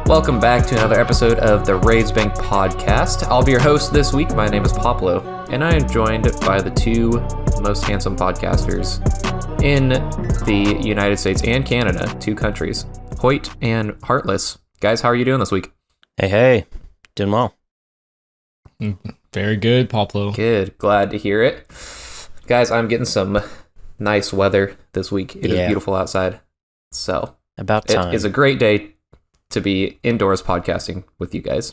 Welcome back to another episode of the RaidzBank podcast. I'll be your host this week. My name is Poplo, and I am joined by the two most handsome podcasters in the United States and Canada, two countries, Hoyt and Heartless. Guys, how are you doing this week? Hey, doing well. Very good, Poplo. Good, glad to hear it. Guys, I'm getting some nice weather this week. It is beautiful outside, so about time. It is a great day to be indoors podcasting with you guys.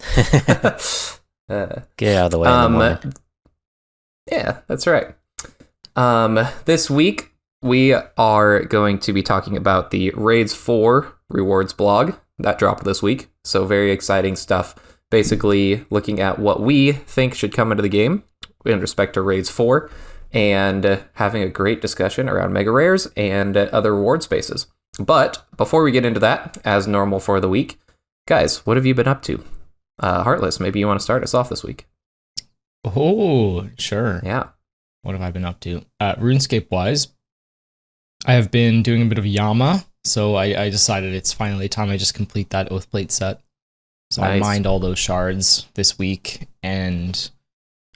Get out of the way in the morning. Yeah, that's right. This week, we are going to be talking about the Raids 4 rewards blog that dropped this week. So very exciting stuff. Basically, looking at what we think should come into the game in respect to Raids 4 and having a great discussion around Megarares and other reward spaces. But before we get into that, as normal for the week, guys, what have you been up to? Heartless, maybe you want to start us off this week. Oh, sure. Yeah. What have I been up to? RuneScape-wise, I have been doing a bit of Yama, so I decided it's finally time I just complete that Oathplate set. So nice. I mined all those shards this week, and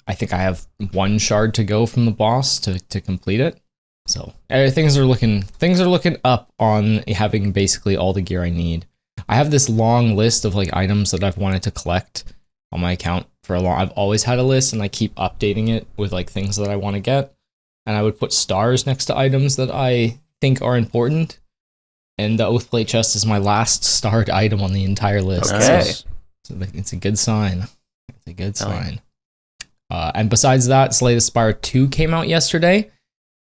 I think I have one shard to go from the boss to complete it. So things are looking up on having basically all the gear I need. I have this long list of like items that I've wanted to collect on my account for a long. I've always had a list, and I keep updating it with like things that I want to get. And I would put stars next to items that I think are important. And the Oathplate chest is my last starred item on the entire list. Okay, so it's a good sign. It's a good sign. And besides that, Slay the Spire 2 came out yesterday.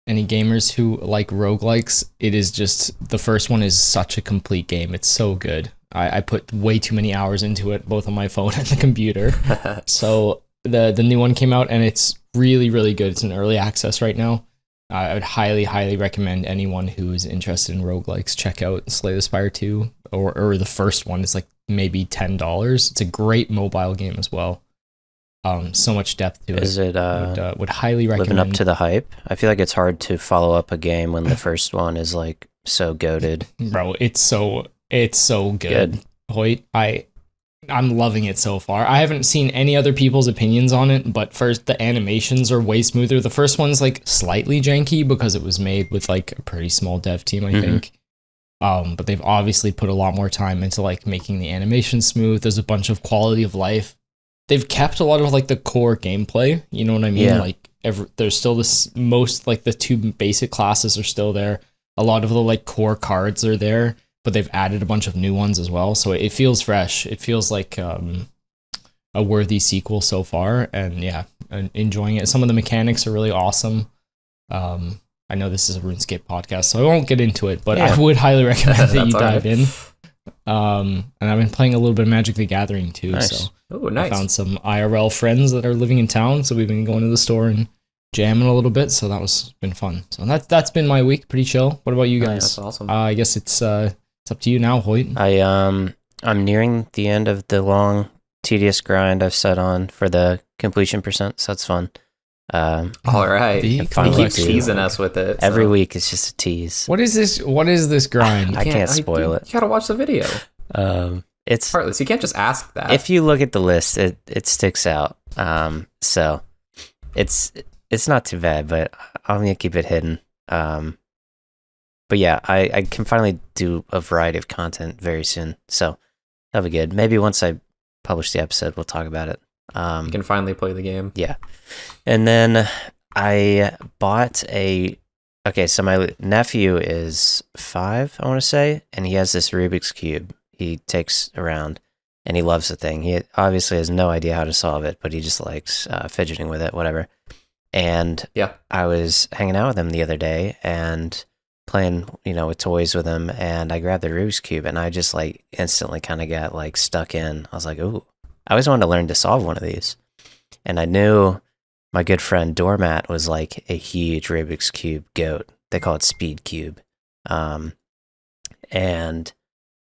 Any gamers who like roguelikes, it is just, the first one is such a complete game. It's so good. I put way too many hours into it, both on my phone and the computer. So the new one came out, and it's really, really good. It's in early access right now. I would highly, highly recommend anyone who is interested in roguelikes check out Slay the Spire 2 or the first one. It's like maybe $10. It's a great mobile game as well. So much depth to it. Is it would highly recommend. Living up to the hype? I feel like it's hard to follow up a game when the first one is like so goated. Bro, it's so good. Hoyt, I'm loving it so far. I haven't seen any other people's opinions on it, but first, the animations are way smoother. The first one's like slightly janky because it was made with like a pretty small dev team, I think. But they've obviously put a lot more time into like making the animation smooth. There's a bunch of quality of life. They've kept a lot of like the core gameplay, you know what I mean? Yeah. Like there's still like the two basic classes are still there. A lot of the like core cards are there, but they've added a bunch of new ones as well. So it feels fresh. It feels like a worthy sequel so far, and yeah, enjoying it. Some of the mechanics are really awesome. I know this is a RuneScape podcast, so I won't get into it, but I would highly recommend that you dive in. And I've been playing a little bit of Magic the Gathering too. Nice. So nice. I found some IRL friends that are living in town, so we've been going to the store and jamming a little bit. So that was been fun. So that's been my week, pretty chill. What about you guys? That's awesome. I guess it's up to you now, Hoyt. I'm nearing the end of the long, tedious grind I've set on for the completion percent. So that's fun. All right. He keeps teasing us with it. Every week it's just a tease. What is this grind? I can't spoil it. You gotta watch the video. It's Heartless. You can't just ask that. If you look at the list, it sticks out. So it's not too bad, but I'm gonna keep it hidden. But yeah, I can finally do a variety of content very soon. So that'll be good. Maybe once I publish the episode, we'll talk about it. You can finally play the game. Yeah. And then I bought so my nephew is 5, I want to say, and he has this Rubik's Cube he takes around, and he loves the thing. He obviously has no idea how to solve it, but he just likes fidgeting with it, whatever. And I was hanging out with him the other day and playing, with toys with him, and I grabbed the Rubik's Cube, and I just like instantly kind of got like stuck in. I was like, ooh, I always wanted to learn to solve one of these. And I knew my good friend Doormat was like a huge Rubik's Cube goat. They call it Speed Cube. And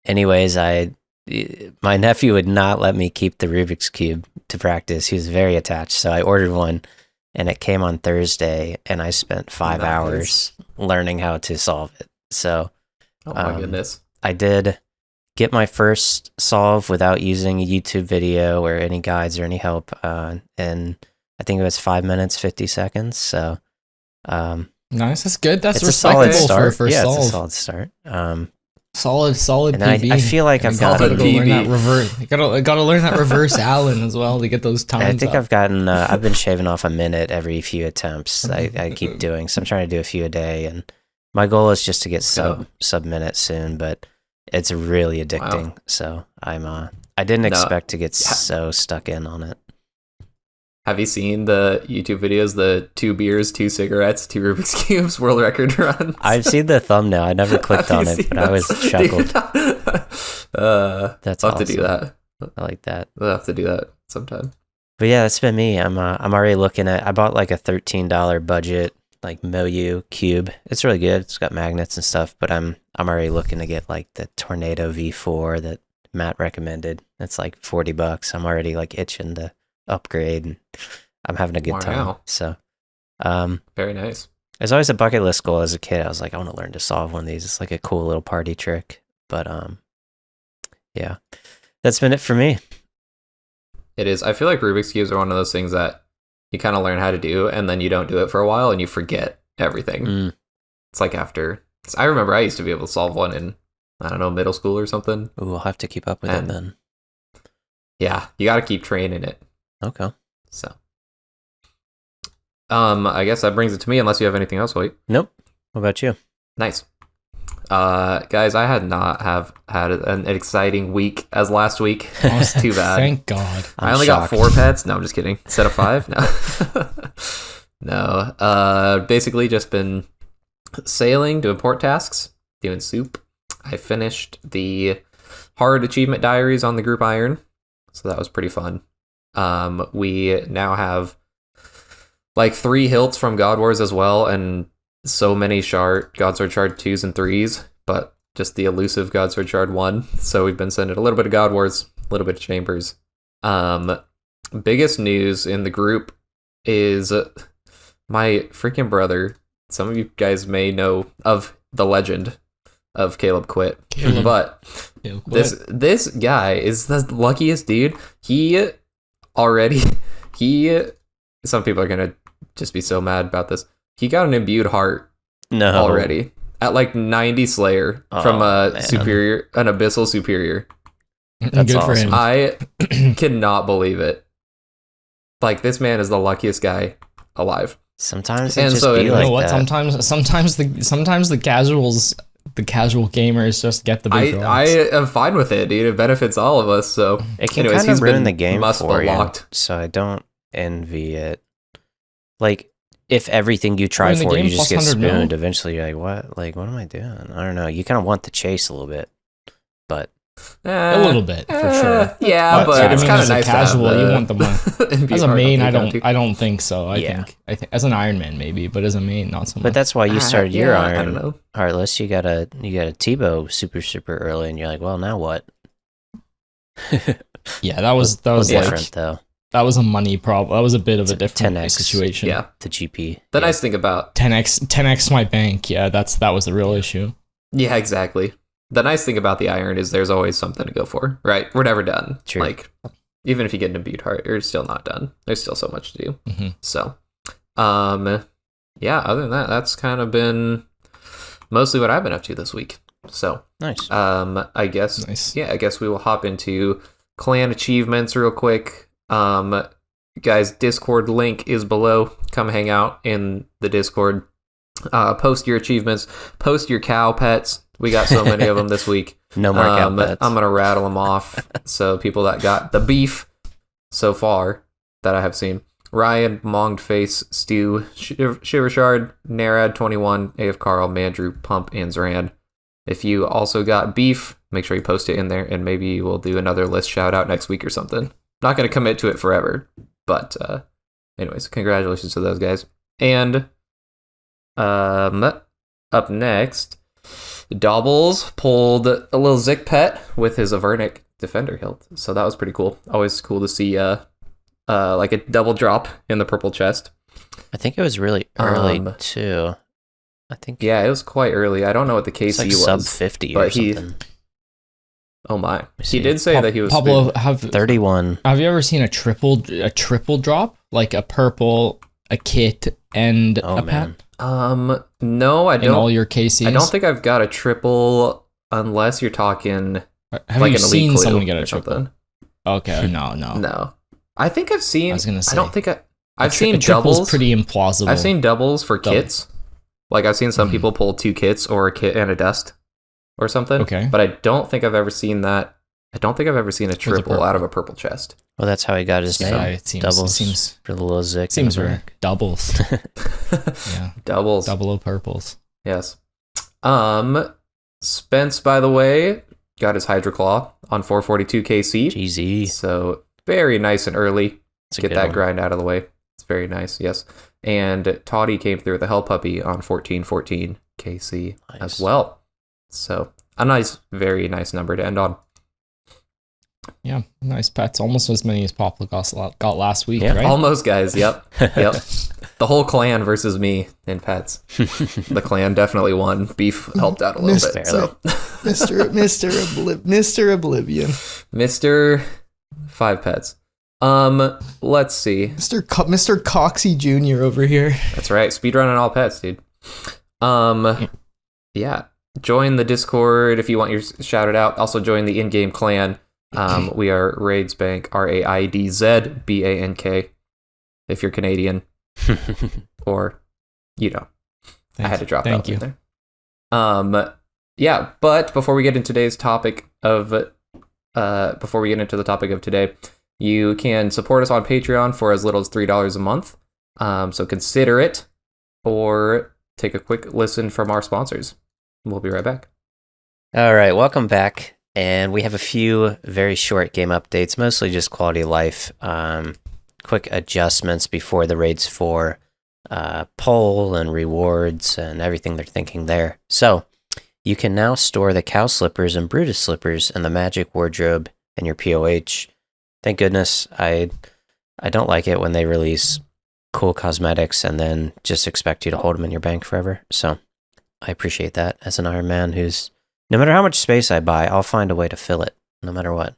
anyways, my nephew would not let me keep the Rubik's Cube to practice. He was very attached. So I ordered one, and it came on Thursday, and I spent 5 hours learning how to solve it. So oh my goodness. I did get my first solve without using a YouTube video or any guides or any help. And I think it was 5 minutes, 50 seconds. So, nice. That's good. That's it's a solid respectable start. for Yeah, solve. it's a solid start. Solid and PB. I feel like I've gotta gotten. learn that reverse. Gotta learn that reverse Allen as well to get those times. I think up. I've gotten. I've been shaving off a minute every few attempts. I keep doing. So I'm trying to do a few a day, and my goal is just to get sub minute soon. But it's really addicting. Wow. So I didn't expect to get so stuck in on it. Have you seen the YouTube videos, the 2 beers, 2 cigarettes, 2 Rubik's Cubes world record runs? I've seen the thumbnail. I never clicked on it, but I was chuckled. That's I'll awesome. have to do that. I like that. We'll have to do that sometime. But yeah, that's been me. I'm already looking at. I bought like a $13 budget like Moyu cube. It's really good. It's got magnets and stuff. But I'm already looking to get like the Tornado V4 that Matt recommended. It's like $40. I'm already like itching to upgrade, and I'm having a good time. So very nice. There's always a bucket list goal as a kid. I was like, I want to learn to solve one of these. It's like a cool little party trick. But yeah, that's been it for me. It is. I feel like Rubik's Cubes are one of those things that you kind of learn how to do, and then you don't do it for a while, and you forget everything. It's like after. I remember I used to be able to solve one in, I don't know, middle school or something. Ooh, I'll have to keep up with it then. Yeah, you got to keep training it. Okay. So, I guess that brings it to me, unless you have anything else, Hoyt. Nope. What about you? Nice. Guys, I had not had an exciting week as last week. It's too bad. Thank God. I only got 4 pets. No, I'm just kidding. Instead of 5. No. No. Basically just been sailing, doing port tasks, doing soup. I finished the hard achievement diaries on the group iron, so that was pretty fun. We now have like 3 hilts from God Wars as well, and so many Godsword Shard 2s and 3s, but just the elusive Godsword Shard 1. So we've been sending a little bit of God Wars, a little bit of Chambers. Biggest news in the group is my freaking brother. Some of you guys may know of the legend of Caleb Quit. But this guy is the luckiest dude. Some people are gonna just be so mad about this. He got an imbued heart already at like 90 Slayer from an abyssal superior. That's good awesome. for him. I cannot believe it. Like, this man is the luckiest guy alive. Sometimes And it just so be it- You like know what? that. Sometimes the casual gamers just get the big I am fine with it, dude. It benefits all of us. So It can anyways, kind of he's ruin been the game for you, locked. so I don't envy it. Like, if everything you try Ruin the for, game you just plus get 100 mil? spooned, eventually you're like, what? Like, what am I doing? I don't know. You kind of want the chase a little bit, but a little bit for sure. Yeah, but it's kind of as nice a casual. to have you want the money. As a main, I don't think. think so. I think as an Iron Man maybe, but as a main, not so much. but that's why you started your I don't iron know. Heartless. You got a T-bow super early, and you're like, well, now what? Yeah, that was different though. That was a money problem. That was a bit of a different 10x situation. Yeah. The GP. The nice thing about 10x my bank. Yeah, that was the real issue. Yeah, exactly. The nice thing about the iron is there's always something to go for, right? We're never done. True. Like, even if you get an imbued heart, you're still not done. There's still so much to do. Mm-hmm. So, yeah, other than that, that's kind of been mostly what I've been up to this week. So, Nice. I guess, Nice. yeah, I guess we will hop into clan achievements real quick. Guys, Discord link is below. Come hang out in the Discord. Post your achievements. Post your cow pets. We got so many of them this week. No more cow pets. I'm gonna rattle them off. So people that got the beef so far that I have seen: Ryan, Monged Face, Stu, Shivershard, Narad 21, AF Carl, Mandrew, Pump, and Zran. If you also got beef, make sure you post it in there, and maybe we'll do another list shout out next week or something. Not gonna commit to it forever, but anyways, congratulations to those guys. And up next, Dobbles pulled a little Zik pet with his Avernic Defender hilt, so that was pretty cool. Always cool to see like a double drop in the purple chest. I think it was really early too. I think Yeah, it was quite early. I don't know what the it's KC like was. sub 50 or but something. Oh my. see. He did say that he was Pablo, speeding. 31. have you ever seen a triple drop? Like a purple, a kit, and Oh a man. pet No, I in all don't. your KCs? I don't think I've got a triple unless you're talking Have like you an elite seen clue someone get a or triple? something. Okay, no. No. I think I've seen. I was gonna say. I don't think I've seen a triple's doubles. pretty implausible. I've seen doubles for kits. Like I've seen some Mhm. people pull 2 kits or a kit and a dust or something. Okay. But I don't think I've ever seen that. I don't think I've ever seen a triple purple. out of a purple chest. Well, that's how he got his Yeah, name. it seems. Doubles. It seems. For the little Zik. Seems in the rare. back. Doubles. Yeah. Doubles. Double O purples. Yes. Spence, by the way, got his Hydra Claw on 442 KC. GZ. So very nice and early. It's a Get good that one. grind out of the way. It's very nice, yes. And Toddy came through with the Hell Puppy on 1414 KC Nice. as well. So a nice, very nice number to end on. Yeah, nice pets. Almost as many as Poplo got last week, Yeah. right? Almost, guys. Yep. Yep. The whole clan versus me in pets. The clan definitely won. Beef helped out a little Missed bit. barely. So Mr. Oblivion. Mr. 5 pets. Let's see. Mr. Coxie Jr. over here. That's right. Speedrunning all pets, dude. Yeah. Join the Discord if you want your shouted out. Also join the in-game clan. We are RaidzBank, RaidzBank. If you're Canadian, or I had to drop that in there. Yeah, but before we get into today's topic of today, you can support us on Patreon for as little as $3 a month. So consider it, or take a quick listen from our sponsors. We'll be right back. All right, welcome back. And we have a few very short game updates, mostly just quality of life. Quick adjustments before the Raids 4 poll and rewards and everything they're thinking there. So you can now store the cow slippers and Brutus slippers in the magic wardrobe in your POH. Thank goodness. I don't like it when they release cool cosmetics and then just expect you to hold them in your bank forever. So I appreciate that as an Iron Man who's, no matter how much space I buy, I'll find a way to fill it, no matter what.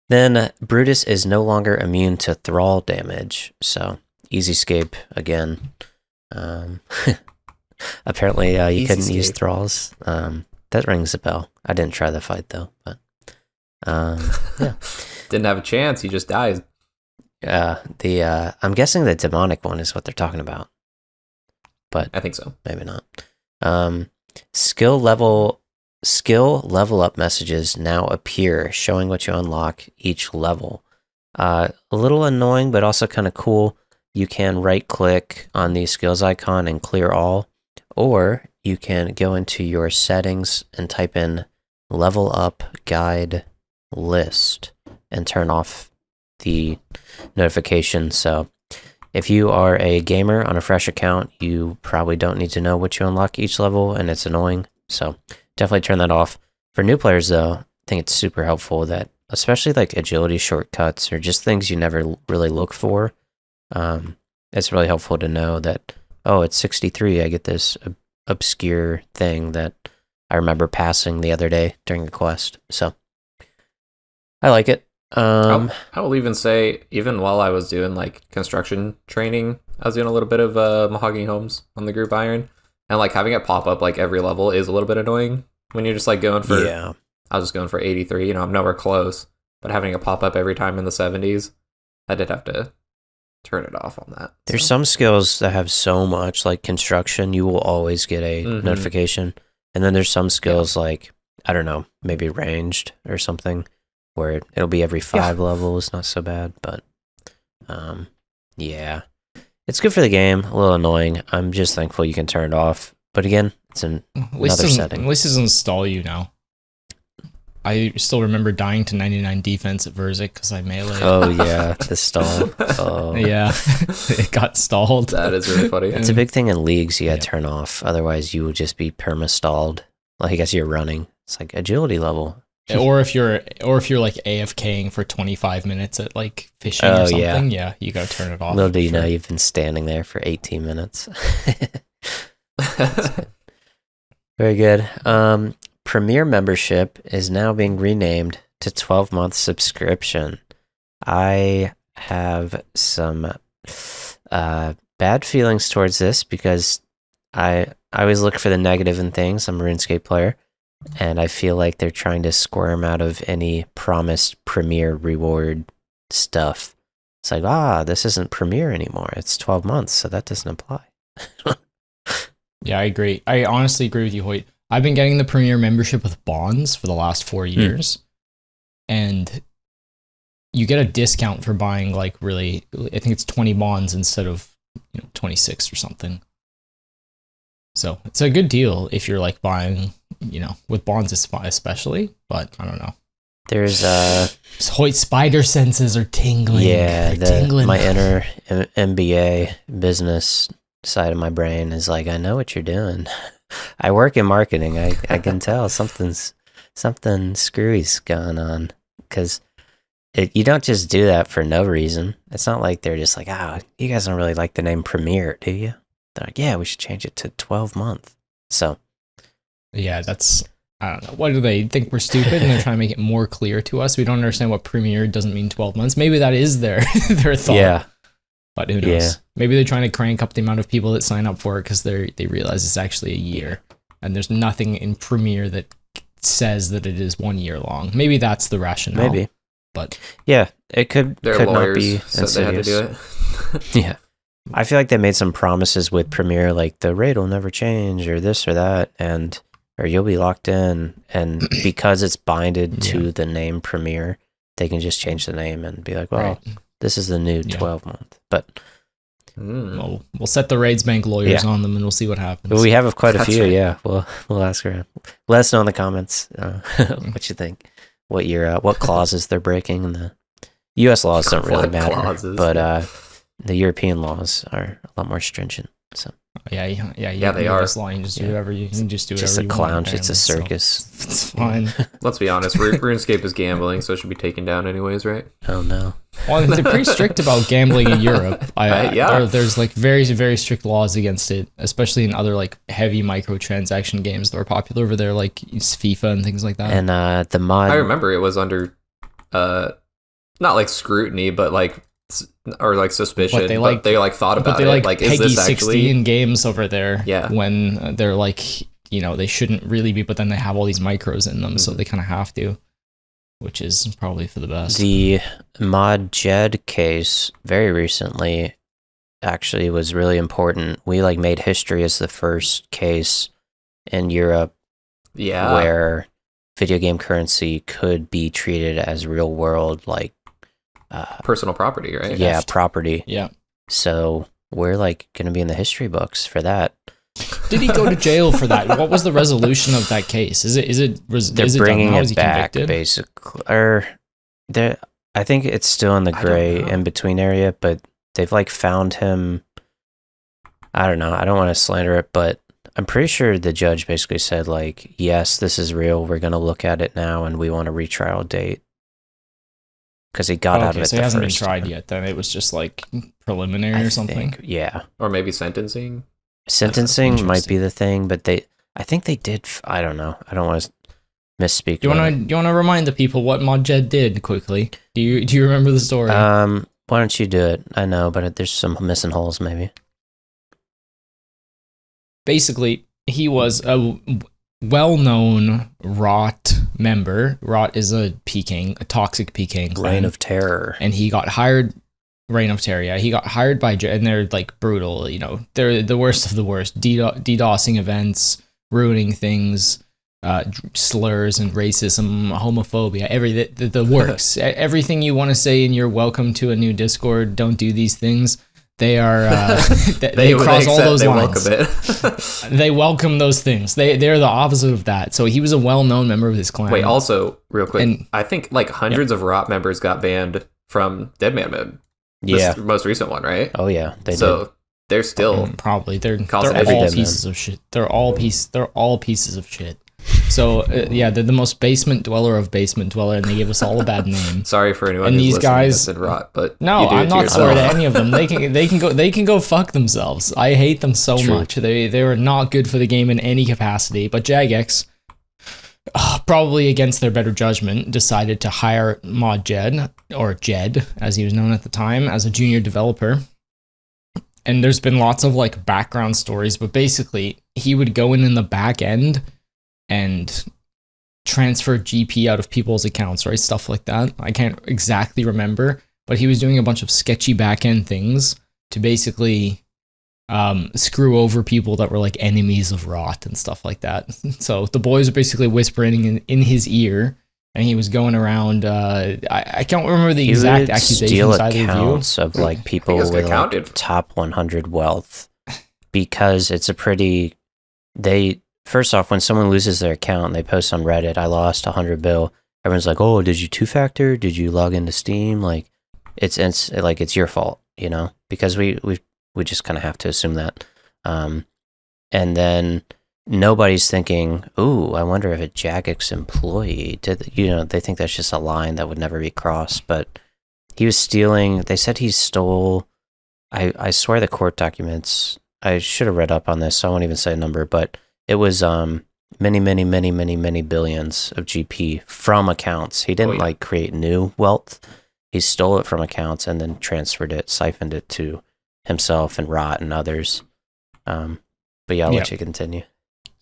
Then Brutus is no longer immune to thrall damage, so easy escape again. Apparently you couldn't use thralls. That rings a bell. I didn't try the fight though, but yeah. Didn't have a chance. He just died. I'm guessing the demonic one is what they're talking about, but I think so. maybe not. Skill level up messages now appear, showing what you unlock each level. A little annoying, but also kind of cool. You can right click on the skills icon and clear all, or you can go into your settings and type in level up guide list and turn off the notification. So if you are a gamer on a fresh account, you probably don't need to know what you unlock each level, and it's annoying. So definitely turn that off. For new players, though, I think it's super helpful that, especially like agility shortcuts or just things you never really look for, it's really helpful to know that, oh, it's 63. I get this obscure thing that I remember passing the other day during a quest. So I like it. I will even say, even while I was doing like construction training, I was doing a little bit of mahogany homes on the group iron, and like having it pop up like every level is a little bit annoying when you're just like going for. Yeah. I was just going for 83. I'm nowhere close, but having it pop up every time in the 70s, I did have to turn it off on that. There's some skills that have so much, like construction, you will always get a notification, and then there's some skills like, I don't know, maybe ranged or something, where it'll be every 5 levels. Not so bad, but yeah, it's good for the game. A little annoying. I'm just thankful you can turn it off. But again, it's another setting. At least it doesn't install you now. I still remember dying to 99 defense at Verzik because I melee. Oh yeah, the stall. Oh Yeah, it got stalled. That is really funny. It's a big thing in leagues you gotta turn off. Otherwise, you will just be perma-stalled. Like as you're running, it's like agility level. Or if you're like AFKing for 25 minutes at like fishing or something, yeah, you gotta turn it off. Little do you know you've been standing there for 18 minutes. Very good. Premier membership is now being renamed to 12-month subscription. I have some bad feelings towards this because I always look for the negative in things. I'm a RuneScape player, and I feel like they're trying to squirm out of any promised Premier reward stuff. It's like, this isn't Premier anymore. It's 12 months, so that doesn't apply. Yeah, I agree. I honestly agree with you, Hoyt. I've been getting the Premier membership with bonds for the last 4 years, and you get a discount for buying like really, I think it's 20 bonds instead of 26 or something. So it's a good deal if you're like buying, with bonds especially, but I don't know. There's Hoyt's spider senses are tingling. Yeah, tingling. My inner MBA business side of my brain is like, I know what you're doing. I work in marketing. I can tell something screwy's going on, because you don't just do that for no reason. It's not like they're just like, you guys don't really like the name Premier, do you? They're like, yeah, we should change it to 12-month. So, yeah, I don't know. What do they think we're stupid? And they're trying to make it more clear to us. We don't understand what Premier doesn't mean 12 months. Maybe that is their thought. Yeah. But who knows? Yeah. Maybe they're trying to crank up the amount of people that sign up for it because they realize it's actually a year. And there's nothing in Premier that says that it is 1 year long. Maybe that's the rationale. Maybe. But yeah, it could not be said they had to do it. Yeah. I feel like they made some promises with Premier, like the raid will never change or this or that, or you'll be locked in. And because it's binded to the name Premier, they can just change the name and be like, well, this is the new 12-month. But we'll set the RaidzBank lawyers on them and we'll see what happens. But we have quite a few, yeah. We'll ask around. Let us know in the comments what you think, what clauses they're breaking. And the U.S. laws don't really matter, but the European laws are a lot more stringent. So yeah, they are. Law, you just do whatever you can just do. It's just a clown. It's a circus. So it's fine. Let's be honest. RuneScape is gambling, so it should be taken down anyways, right? Oh no. Well, they're pretty strict about gambling in Europe. There's like very, very strict laws against it, especially in other like heavy microtransaction games that are popular over there, like FIFA and things like that. And the mod. I remember it was under, not like scrutiny, but like. Or like suspicion, but they thought about it. Like, Peggy is this 16 actually games over there? Yeah. When they're like, they shouldn't really be, but then they have all these micros in them, so they kind of have to, which is probably for the best. The mod Jed case very recently actually was really important. We like made history as the first case in Europe, where video game currency could be treated as real world like. Personal property, right? Yeah, property. Yeah. So we're like going to be in the history books for that. Did he go to jail for that? What was the resolution of that case? They're bringing it back, basically. I think it's still in the gray in between area, but they've like found him. I don't know. I don't want to slander it, but I'm pretty sure the judge basically said like, yes, this is real. We're going to look at it now, and we want a retrial date. Because he got out of it. So he hasn't been tried yet. Then it was just like preliminary or something. Yeah, or maybe sentencing. Sentencing might be the thing, but I think they did. I don't know. I don't want to misspeak. Do you want to remind the people what Mod Jed did quickly? Do you remember the story? Why don't you do it? I know, but there's some missing holes maybe. Basically, he was a well-known rot member. Rot is a toxic PKing clan. Reign of Terror. And he got hired, Reign of Terror, yeah. He got hired by, and they're like brutal, they're the worst of the worst. DDoSing events, ruining things, slurs and racism, homophobia, the works. Everything you want to say in your welcome to a new Discord, don't do these things. They are they cross all those lines. They welcome those things. They're the opposite of that. So he was a well-known member of this clan. Wait, also real quick, I think like hundreds of Rot members got banned from Deadman Mode. Yeah, this most recent one, right? Oh yeah, did. They're still probably they're all pieces of shit. They're all pieces of shit. So they're the most basement dweller of basement dweller, and they give us all a bad name. Sorry for anyone. And who's these guys said Rot, but no, I'm not sorry to any of them. They can go fuck themselves. I hate them so much. They are not good for the game in any capacity. But Jagex, probably against their better judgment, decided to hire Mod Jed, or Jed, as he was known at the time, as a junior developer. And there's been lots of like background stories, but basically he would go in the back end and transfer GP out of people's accounts, right? Stuff like that. I can't exactly remember, but he was doing a bunch of sketchy back end things to basically screw over people that were like enemies of Rot and stuff like that. So the boys were basically whispering in his ear, and he was going around. I can't remember the exact accusations. Steal accounts of like people with like top 100 wealth, because it's a pretty. First off, when someone loses their account and they post on Reddit, "I lost 100 bill," everyone's like, "Oh, did you two-factor? Did you log into Steam?" Like, it's your fault, you know, because we just kind of have to assume that. And then nobody's thinking, "Ooh, I wonder if a Jagex employee did." You know, they think that's just a line that would never be crossed. But he was stealing. They said he stole. I swear the court documents. I should have read up on this, so I won't even say a number, but it was many billions of GP from accounts. He didn't like create new wealth. He stole it from accounts and then transferred it, siphoned it to himself and Rot and others. But yeah, I'll let you continue.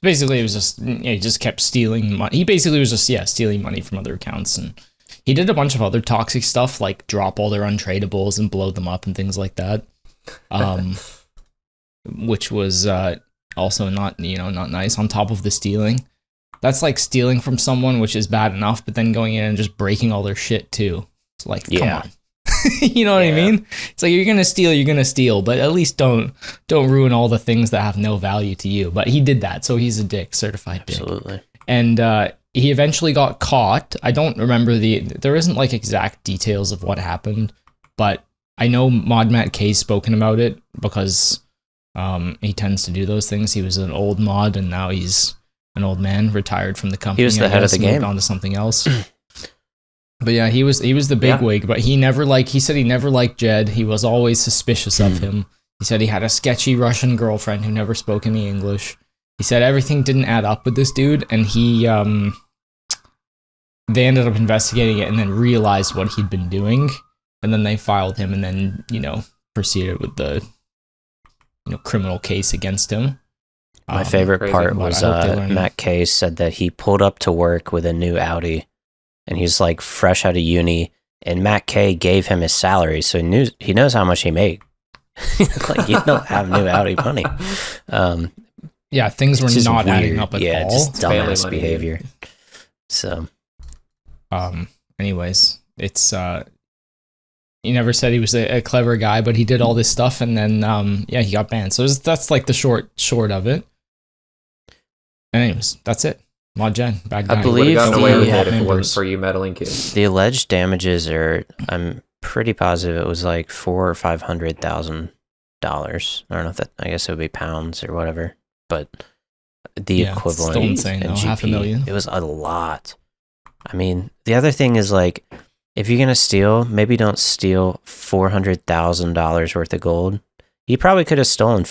Basically, it was just he just kept stealing money. He basically was just stealing money from other accounts, and he did a bunch of other toxic stuff like drop all their untradables and blow them up and things like that. Which was also not nice. On top of the stealing, that's like stealing from someone, which is bad enough, but then going in and just breaking all their shit too. It's like, come on. You know what I mean? It's like, you're gonna steal, but at least don't ruin all the things that have no value to you. But he did that, so he's a dick, certified dick. Absolutely. And he eventually got caught. I don't remember there isn't like exact details of what happened, but I know Mod Matt K's spoken about it because he tends to do those things. He was an old mod, and now he's an old man, retired from the company. He was the head of the game. Moved on to something else. But yeah, he was the big wig, but he said he never liked Jed. He was always suspicious of him. He said he had a sketchy Russian girlfriend who never spoke any English. He said everything didn't add up with this dude, and they ended up investigating it and then realized what he'd been doing, and then they filed him and then, proceeded with the criminal case against him. My favorite part was Matt K said that he pulled up to work with a new Audi, and he's like fresh out of uni, and Matt K gave him his salary, so he knows how much he made. Like, you don't have new Audi money. Yeah, things were not adding up at all. Yeah, just dumbass behavior. So, anyways, it's he never said he was a clever guy, but he did all this stuff, and then he got banned. So that's like the short of it. Anyways, that's it. Mod Gen, bad guy. I believe gotten away with it if it wasn't for you meddling kids. The alleged damages are, I'm pretty positive it was like $400,000 or $500,000. I don't know if that, I guess it would be pounds or whatever, but the equivalent still insane, in though. GP, $500,000. it was a lot. I mean, the other thing is, like, if you're gonna steal, maybe don't steal $400,000 worth of gold. He probably could have stolen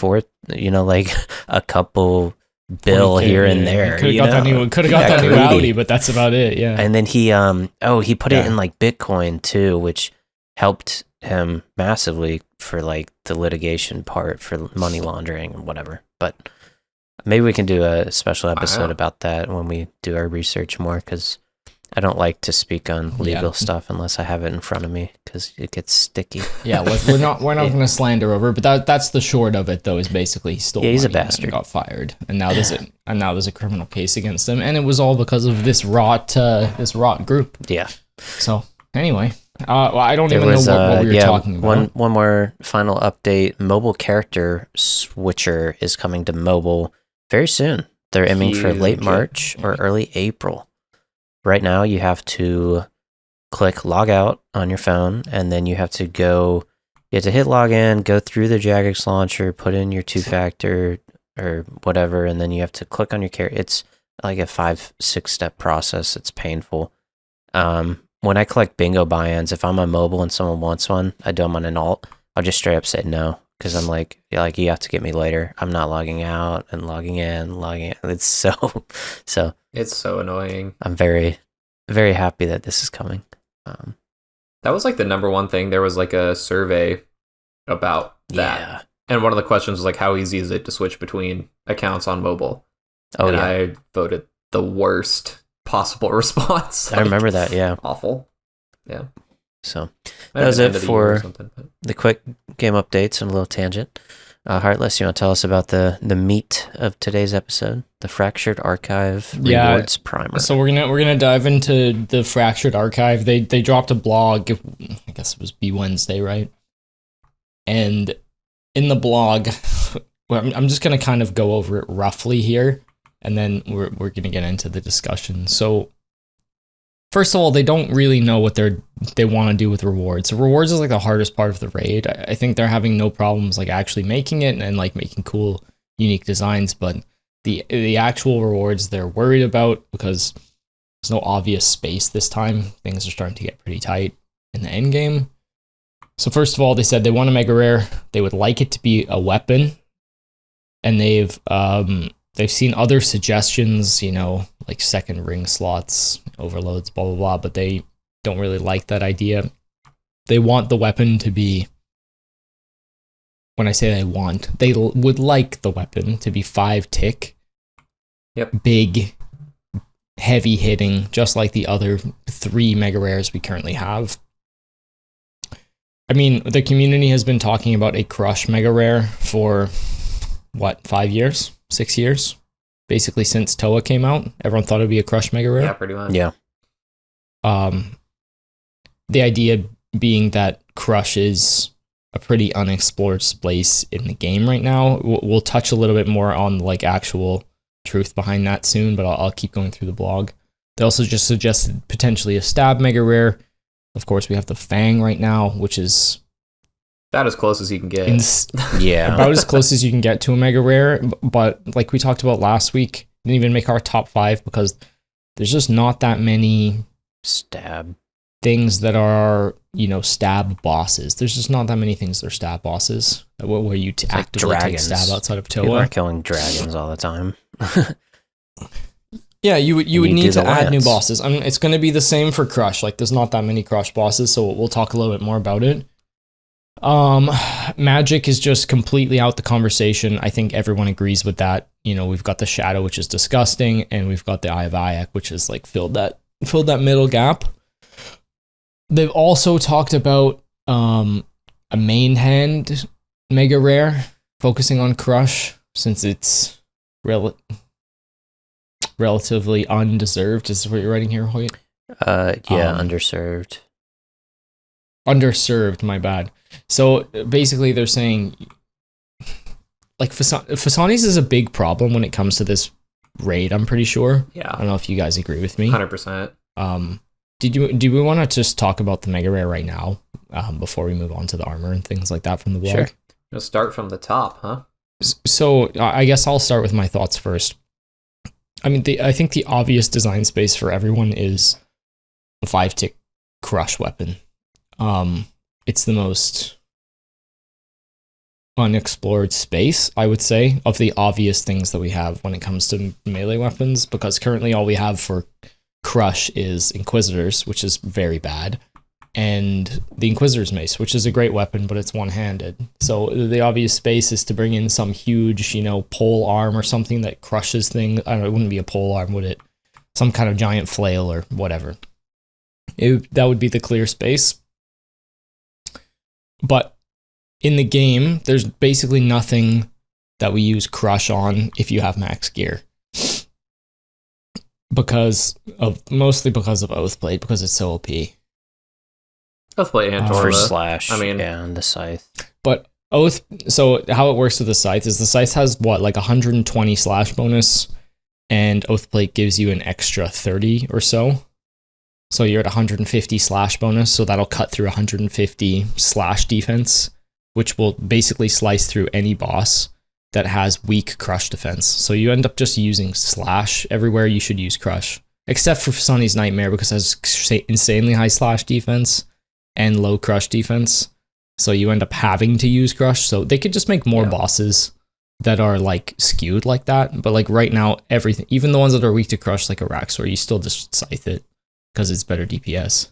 like a couple bill here and there. Could have got that new Audi, but that's about it. Yeah. And then he put it in like Bitcoin too, which helped him massively for like the litigation part for money laundering and whatever. But maybe we can do a special episode about that when we do our research more, because I don't like to speak on legal stuff unless I have it in front of me, because it gets sticky. Yeah, we're not going to slander over, but that's the short of it, though. Is basically he stole. Yeah, he's a money bastard. And got fired, and now there's a criminal case against him, and it was all because of this rot group. Yeah. So anyway, I don't even know what we were talking about. One more final update: mobile character switcher is coming to mobile very soon. They're aiming for late March or early April. Right now, you have to click log out on your phone, and then you have to hit login, go through the Jagex launcher, put in your two-factor or whatever, and then you have to click on your character. It's like a 5-6 step process. It's painful. When I collect bingo buy-ins, if I'm on mobile and someone wants one, I do them on an alt. I'll just straight up say no, because I'm like you have to get me later. I'm not logging out and logging in, logging in. It's so It's so annoying. I'm very, very happy that this is coming. That was like the number one thing. There was like a survey about that. Yeah. And one of the questions was like, how easy is it to switch between accounts on mobile? Oh, and yeah. I voted the worst possible response. I remember that. Yeah. Awful. Yeah. So Might that have was been it end of the year or for something, but- the quick game updates and a little tangent. Heartless, you want to tell us about the meat of today's episode, the Fractured Archive Rewards Primer? So we're gonna dive into the Fractured Archive. They dropped a blog. I guess it was Be Wednesday, right? And in the blog, well, I'm just gonna kind of go over it roughly here, and then we're gonna get into the discussion. So first of all, they don't really know what they want to do with rewards. So rewards is like the hardest part of the raid. I think they're having no problems like actually making it and like making cool, unique designs, but the actual rewards they're worried about because there's no obvious space this time. Things are starting to get pretty tight in the end game. So first of all, they said they want a mega rare. They would like it to be a weapon, and they've seen other suggestions, like second ring slots, overloads, blah, blah, blah, but they don't really like that idea. They want the weapon to be, when I say they would like the weapon to be 5 tick. Yep. Big, heavy hitting, just like the other 3 mega rares we currently have. I mean, the community has been talking about a crush mega rare for, 5 years? 6 years? Basically since Toa came out, everyone thought it'd be a crush mega rare. Yeah, pretty much. Yeah. The idea being that crush is a pretty unexplored space in the game right now. We'll touch a little bit more on like actual truth behind that soon, but I'll keep going through the blog. They also just suggested potentially a stab mega rare. Of course, we have the Fang right now, which is About as close as you can get. Yeah. about as close as you can get to a mega rare. But like we talked about last week, didn't even make our top 5 because there's just not that many Stab. things that are, stab bosses. There's just not that many things that are stab bosses where you actively take dragons. stab outside of People are Toa. killing dragons all the time. Yeah, you would You need do to the add new lance. bosses. I mean, it's going to be the same for Crush. Like, there's not that many Crush bosses, so we'll talk a little bit more about it. Magic is just completely out the conversation. I think everyone agrees with that. We've got the Shadow, which is disgusting, and we've got the Eye of Ayak, which is like filled that middle gap. They've also talked about a main hand mega rare, focusing on Crush, since it's relatively undeserved. Is what you're writing here, Hoyt? Underserved. Underserved, my bad. So basically they're saying like Fasani's is a big problem when it comes to this raid, I'm pretty sure. I Yeah, don't know if you guys agree with me. 100%. Do we want to just talk about the mega rare right now before we move on to the armor and things like that from the blog? Sure. You'll start from the top, huh? So I guess I'll start with my thoughts first. I mean, I think the obvious design space for everyone is a 5-tick crush weapon. It's the most unexplored space, I would say, of the obvious things that we have when it comes to melee weapons, because currently all we have for crush is Inquisitors, which is very bad, and the Inquisitor's Mace, which is a great weapon, but it's one-handed. So the obvious space is to bring in some huge, pole arm or something that crushes things. I don't know, it wouldn't be a pole arm, would it? Some kind of giant flail or whatever. That would be the clear space. But in the game, there's basically nothing that we use crush on if you have max gear. Mostly because of Oathblade, because it's so OP. Oathblade and For Torva. slash. I mean- and the scythe. But so how it works with the scythe is the scythe has like 120 slash bonus, and Oathblade gives you an extra 30 or so. So you're at 150 slash bonus, so that'll cut through 150 slash defense, which will basically slice through any boss that has weak crush defense. So you end up just using slash everywhere you should use crush, except for Sunny's Nightmare, because it has insanely high slash defense and low crush defense. So you end up having to use Crush. So they could just make more bosses that are like skewed like that. But like right now, everything, even the ones that are weak to Crush, like Araxor, you still just Scythe it because it's better DPS.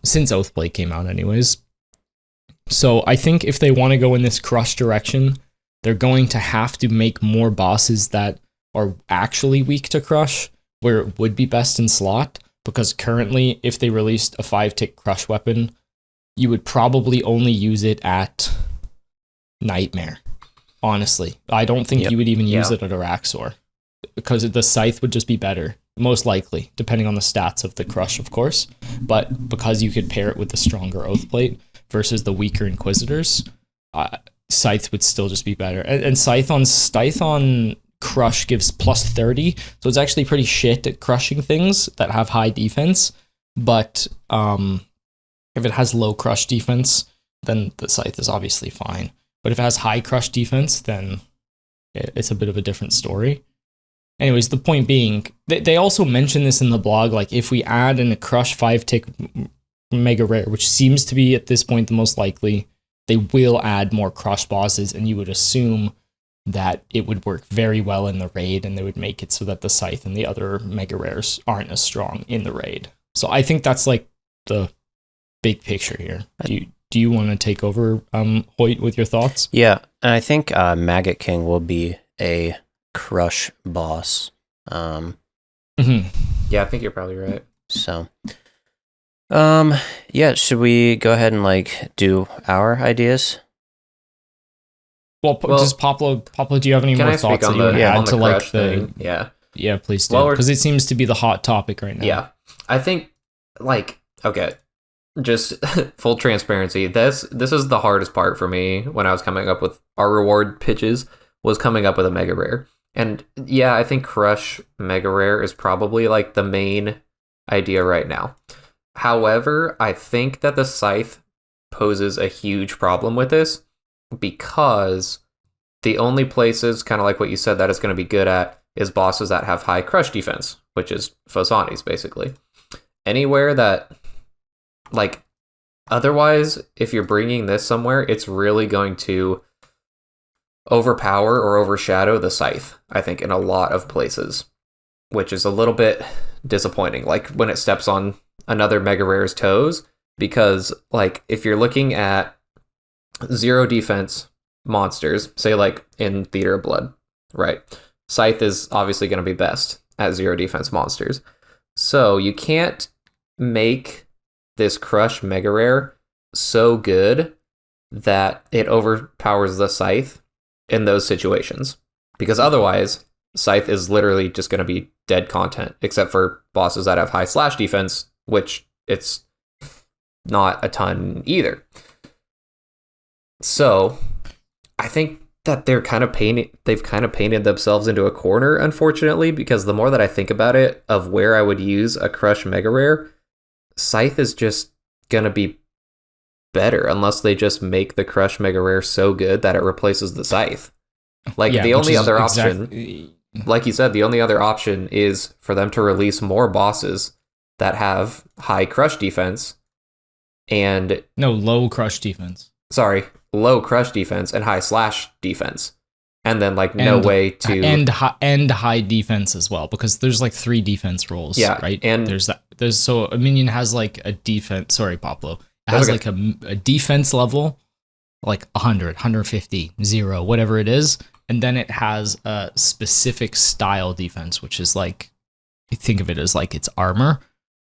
Since Oathblade came out anyways. So I think if they want to go in this Crush direction, they're going to have to make more bosses that are actually weak to Crush, where it would be best in slot, because currently, if they released a 5-tick Crush weapon, you would probably only use it at Nightmare. Honestly, I don't think you would even use it at Araxor, because the Scythe would just be better, most likely, depending on the stats of the Crush, of course. But because you could pair it with the stronger Oathplate versus the weaker Inquisitors, Scythe would still just be better. And Scythe on Crush gives plus 30, so it's actually pretty shit at crushing things that have high defense. But if it has low Crush defense, then the Scythe is obviously fine. But if it has high Crush defense, then it's a bit of a different story. Anyways, the point being, they also mention this in the blog, like if we add in a Crush 5-tick Mega Rare, which seems to be at this point the most likely, they will add more Crush bosses, and you would assume that it would work very well in the raid, and they would make it so that the Scythe and the other Mega Rares aren't as strong in the raid. So I think that's like the big picture here. Do you want to take over, Hoyt, with your thoughts? Yeah, and I think Maggot King will be a Crush boss. Yeah, I think you're probably right. So, yeah, should we go ahead and like do our ideas? Well, does Poplo, do you have any more thoughts that you want to add to like the thing? Yeah, please do, because it seems to be the hot topic right now. Yeah, I think like okay, just full transparency. This is the hardest part for me when I was coming up with our reward pitches, was coming up with a Mega Rare. And yeah, I think Crush Mega Rare is probably like the main idea right now. However, I think that the Scythe poses a huge problem with this, because the only places, kind of like what you said, that it's going to be good at is bosses that have high Crush defense, which is Fosanis, basically. Anywhere that, like, otherwise, if you're bringing this somewhere, it's really going to overpower or overshadow the Scythe, I think, in a lot of places, which is a little bit disappointing, like when it steps on another Mega Rare's toes, because, like, if you're looking at 0 defense monsters, say like in Theater of Blood, right? Scythe is obviously going to be best at 0 defense monsters. So you can't make this Crush Mega Rare so good that it overpowers the Scythe in those situations. Because otherwise, Scythe is literally just going to be dead content, except for bosses that have high slash defense, which it's not a ton either. So, I think that they've kind of painted themselves into a corner, unfortunately, because the more that I think about it, of where I would use a Crush Mega Rare, Scythe is just gonna be better, unless they just make the Crush Mega Rare so good that it replaces the Scythe. Like, the only other option, like you said, the only other option is for them to release more bosses that have high Crush defense and... No, low Crush defense. Sorry, low Crush defense and high slash defense, and then like no way to and high defense as well, because there's like 3 defense rolls. Yeah, right. And there's so a minion has like a defense. Sorry, Poplo. It has like a defense level, like 100, 150, 0, whatever it is, and then it has a specific style defense, which is like, think of it as like its armor.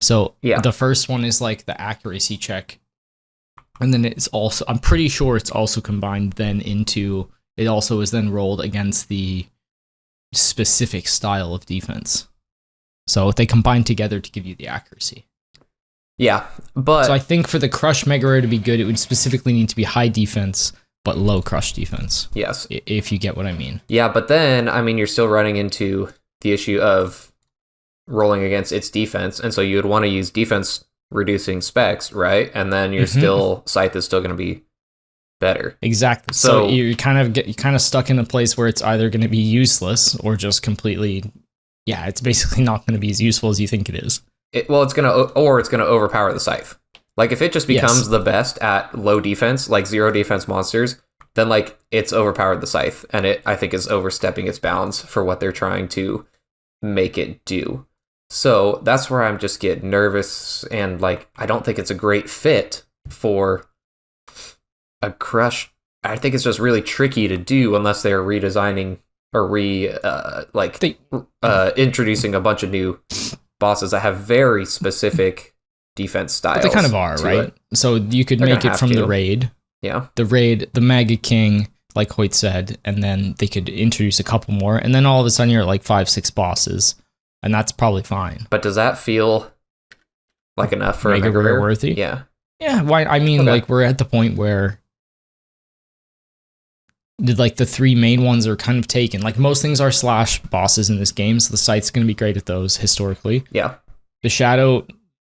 So the first one is like the accuracy check. And then it's also, I'm pretty sure it's also combined then into, it also is then rolled against the specific style of defense. So they combine together to give you the accuracy. Yeah, but... So I think for the Crush Mega Rare to be good, it would specifically need to be high defense, but low Crush defense. Yes. If you get what I mean. Yeah, but then, I mean, you're still running into the issue of rolling against its defense, and so you would want to use defense reducing specs, right? And then you're still, Scythe is still going to be better. Exactly. So you kind of stuck in a place where it's either going to be useless or just completely, it's basically not going to be as useful as you think it is. It's going to overpower the Scythe. Like if it just becomes the best at low defense, like 0 defense monsters, then like it's overpowered the scythe, and it I think is overstepping its bounds for what they're trying to make it do. So that's where I'm just getting nervous, and like I don't think it's a great fit for a crush. I think it's just really tricky to do unless they're redesigning or introducing a bunch of new bosses that have very specific defense styles. But they kind of are, right? It. So you could They're make it from to. the raid. Yeah. The raid, the Mega King, like Hoyt said, and then they could introduce a couple more, and then all of a sudden you're at like 5-6 bosses, and that's probably fine. But does that feel like enough for Mega rare worthy? Yeah. Yeah, why? I mean, like we're at the point where the 3 main ones are kind of taken. Like most things are slash bosses in this game, so the site's going to be great at those historically. Yeah. The Shadow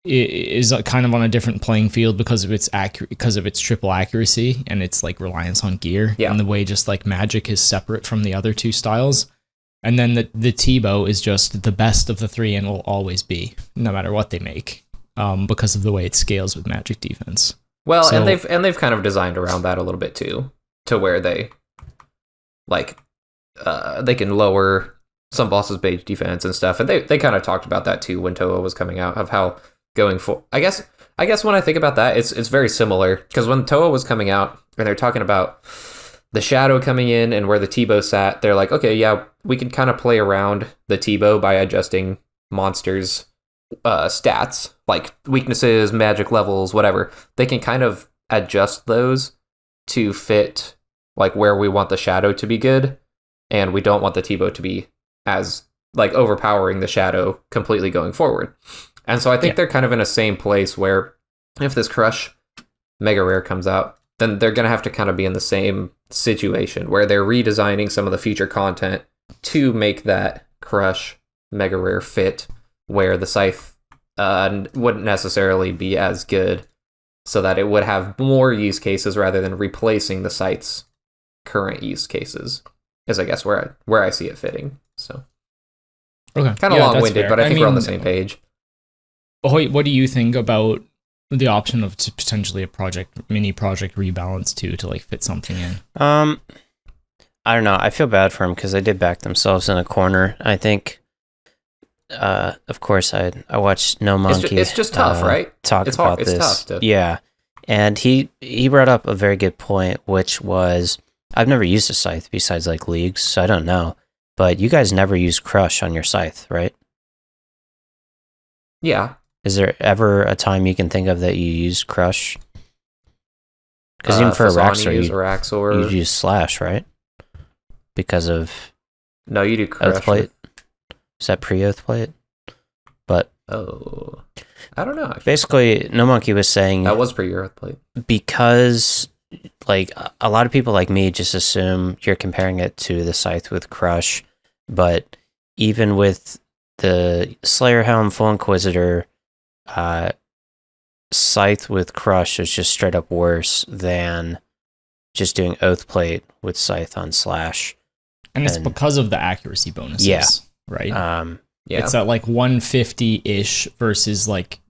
is kind of on a different playing field because of its triple accuracy and its like reliance on gear, and the way just like magic is separate from the other 2 styles. And then the T-bow is just the best of the 3 and will always be, no matter what they make, because of the way it scales with magic defense. Well, so, and they've kind of designed around that a little bit too, to where they like they can lower some bosses' base defense and stuff, and they kind of talked about that too when Toa was coming out, of how going for I guess when I think about that, it's very similar, because when Toa was coming out and they're talking about the Shadow coming in and where the T-bow sat, they're like, okay, yeah, we can kind of play around the T-bow by adjusting monsters' stats, like weaknesses, magic levels, whatever. They can kind of adjust those to fit like where we want the Shadow to be good, and we don't want the T-bow to be as like overpowering the Shadow completely going forward. And so I think they're kind of in a same place where if this Crush Mega Rare comes out, then they're going to have to kind of be in the same situation where they're redesigning some of the future content to make that Crush Mega Rare fit where the Scythe wouldn't necessarily be as good, so that it would have more use cases rather than replacing the Scythe's current use cases, is I guess where I see it fitting. So okay, kind of long-winded, but I think we're on the same page. Hoyt, what do you think about the option of potentially a mini project rebalance to like fit something in? I don't know. I feel bad for them because they did back themselves in a corner. I think, of course, I watched No Monkey. It's just tough, right? Talk about this. It's tough. Yeah, and he brought up a very good point, which was I've never used a scythe besides like leagues, so I don't know. But you guys never use Crush on your scythe, right? Yeah. Is there ever a time you can think of that you use Crush? Because even for Araxor, you use Slash, right? Because of no, you do Crush. Oathplate. Is that pre-Oathplate? But I don't know. Actually. Basically, No Monkey was saying that was pre-Oathplate, because like a lot of people like me just assume you're comparing it to the Scythe with Crush, but even with the Slayer Helm Full Inquisitor, Scythe with Crush is just straight up worse than just doing Oathplate with Scythe on Slash. And it's because of the accuracy bonuses, right? It's at like 150-ish versus like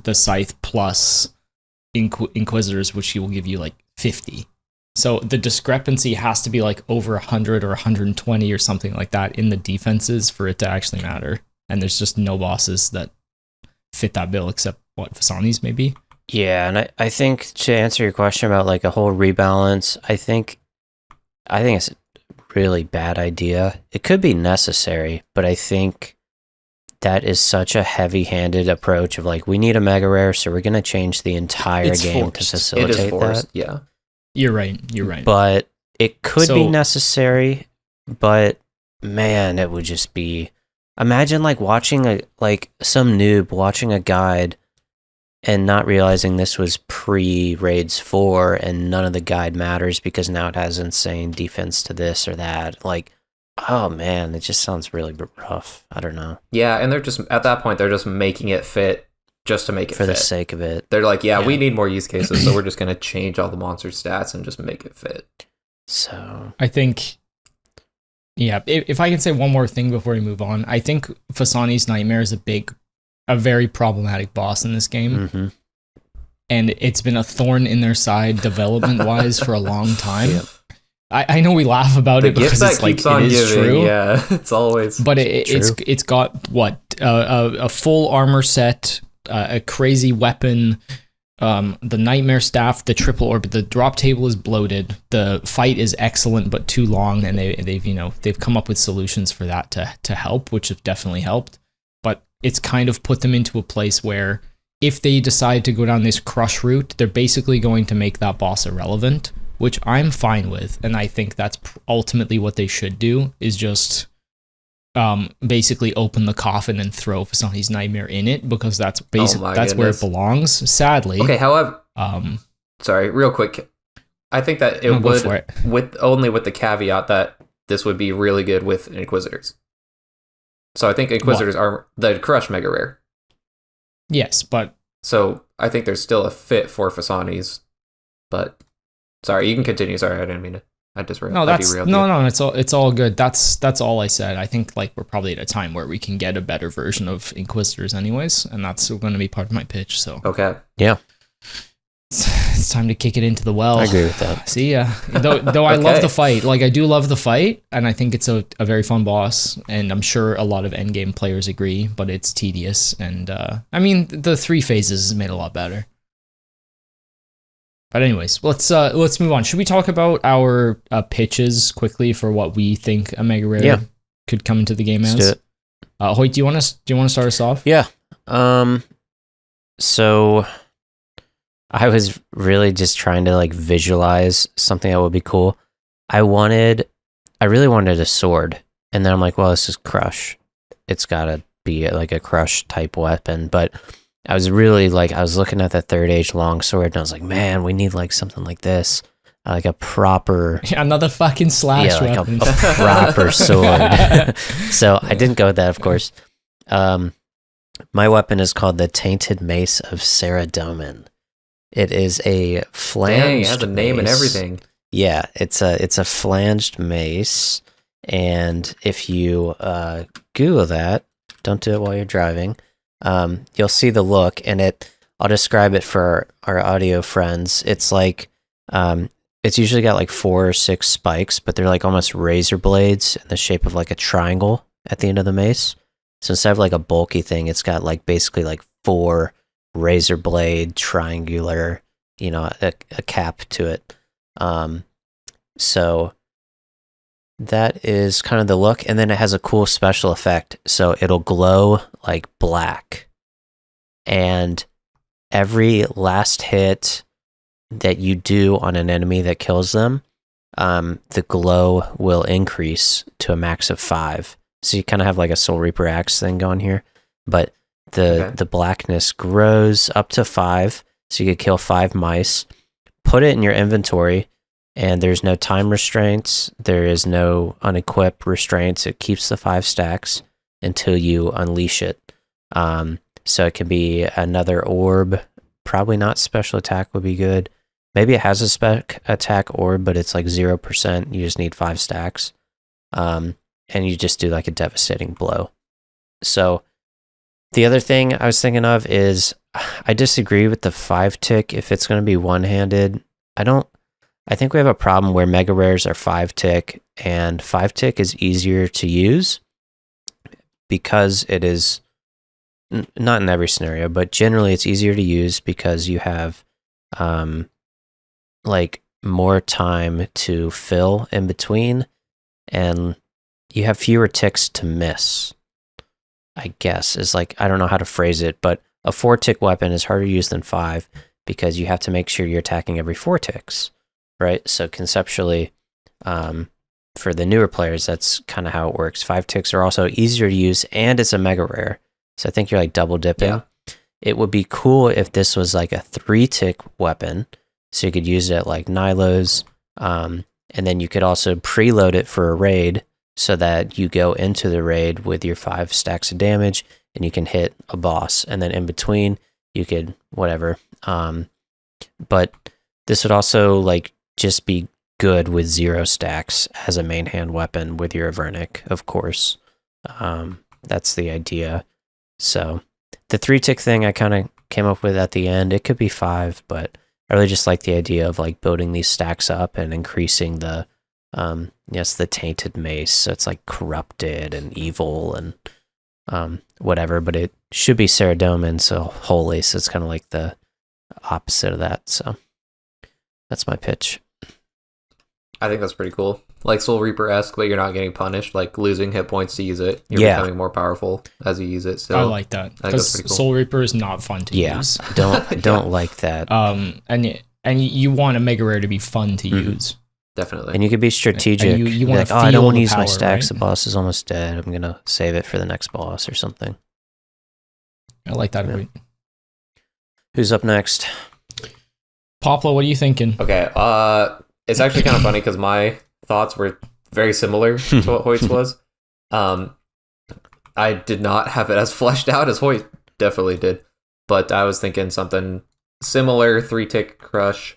the Scythe plus Inquisitors, which will give you like 50. So the discrepancy has to be like over 100 or 120 or something like that in the defenses for it to actually matter. And there's just no bosses that fit that bill except what Fasani's maybe. Yeah, and I think to answer your question about like a whole rebalance, I think it's a really bad idea. It could be necessary, but I think that is such a heavy-handed approach of like, we need a Mega Rare, so we're going to change the entire game to facilitate it is forced, that. Yeah. You're right. But it could be necessary, but man, it would just be... Imagine like watching some noob watching a guide and not realizing this was pre-Raids 4 and none of the guide matters because now it has insane defense to this or that. Like, oh man, it just sounds really rough. I don't know. Yeah, and they're just, at that point, they're just making it fit just to make it fit. For the sake of it. They're like, yeah, we need more use cases, so we're just going to change all the monster stats and just make it fit. So I think, yeah, if I can say one more thing before we move on, I think Fasani's Nightmare is a very problematic boss in this game. Mm-hmm. and it's been a thorn in their side development-wise for a long time. Yep. I know we laugh about The it gift because that it's like keeps on it is giving. true. Yeah, it's always. But True. it's got what a full armor set, a crazy weapon, the nightmare staff, the triple orbit. The drop table is bloated. The fight is excellent but too long, and they've come up with solutions for that to help, which have definitely helped. But it's kind of put them into a place where if they decide to go down this crush route, they're basically going to make that boss irrelevant, which I'm fine with, and I think that's ultimately what they should do, is just basically open the coffin and throw Fasani's Nightmare in it, because that's basically that's where it belongs, sadly. Okay, however, sorry, real quick. I think that it would, with the caveat that this would be really good with Inquisitors. So I think Inquisitors are the Crush Mega Rare. Yes, but... So I think there's still a fit for Fasani's, but... Sorry, you can continue. Sorry, I didn't mean to. I just no, it's all good. That's all I said. I think like we're probably at a time where we can get a better version of Inquisitors, anyways, and that's going to be part of my pitch. So okay, yeah, it's time to kick it into the well. I agree with that. See ya. Though I love the fight. Like I do love the fight, and I think it's a very fun boss, and I'm sure a lot of endgame players agree. But it's tedious, and I mean the 3 phases is made a lot better. But anyways, let's move on. Should we talk about our pitches quickly for what we think a Mega Rare could come into the game as? Let's do it. Hoyt, do you want to start us off? Yeah. So I was really just trying to like visualize something that would be cool. I really wanted a sword, and then I'm like, well, this is Crush. It's gotta be like a Crush type weapon, but I was really like, I was looking at the Third Age longsword, and I was like, man, we need like something like this, like a proper, another fucking slash like weapon, a proper sword. So I didn't go with that, of course. My weapon is called the Tainted Mace of Saradomin. It is a flanged. Dang, it has a name mace. And everything. Yeah, it's a flanged mace, and if you Google that, don't do it while you're driving. You'll see the look, and I'll describe it for our audio friends. It's like, it's usually got like 4 or 6 spikes, but they're like almost razor blades in the shape of like a triangle at the end of the mace. So instead of like a bulky thing, it's got like basically like 4 razor blade triangular, a cap to it. So that is kind of the look, and then it has a cool special effect. So it'll glow like black, and every last hit that you do on an enemy that kills them, the glow will increase to a max of 5. So you kind of have like a Soul Reaper Axe thing going here, but the blackness grows up to 5, so you could kill 5 mice, put it in your inventory, and there's no time restraints. There is no unequip restraints. It keeps the 5 stacks until you unleash it. So it can be another orb. Probably not special attack would be good. Maybe it has a spec attack orb, but it's like 0%. You just need 5 stacks. And you just do like a devastating blow. So the other thing I was thinking of is I disagree with the 5-tick if it's going to be one-handed. I think we have a problem where Mega Rares are 5-tick, and 5-tick is easier to use because it is, not in every scenario, but generally it's easier to use because you have like more time to fill in between, and you have fewer ticks to miss, I guess, is like, I don't know how to phrase it, but a 4-tick weapon is harder to use than 5 because you have to make sure you're attacking every 4 ticks. Right, so conceptually, for the newer players, that's kind of how it works. 5 ticks are also easier to use, and it's a Mega Rare, so I think you're like double dipping. Yeah. It would be cool if this was like a 3-tick weapon, so you could use it at like Nilo's, and then you could also preload it for a raid, so that you go into the raid with your 5 stacks of damage, and you can hit a boss, and then in between, you could whatever. But this would also like just be good with 0 stacks as a main hand weapon with your Avernic, of course. That's the idea. So the 3-tick thing I kind of came up with at the end. It could be 5, but I really just like the idea of like building these stacks up and increasing the the Tainted Mace. So it's like corrupted and evil and whatever, but it should be Saradomin, so holy, so it's kind of like the opposite of that. So that's my pitch. I think that's pretty cool. Like Soul Reaper-esque, but you're not getting punished, like losing hit points to use it. You're becoming more powerful as you use it. So I like that, because cool. Soul Reaper is not fun to use. Don't like that. And you want a Mega Rare to be fun to use. Definitely. And you could be strategic. And you want to I don't want to use power, my stacks. right? The boss is almost dead. I'm gonna save it for the next boss or something. I like that. Yeah. Who's up next? Poplo, what are you thinking? Okay. It's actually kind of funny because my thoughts were very similar to what Hoyt's was. I did not have it as fleshed out as Hoyt definitely did, but I was thinking something similar, 3-tick crush,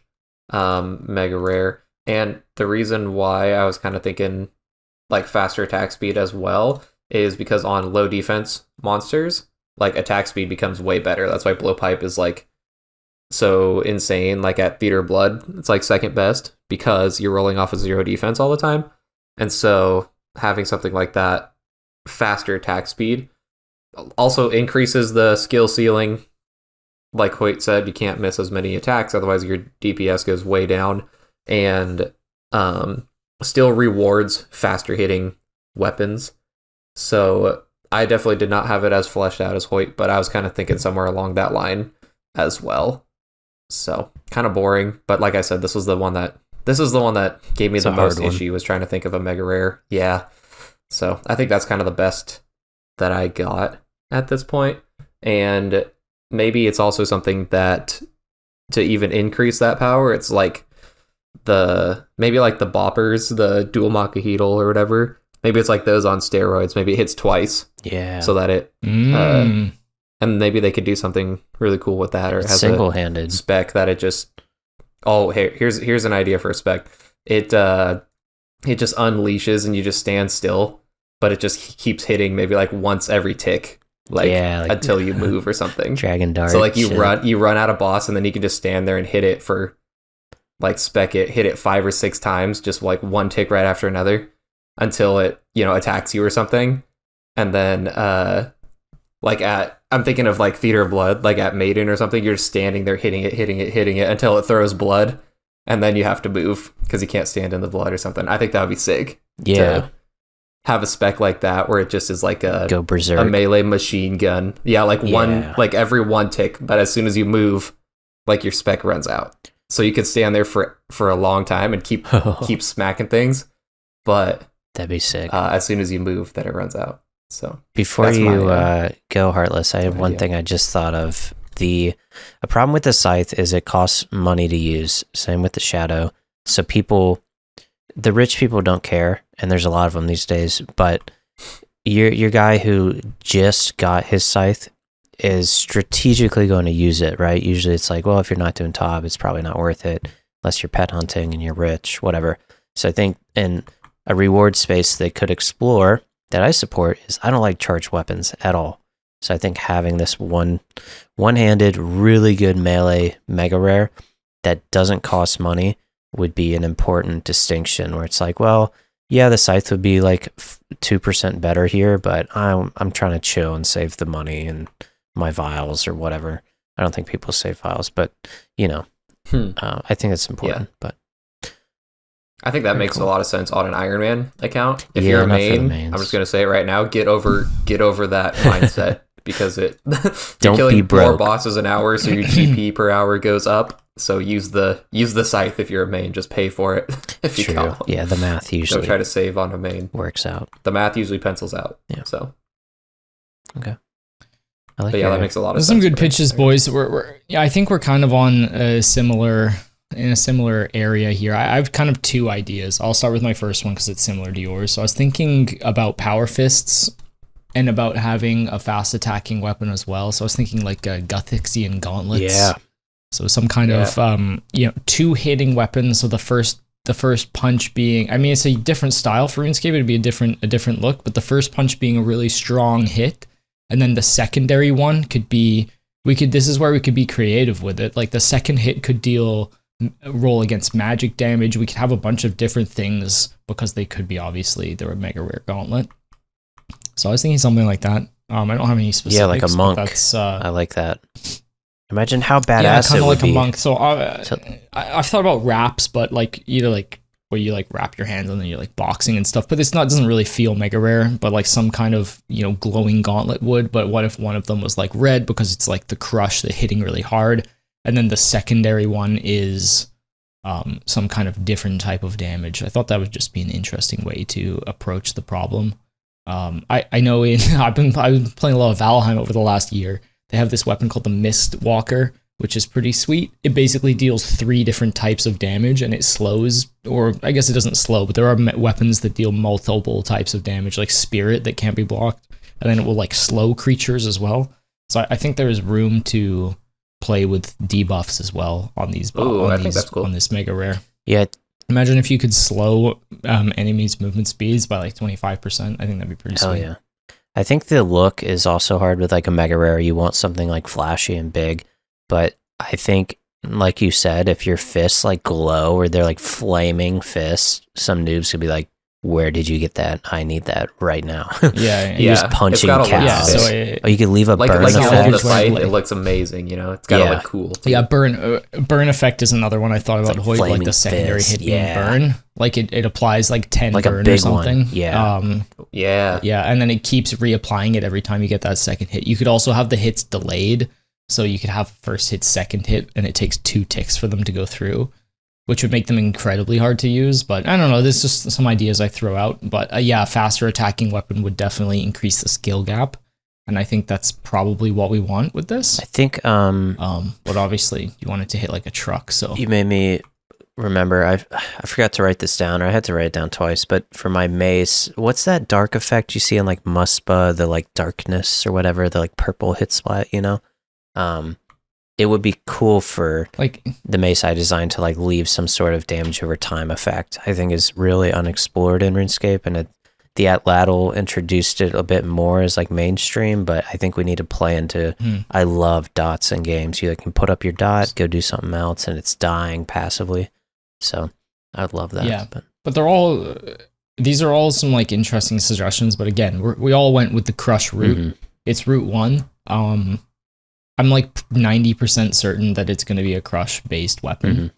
mega rare. And the reason why I was kind of thinking like faster attack speed as well is because on low defense monsters, like attack speed becomes way better. That's why blowpipe is like so insane. Like at Theater of Blood, it's like second best because you're rolling off of 0 defense all the time. And so having something like that, faster attack speed, also increases the skill ceiling. Like Hoyt said, you can't miss as many attacks, otherwise your DPS goes way down. And still rewards faster hitting weapons. So I definitely did not have it as fleshed out as Hoyt, but I was kind of thinking somewhere along that line as well. So kind of boring, but like I said, this was the one that gave me the most issue, was trying to think of a mega rare. Yeah. So I think that's kind of the best that I got at this point. And maybe it's also something that to even increase that power, it's like maybe like the boppers, the dual Makahedal or whatever. Maybe it's like those on steroids. Maybe it hits twice. Yeah. So that it and maybe they could do something really cool with that, or it has single-handed a spec that it just here's an idea for a spec. It just unleashes and you just stand still, but it just keeps hitting maybe like once every tick. Like until you move or something. Dragon Dart. So like you run out of boss and then you can just stand there and hit it for like hit it 5 or 6 times, just like one tick right after another until it, attacks you or something. And then I'm thinking of like Theater of Blood, like at Maiden or something, you're just standing there hitting it until it throws blood, and then you have to move because you can't stand in the blood or something. I think that would be sick. Yeah. To have a spec like that where it just is like go berserk, a melee machine gun. Yeah, like every one tick, but as soon as you move, like your spec runs out. So you could stand there for a long time and keep smacking things, but that'd be sick. As soon as you move, then it runs out. So before you go, Heartless, I have one thing I just thought of. A problem with the scythe is it costs money to use. Same with the shadow. So the rich people don't care, and there's a lot of them these days. But your guy who just got his scythe is strategically going to use it, right? Usually it's like, well, if you're not doing top, it's probably not worth it unless you're pet hunting and you're rich, whatever. So I think in a reward space they could explore that I support is I don't like charged weapons at all. So I think having this one-handed, really good melee mega rare that doesn't cost money would be an important distinction, where it's like, well, yeah, the scythe would be like 2% better here, but I'm trying to chill and save the money and my vials or whatever. I don't think people save vials, but I think it's important. Yeah. But I think that makes a lot of sense on an Iron Man account. If you're a main, I'm just gonna say it right now, get over that mindset, because you're killing more bosses an hour, so your GP per hour goes up. So use the scythe if you're a main. Just pay for it if you can. Yeah, the math usually. Don't try to save on a main. Works out. The math usually pencils out. Yeah. So. Okay. That makes a lot of sense. Some good pitches, boys. I think we're kind of on a similar area here. I have kind of 2 ideas. I'll start with my first one because it's similar to yours. So I was thinking about power fists and about having a fast attacking weapon as well. So I was thinking like Guthixian gauntlets. Yeah. So some kind of 2 hitting weapons. So the first punch being, I mean, it's a different style for RuneScape. It'd be a different look, but the first punch being a really strong hit, and then the secondary one could be This is where we could be creative with it. Like the second hit could roll against magic damage. We could have a bunch of different things because they could be obviously they're a mega rare gauntlet. So I was thinking something like that. I don't have any specifics. Yeah, like a monk. That's, I like that. Imagine how badass yeah, it kind of would like be. a monk. So I've thought about wraps, but like either like where you like wrap your hands and then you're like boxing and stuff. But doesn't really feel mega rare. But like some kind of glowing gauntlet would. But what if one of them was like red because it's like the crush, the hitting really hard, and then the secondary one is some kind of different type of damage. I thought that would just be an interesting way to approach the problem. I know I've been playing a lot of Valheim over the last year. They have this weapon called the Mist Walker, which is pretty sweet. It basically deals 3 different types of damage, and it slows, or I guess it doesn't slow, but there are weapons that deal multiple types of damage, like Spirit that can't be blocked, and then it will like slow creatures as well. So I think there is room to play with debuffs as well on these. I think that's cool. On this mega rare. Yeah. Imagine if you could slow enemies' movement speeds by like 25%. I think that'd be pretty Hell sweet. yeah. I think the look is also hard with like a mega rare. You want something like flashy and big, but I think, like you said, if your fists like glow or they're like flaming fists, some noobs could be like, "Where did you get that? I need that right now." Yeah, You're just punching It's gotta look cows. sick. You could leave a like burn you hold effect. the fight, like- it looks amazing. It's gotta look cool. Too. Yeah, burn effect is another one I thought about. like Hoyt, like flaming the secondary fist, hit being yeah. burn. Like it applies like 10 Like a burn or big something. one, yeah. Yeah. And then it keeps reapplying it every time you get that second hit. You could also have the hits delayed, so you could have first hit, second hit, and it takes 2 ticks for them to go through, which would make them incredibly hard to use. But I don't know, this is just some ideas I throw out. But a faster attacking weapon would definitely increase the skill gap, and I think that's probably what we want with this. I think But obviously you want it to hit like a truck, so you made me remember. I forgot to write this down, or I had to write it down twice. But for my mace, what's that dark effect you see in like Muspa, the like darkness or whatever, the like purple hit splat? It would be cool for like the mace I designed to like leave some sort of damage over time effect. I think is really unexplored in RuneScape, and the Atlatl introduced it a bit more as like mainstream, but I think we need to play into. I love dots in games. You can put up your dot, go do something else, and it's dying passively. So I'd love that. Yeah, but they're all. These are all some like interesting suggestions, but again, we all went with the crush route. Mm-hmm. It's route 1. I'm like 90% certain that it's going to be a crush based weapon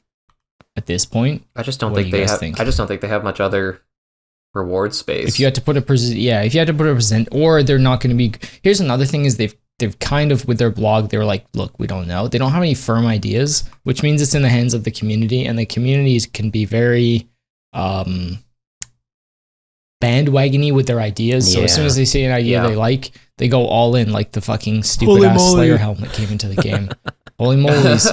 at this point. I just don't What do think you they guys have. think? I just don't think they have much other reward space. If you had to put a present, or they're not going to be. Here's another thing: is they've kind of with their blog, they were like, look, we don't know. They don't have any firm ideas, which means it's in the hands of the community, and the communities can be very bandwagony with their ideas. So as soon as they see an idea they like, they go all in, like the fucking stupid ass Slayer helmet came into the game. Holy moly's.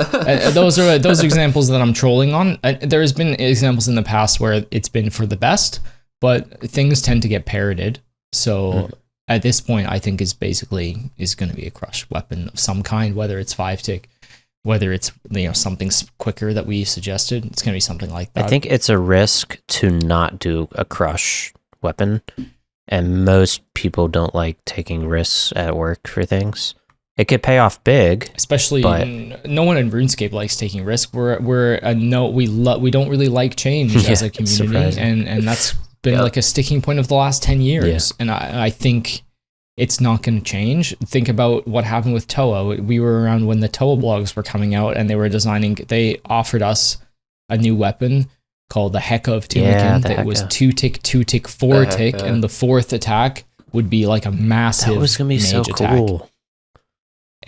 Those are examples that I'm trolling on. There's been examples in the past where it's been for the best, but things tend to get parroted. So at this point, I think is going to be a crush weapon of some kind, whether it's 5-tick, whether it's something quicker that we suggested. It's going to be something like that. I think it's a risk to not do a crush weapon, and most people don't like taking risks at work for things. It could pay off big, especially no one in RuneScape likes taking risk. We don't really like change as a community, and that's been like a sticking point of the last 10 years. And I think it's not going to change. Think about what happened with Toa. We were around when the Toa blogs were coming out, and they offered us a new weapon called the Heka of Tumikin that was 2-tick, 2-tick, 4-tick, and the 4th attack would be like a massive that was gonna be mage so attack. cool.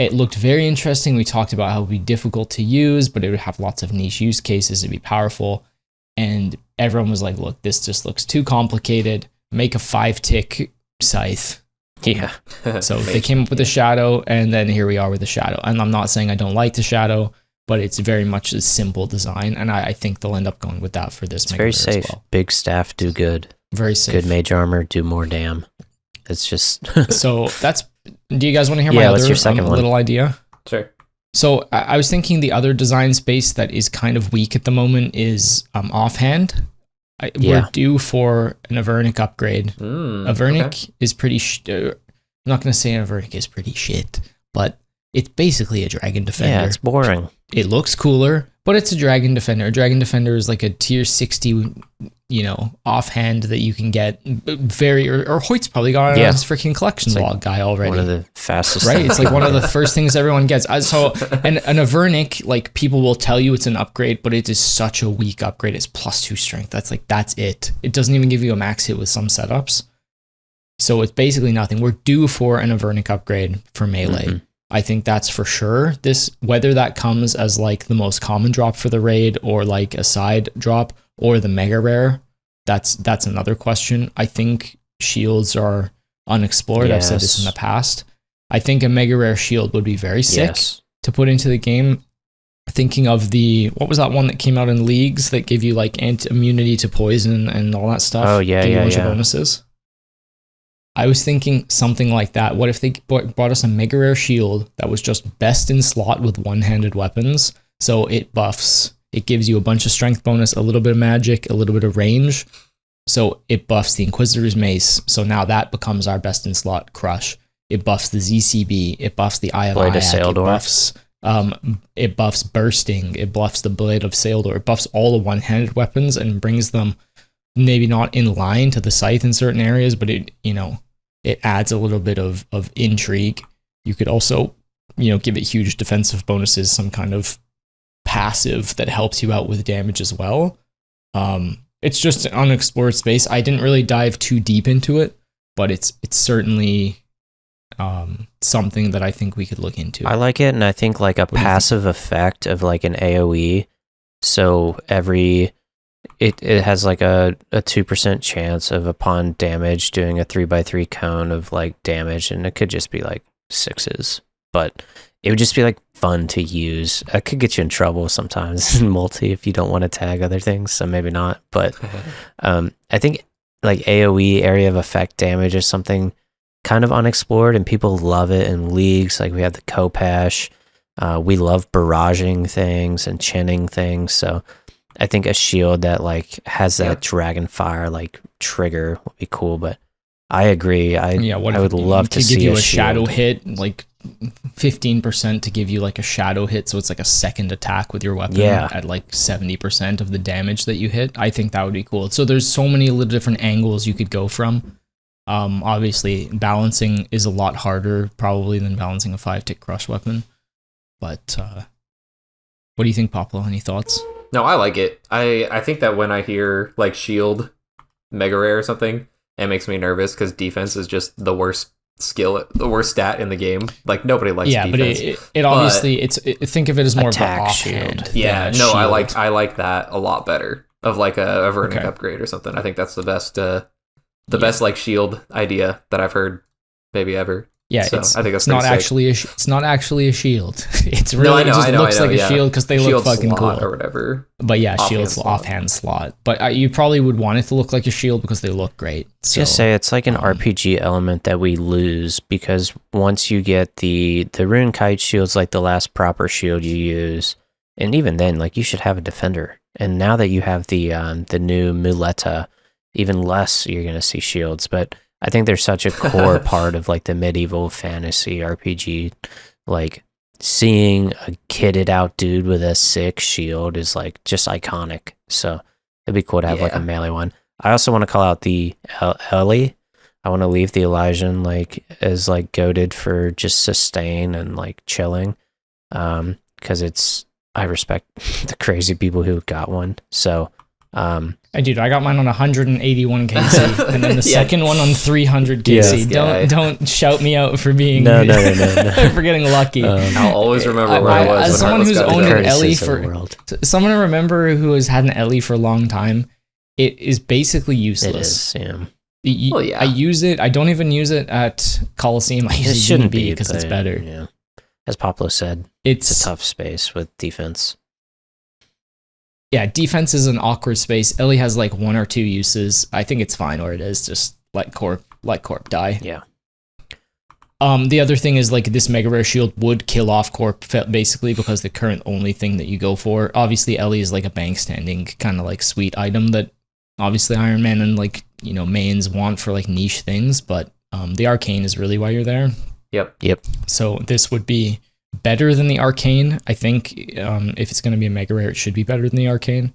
It looked very interesting. We talked about how it would be difficult to use, but it would have lots of niche use cases. It'd be powerful. And everyone was like, look, this just looks too complicated. Make a 5-tick scythe. Yeah. So they came up with the shadow, and then here we are with the shadow. And I'm not saying I don't like the shadow, but it's very much a simple design, and I think they'll end up going with that for this. It's very safe. As well. Big staff do good. Very safe. Good mage armor do more damn. It's just so that's. Do you guys want to hear my what's your second one? Little idea? Sure. So I was thinking the other design space that is kind of weak at the moment is Offhand. We're due for an Avernic upgrade. Avernic is pretty. I'm not going to say Avernic is pretty shit, but it's basically a Dragon Defender. Yeah, it's boring. It looks cooler, but it's a Dragon Defender. A Dragon Defender is like a tier 60, offhand that you can get or Hoyt's probably got it on his freaking collection log guy already. One of the fastest. Right? It's like one of the first things everyone gets. So, and an Avernic, like people will tell you it's an upgrade, but it is such a weak upgrade. It's +2 strength. That's it. It doesn't even give you a max hit with some setups. So it's basically nothing. We're due for an Avernic upgrade for melee. Mm-hmm. I think that's for sure. Whether that comes as like the most common drop for the raid or like a side drop or the mega rare, that's another question. I think shields are unexplored. Yes. I've said this in the past. I think a mega rare shield would be very sick to put into the game. Thinking of what was that one that came out in leagues that gave you like immunity to poison and all that stuff? Oh yeah, gave you a bunch of bonuses. I was thinking something like that. What if they brought us a mega rare shield that was just best in slot with one-handed weapons? So it gives you a bunch of strength bonus, a little bit of magic, a little bit of range. So it buffs the Inquisitor's Mace. So now that becomes our best in slot crush. It buffs the ZCB. It buffs the Eye of Ayak. It buffs bursting. It buffs the Blade of Saildor. It buffs all the one-handed weapons and brings them maybe not in line to the scythe in certain areas, but it adds a little bit of intrigue. You could also, give it huge defensive bonuses, some kind of passive that helps you out with damage as well. It's just an unexplored space. I didn't really dive too deep into it, but it's certainly something that I think we could look into. I like it, and I think like a passive effect of like an AoE. So it has like a 2% chance of upon damage doing a 3x3 cone of like damage, and it could just be like 6s, but it would just be like fun to use. It could get you in trouble sometimes in multi if you don't want to tag other things, so maybe not. But I think like AoE, area of effect damage, is something kind of unexplored, and people love it in leagues. Like we have the Kopash. We love barraging things and chinning things, so I think a shield that like has that dragon fire like trigger would be cool. But I agree. I would love to see give you a shield. shadow hit, like 15% to give you like a shadow hit, so it's like a second attack with your weapon at like 70% of the damage that you hit. I think that would be cool. So there's so many little different angles you could go from. Obviously balancing is a lot harder probably than balancing a 5-tick crush weapon. But what do you think, Poplo? Any thoughts? No, I like it. I think that when I hear like shield mega rare or something, it makes me nervous because defense is just the worst stat in the game. Like nobody likes defense. But it obviously think of it as more of an offhand. Yeah, no, shield. I like that a lot better. Of like a Vernic upgrade or something. I think that's the best best like shield idea that I've heard maybe ever. Yeah, so I think that's not actually it's not actually a shield. It's really looks like a shield because they look fucking cool or whatever. But yeah, shield's offhand slot. But you probably would want it to look like a shield because they look great. So, just say it's like an RPG element that we lose because once you get the rune kite shield's like the last proper shield you use, and even then, like you should have a defender. And now that you have the new Muleta, even less you're gonna see shields, but I think they're such a core part of like the medieval fantasy RPG. Like seeing a kitted out dude with a sick shield is like just iconic. So it'd be cool to have like a melee one. I also want to call out the Ellie. I want to leave the Elysian like as like goated for just sustain and like chilling. Because I respect the crazy people who got one. So dude, I got mine on 181 KC, and then the second one on 300 KC. Don't shout me out for being no. for getting lucky. I'll always remember where I was. As someone who's owned an Ellie someone I remember who has had an Ellie for a long time, it is basically useless. It is, I use it. I don't even use it at Coliseum. I use it shouldn't be because it's better. Yeah. As Poplo said, it's a tough space with defense. Yeah, defense is an awkward space. Ellie has like 1 or 2 uses. I think it's fine where it is. Just let Corp die. Yeah. The other thing is like this mega rare shield would kill off Corp basically because the current only thing that you go for. Obviously, Ellie is like a bank standing kind of like sweet item that obviously Iron Man and like mains want for like niche things, but the arcane is really why you're there. Yep. So this would be better than the Arcane. I think if it's going to be a Mega Rare, it should be better than the Arcane.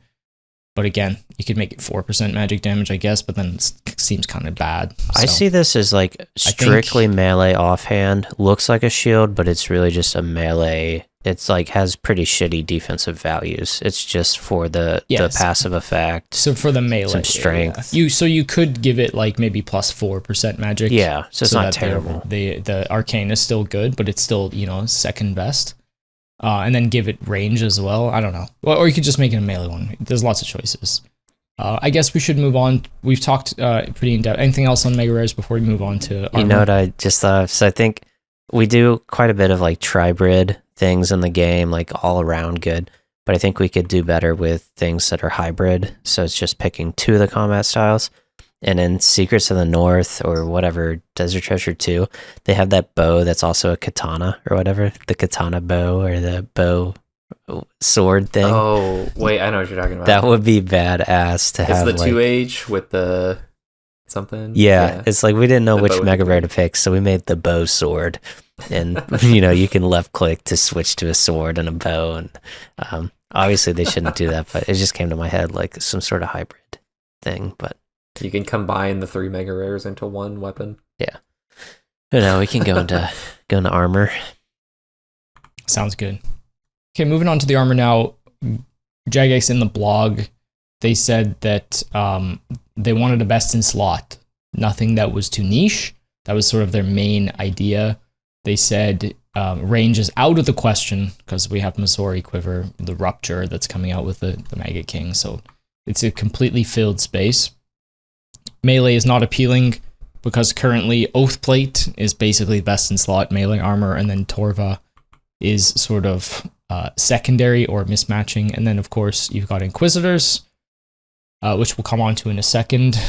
But again, you could make it 4% magic damage, I guess, but then it seems kind of bad. I see this as like strictly melee offhand. Looks like a shield, but it's really just a melee. It's like has pretty shitty defensive values. It's just for the passive effect. So for the melee, some strength. Yeah. You could give it like maybe plus 4% magic. Yeah, so it's not terrible. The Arcane is still good, but it's still, second best. And then give it range as well. I don't know. Well, or you could just make it a melee one. There's lots of choices. I guess we should move on. We've talked pretty in depth. Anything else on Mega Rares before we move on to armor? You know what I just thought of? So I think we do quite a bit of like tribrid things in the game, like all around good. But I think we could do better with things that are hybrid. So it's just picking 2 of the combat styles. And in Secrets of the North or whatever, Desert Treasure 2, they have that bow that's also a katana or whatever. The katana bow or the bow sword thing. Oh, wait, I know what you're talking about. That would be badass to have. It's the 2H with the something. Yeah, it's like we didn't know which Mega Rare to pick, so we made the bow sword. And, you can left click to switch to a sword and a bow. And obviously they shouldn't do that, but it just came to my head like some sort of hybrid thing, but. You can combine the 3 Mega Rares into one weapon. Yeah. We can go into armor. Sounds good. Okay, moving on to the armor now. Jagex in the blog, they said that they wanted a best in slot. Nothing that was too niche. That was sort of their main idea. They said range is out of the question because we have Missouri Quiver, the Rupture that's coming out with the Maggot King. So it's a completely filled space. Melee is not appealing because currently Oathplate is basically best in slot melee armor, and then Torva is sort of secondary or mismatching. And then, of course, you've got Inquisitors, which we'll come on to in a second.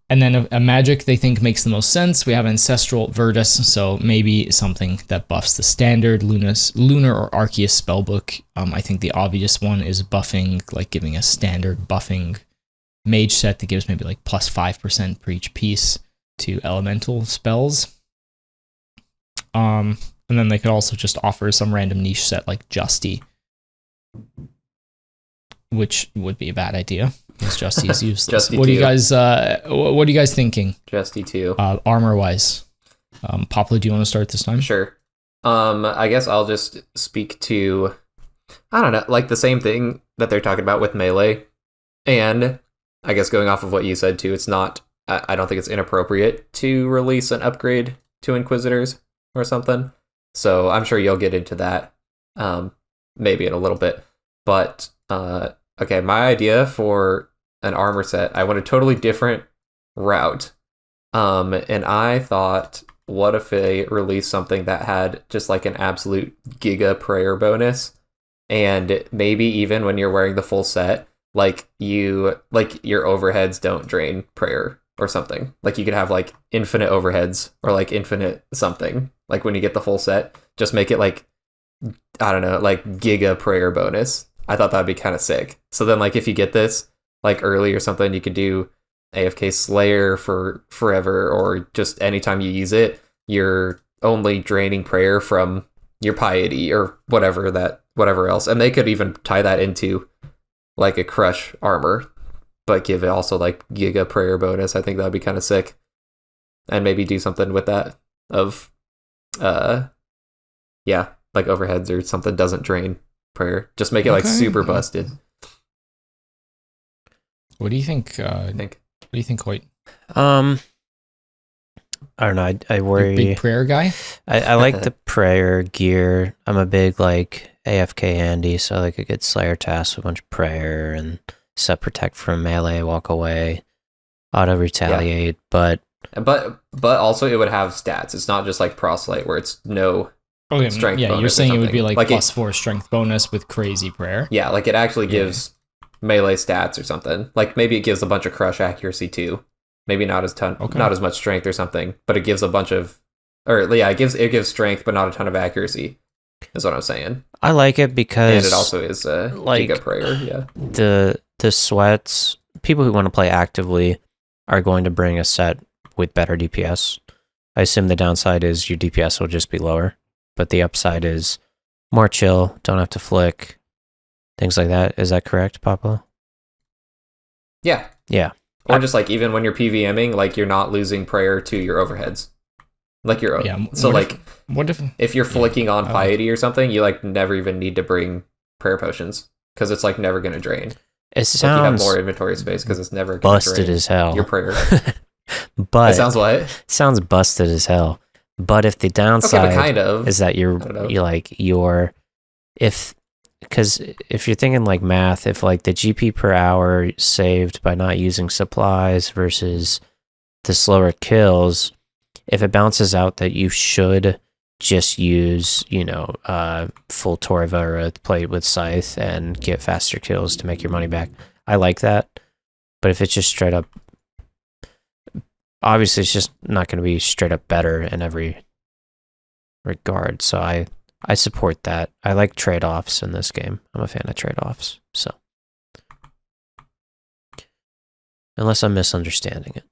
And then a magic they think makes the most sense. We have Ancestral Virtus, so maybe something that buffs the standard Lunar or Arceus spellbook. I think the obvious one is buffing, like giving a standard buffing mage set that gives maybe like plus 5% per each piece to elemental spells. And then they could also just offer some random niche set like Justy, which would be a bad idea because Justy is useless. What are you guys thinking? Justy 2. Armor wise. Poplo, do you want to start this time? Sure. I guess I'll just speak to, I don't know, like the same thing that they're talking about with melee. And I guess going off of what you said too, it's not, I don't think it's inappropriate to release an upgrade to Inquisitors or something. So I'm sure you'll get into that maybe in a little bit. But okay, my idea for an armor set, I went a totally different route. And I thought, what if they released something that had just like an absolute giga prayer bonus? And maybe even when you're wearing the full set, like your overheads don't drain prayer or something. Like you could have like infinite overheads or like infinite something. Like when you get the full set, just make it like, I don't know, like giga prayer bonus. I thought that'd be kind of sick. So then like if you get this like early or something, you could do AFK Slayer for forever, or just anytime you use it, you're only draining prayer from your piety or whatever else. And they could even tie that into like a crush armor, but give it also like giga prayer bonus. I think that'd be kind of sick. And maybe do something with that of like overheads or something doesn't drain prayer. Just make it like super busted. What do you think? What do you think, Hoyt? I don't know. I worry. Big prayer guy. I like the prayer gear. I'm a big like AFK handy, so like a good Slayer task with a bunch of prayer and set protect from melee, walk away, auto retaliate. But also it would have stats. It's not just like Proselyte where it's no strength. Yeah, bonus you're saying it would be like plus 4 it, strength bonus with crazy prayer. Yeah, like it actually gives melee stats or something. Like maybe it gives a bunch of crush accuracy too. Maybe not as much strength or something, but it gives a bunch of, it gives strength but not a ton of accuracy. Is what I'm saying. I like it because and it also is like giga prayer. Yeah, the sweats. People who want to play actively are going to bring a set with better DPS. I assume the downside is your DPS will just be lower, but the upside is more chill, don't have to flick, things like that. Is that correct, Poplo? Yeah. Yeah. Or just like even when you're PVMing, like you're not losing prayer to your overheads. Like you're so like what if you're flicking on piety or something, you like never even need to bring prayer potions because it's like never gonna drain. It sounds like you have more inventory space because it's never gonna busted drain as hell. your prayer. But it sounds what? Sounds busted as hell. But if the downside kind of is that because if you're thinking like math, if like the GP per hour saved by not using supplies versus the slower kills, if it balances out that you should just use, full Torva or a plate with Scythe and get faster kills to make your money back, I like that. But if it's just straight up, obviously it's just not going to be straight up better in every regard. So I support that. I like trade-offs in this game. I'm a fan of trade-offs. So unless I'm misunderstanding it.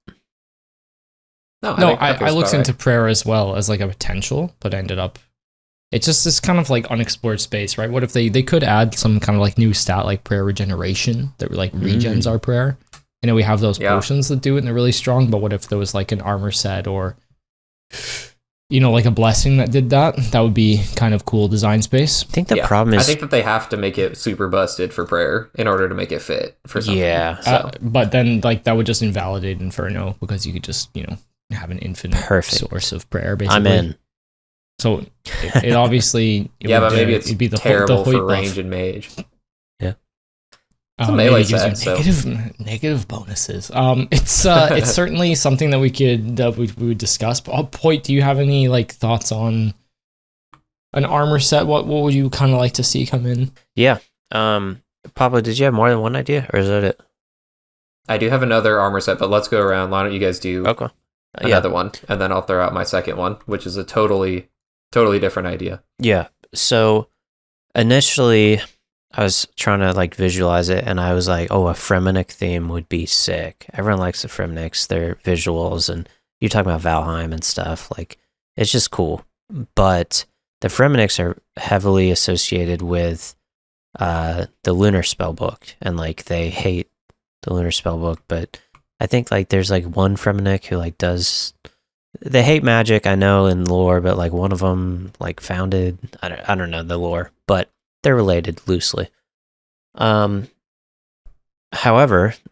No, I looked into prayer as well as like a potential, but ended up it's just this kind of like unexplored space, right? What if they could add some kind of like new stat like prayer regeneration that like regens our prayer? I know we have those potions that do it and they're really strong, but what if there was like an armor set or like a blessing that did that? That would be kind of cool design space. I think the problem is I think that they have to make it super busted for prayer in order to make it fit for something. Yeah. So. But then like that would just invalidate Inferno because you could just, have an infinite source of prayer basically. I'm in. So it obviously but maybe it'd be terrible for range and mage. Yeah. It's a melee set, negative bonuses. It's certainly something that we would discuss. But Hoyt, do you have any like thoughts on an armor set? What would you kind of like to see come in? Yeah. Pablo, did you have more than one idea, or is that it? I do have another armor set, but let's go around. Why don't you guys do another one, and then I'll throw out my second one, which is a totally different idea. Yeah. So initially, I was trying to like visualize it, and I was like, "Oh, a Fremenic theme would be sick." Everyone likes the Fremenics; their visuals, and you talk about Valheim and stuff. Like, it's just cool. But the Fremenics are heavily associated with the Lunar Spellbook, and like they hate the Lunar Spellbook. But I think like there's like one Fremenic who like does. They hate magic, I know, in lore, but like one of them like founded. I don't know the lore, but they're related loosely. However,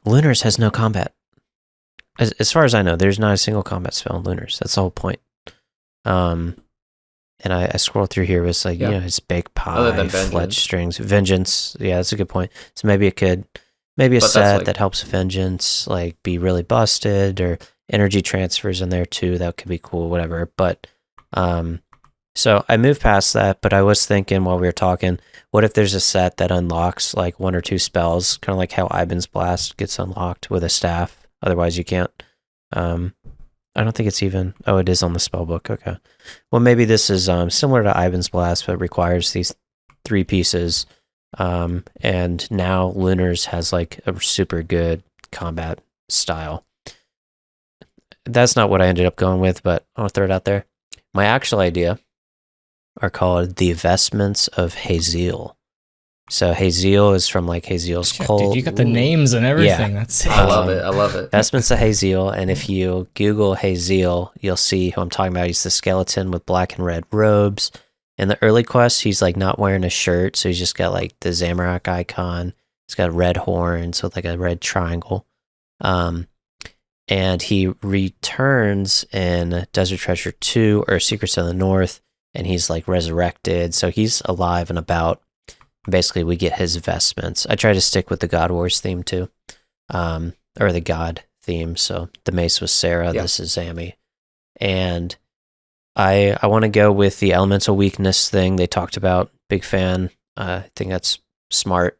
Lunars has no combat. As far as I know, there's not a single combat spell in Lunars. That's the whole point. And I scroll through here. It's like it's bake pie, fletch strings, vengeance. Yeah, that's a good point. So maybe a set that helps vengeance like be really busted, or energy transfers in there too. That could be cool. Whatever. But so I moved past that. But I was thinking while we were talking, what if there's a set that unlocks like one or two spells, kind of like how Ivan's Blast gets unlocked with a staff. Otherwise, you can't. I don't think it's even. Oh, it is on the spellbook. Okay. Well, maybe this is similar to Ivan's Blast, but requires these 3 pieces. And now Lunars has like a super good combat style. That's not what I ended up going with, but I'll throw it out there. My actual idea are called the Vestments of Hazel. So Hazel is from like Hazel's cult. Dude, you got the names and everything. Yeah. That's I love it. Vestments of Hazel, and if you Google Hazel, you'll see who I'm talking about. He's the skeleton with black and red robes. In the early quests, he's like not wearing a shirt, so he's just got like the Zamorak icon. He's got red horns with like a red triangle. And he returns in Desert Treasure 2 or Secrets of the North, and he's like resurrected. So he's alive and about. Basically, we get his vestments. I try to stick with the God Wars theme too, or the God theme. So the Mace was Sarah, this is Zami. And I want to go with the elemental weakness thing they talked about. Big fan. I think that's smart.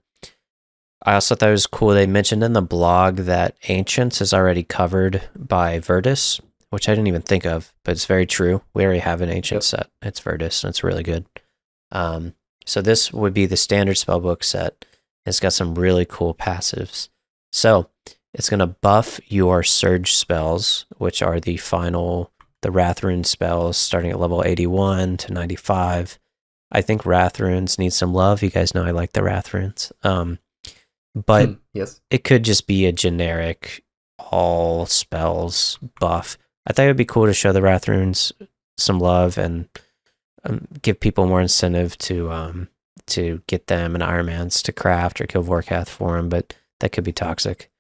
I also thought it was cool. They mentioned in the blog that Ancients is already covered by Virtus, which I didn't even think of, but it's very true. We already have an Ancient set. It's Virtus, and it's really good. So this would be the standard spellbook set. It's got some really cool passives. So it's going to buff your surge spells, which are the Wrath Rune spells starting at level 81 to 95. I think Wrath runes need some love. You guys know I like the Wrath runes. But yes, it could just be a generic all spells buff. I thought it would be cool to show the Wrath runes some love and give people more incentive to get them an Iron Man's to craft or kill Vorkath for them, but that could be toxic.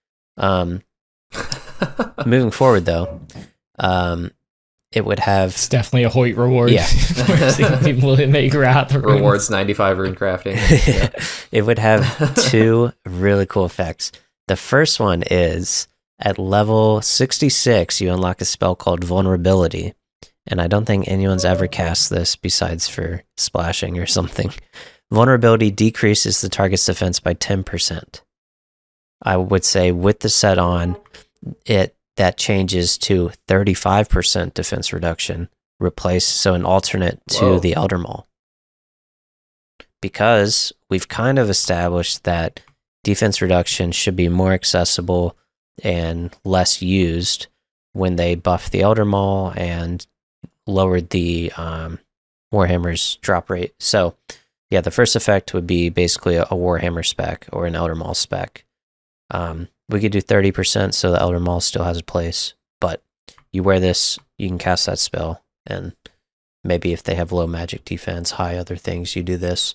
Moving forward, though, it would have... It's definitely a Hoyt reward. Yeah. Forcing people to make Wrath runes. Rewards 95 rune crafting. Yeah. It would have two really cool effects. The first one is at level 66, you unlock a spell called Vulnerability. And I don't think anyone's ever cast this besides for splashing or something. Vulnerability decreases the target's defense by 10%. I would say with the set on, that changes to 35% defense reduction, so an alternate to the Elder Maul. Because we've kind of established that defense reduction should be more accessible and less used when they buffed the Elder Maul and lowered the Warhammer's drop rate. So yeah, the first effect would be basically a Warhammer spec or an Elder Maul spec. We could do 30% so the Elder Maul still has a place, but you wear this, you can cast that spell, and maybe if they have low magic defense, high other things, you do this.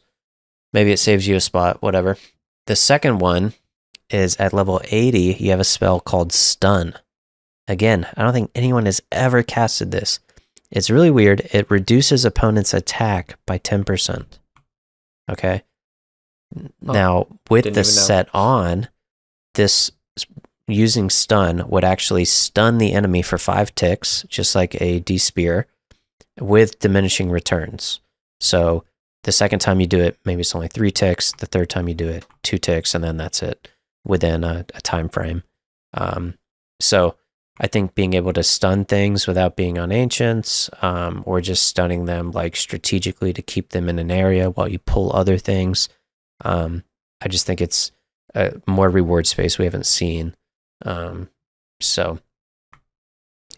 Maybe it saves you a spot, whatever. The second one is at level 80, you have a spell called Stun. Again, I don't think anyone has ever casted this. It's really weird. It reduces opponent's attack by 10%. Okay? Now, with the set on, this using stun would actually stun the enemy for 5 ticks, just like a D-Spear, with diminishing returns. So the second time you do it, maybe it's only 3 ticks. The third time you do it, 2 ticks, and then that's it within a time frame. So I think being able to stun things without being on Ancients, or just stunning them like strategically to keep them in an area while you pull other things, I just think it's more reward space we haven't seen. So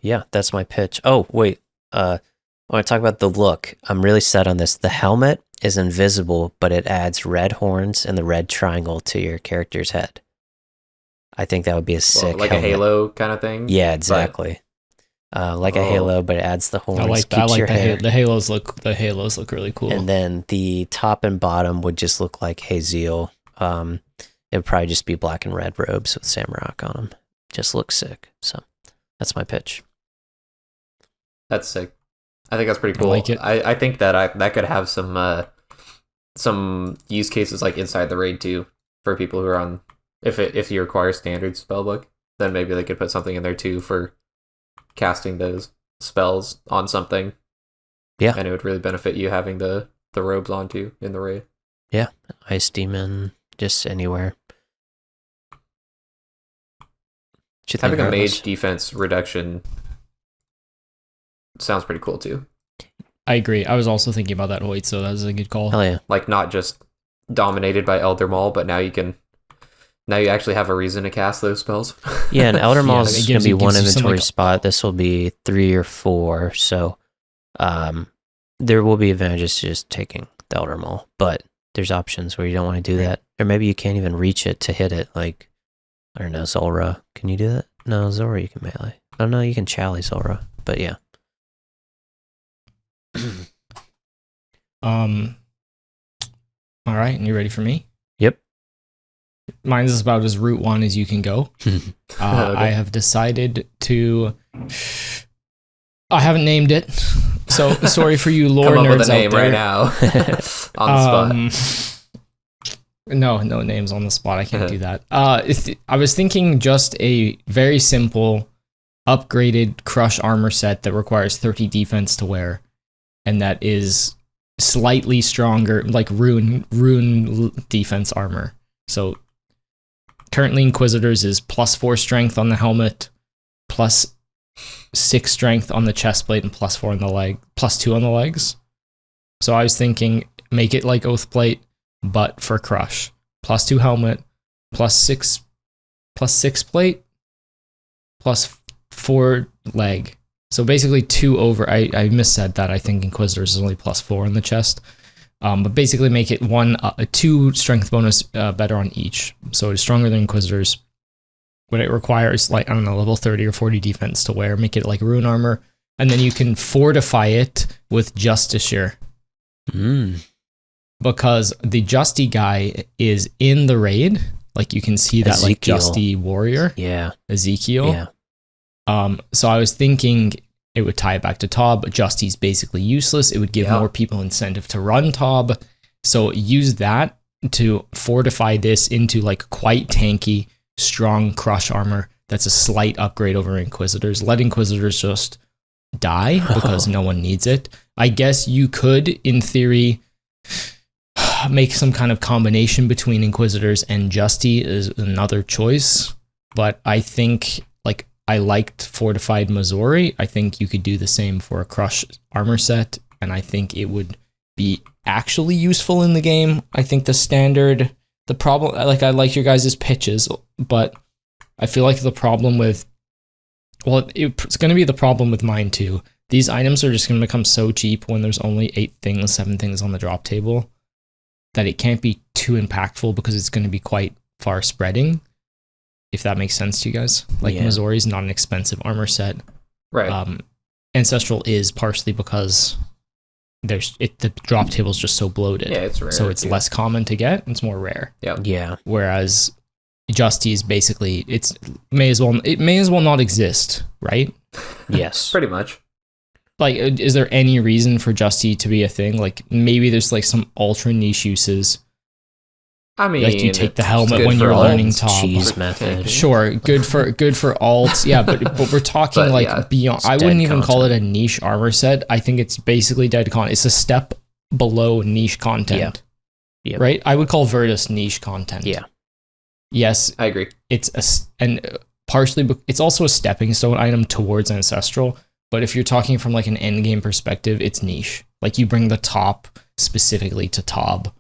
yeah, that's my pitch. Oh, wait. I want to talk about the look. I'm really set on this. The helmet is invisible, but it adds red horns and the red triangle to your character's head. I think that would be a sick like helmet. a Halo kind of thing? Yeah, exactly. Like a Halo, but it adds the horns. I like the halos look really cool. And then the top and bottom would just look like Hazel. It would probably just be black and red robes with Samrock on them. Just looks sick. So that's my pitch. That's sick. I think that's pretty cool. I like it. I think that that could have some use cases like inside the raid too for people who are on. If you require standard spellbook, then maybe they could put something in there too for casting those spells on something. Yeah, and it would really benefit you having the robes on too in the raid. Yeah, Ice Demon, just anywhere. Having a mage defense reduction sounds pretty cool too. I agree. I was also thinking about that, Hoyt, so that was a good call. Hell yeah. Like not just dominated by Elder Maul, but now you actually have a reason to cast those spells. Yeah, and Elder Maul is going to be one inventory spot. This will be 3 or 4, so there will be advantages to just taking the Elder Maul, but there's options where you don't want to do that. Or maybe you can't even reach it to hit it, like, I don't know, Zulrah. Can you do that? No, Zulrah you can melee. Oh no, you can Chally Zulrah, but yeah. All right, and you ready for me? Yep. Mine's is about as route 1 as you can go. Okay. I have decided to. I haven't named it, so sorry for you lore nerds nerds with a name out there. right now on the spot. No names on the spot. I can't do that. I was thinking just a very simple, upgraded Crush armor set that requires 30 defense to wear, and that is slightly stronger, like rune defense armor. So currently Inquisitors is +4 strength on the helmet, +6 strength on the chest plate, and +4 on the leg, +2 on the legs. So I was thinking make it like Oathplate, but for Crush. +2 helmet, +6 plate, +4 leg. So basically 2 over. I missaid that. I think Inquisitors is only +4 on the chest. But basically make it a 2 strength bonus better on each. So it's stronger than Inquisitors. But it requires like, I don't know, level 30 or 40 defense to wear. Make it like rune armor. And then you can fortify it with Justiciar. Because the Justy guy is in the raid. Like you can see that Ezekiel. like Justy warrior. Yeah. Ezekiel. Yeah. So I was thinking it would tie it back to Tob. Justy's basically useless. It would give more people incentive to run Tob. So use that to fortify this into like quite tanky, strong crush armor. That's a slight upgrade over Inquisitors. Let Inquisitors just die because no one needs it. I guess you could, in theory, make some kind of combination between Inquisitors and Justy is another choice. But I think, like, I liked Fortified Missouri. I think you could do the same for a Crush armor set, and I think it would be actually useful in the game. I think the problem, like, I like your guys' pitches, but I feel like the problem with, well, it's going to be the problem with mine too. These items are just going to become so cheap when there's only 7 things on the drop table that it can't be too impactful because it's going to be quite far spreading, if that makes sense to you guys. Like, Missouri is not an expensive armor set. Right. Ancestral is partially because the drop table is just so bloated. Yeah, it's rare. So it's less common to get. It's more rare. Yeah. Whereas Justy is basically, it may as well not exist, right? Yes. Pretty much. Like, is there any reason for Justy to be a thing? Like, maybe there's like some ultra niche uses. I mean, like you take the it's helmet good when for you're alts. learning Top. Cheese method. Sure, good for alts. Yeah, but we're talking beyond. It's I wouldn't even call it content. a niche armor set. I think it's basically dead content. It's a step below niche content. Yeah. Right. I would call Virtus niche content. Yeah. Yes, I agree. it's partially it's also a stepping stone item towards Ancestral. But if you're talking from like an end game perspective, it's niche. Like you bring the top specifically to Tob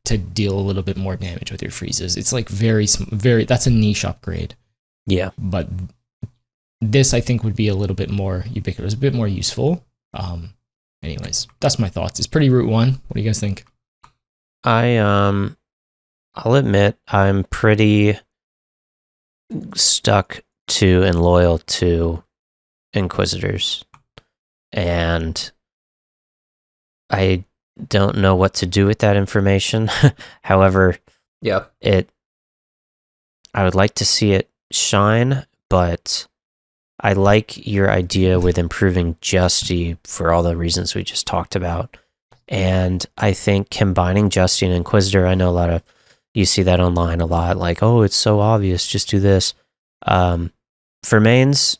to deal a little bit more damage with your freezes. It's like very, that's a niche upgrade. Yeah. But this I think would be a little bit more ubiquitous, a bit more useful. Anyways, that's my thoughts. It's pretty Route 1. What do you guys think? I'll admit I'm pretty stuck to and loyal to Inquisitors, and I don't know what to do with that information. However, I would like to see it shine, but I like your idea with improving Justy for all the reasons we just talked about. And I think combining Justy and Inquisitor, I know you see that online a lot, like, oh, it's so obvious, just do this. For mains,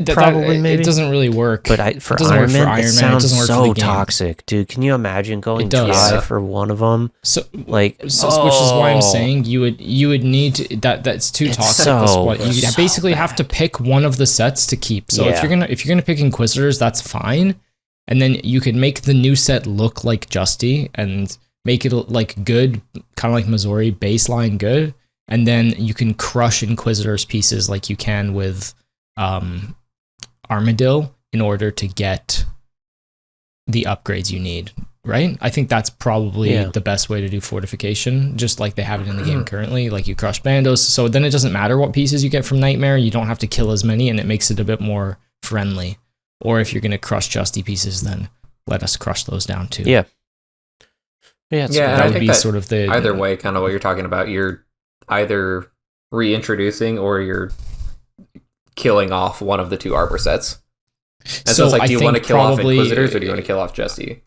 probably maybe. It doesn't really work. But for Iron Man, it sounds so toxic. Dude, can you imagine going dry for one of them? Which is why I'm saying you would need to, that's too toxic. You basically have to pick one of the sets to keep. So if you're gonna pick Inquisitors, that's fine. And then you could make the new set look like Justy and make it like good, kind of like Missouri, baseline good. And then you can crush Inquisitors pieces like you can with Armadillo in order to get the upgrades you need, right? I think that's probably the best way to do fortification, just like they have it in the game currently. Like you crush Bandos, so then it doesn't matter what pieces you get from Nightmare. You don't have to kill as many, and it makes it a bit more friendly. Or if you're going to crush Justy pieces, then let us crush those down too. Yeah. That would be sort of the... Either way, kind of what you're talking about, you're either reintroducing or you're killing off one of the two arbor sets. And so it's like, do you want to kill off Inquisitors or do you want to kill off Justy?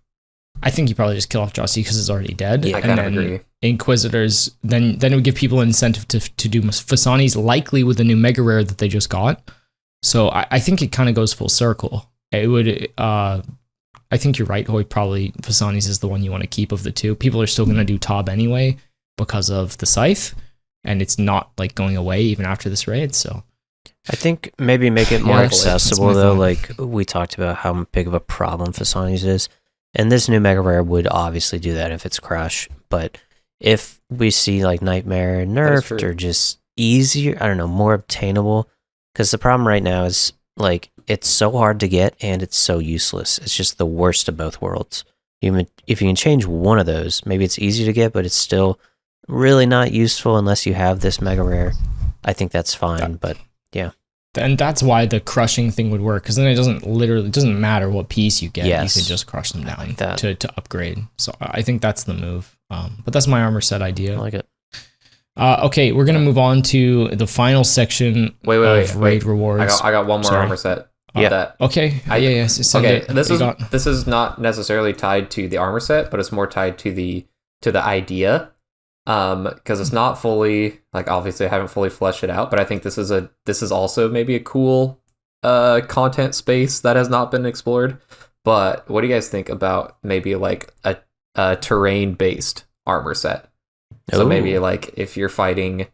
I think you probably just kill off Justy because it's already dead. Yeah, I kind of agree. Inquisitors, then it would give people an incentive to do Fasani's, likely with the new Mega Rare that they just got. So I think it kind of goes full circle. It would... I think you're right, Hoyt. Probably Fasani's is the one you want to keep of the two. People are still going to do Tob anyway because of the Scythe. And it's not like going away even after this raid, so I think maybe make it more accessible though. Like we talked about how big of a problem Fasani's is, and this new Mega Rare would obviously do that if it's Crush. But if we see like Nightmare nerfed or just easier, I don't know, more obtainable, because the problem right now is like it's so hard to get and it's so useless. It's just the worst of both worlds. Even if you can change one of those, maybe it's easy to get, but it's still really not useful unless you have this mega rare. I think that's fine, but yeah. And that's why the crushing thing would work, because then it doesn't matter what piece you get. Yes. You can just crush them down Like to upgrade. So I think that's the move. But that's my armor set idea. I like it. Okay, we're gonna move on to the final section of raid rewards. I got one more Sorry. armor set. Yeah. That. Okay. This is not necessarily tied to the armor set, but it's more tied to the idea. Because it's not fully, like, obviously I haven't fully fleshed it out, but I think this is also maybe a cool content space that has not been explored. But what do you guys think about maybe like a terrain based armor set? So maybe like if you're fighting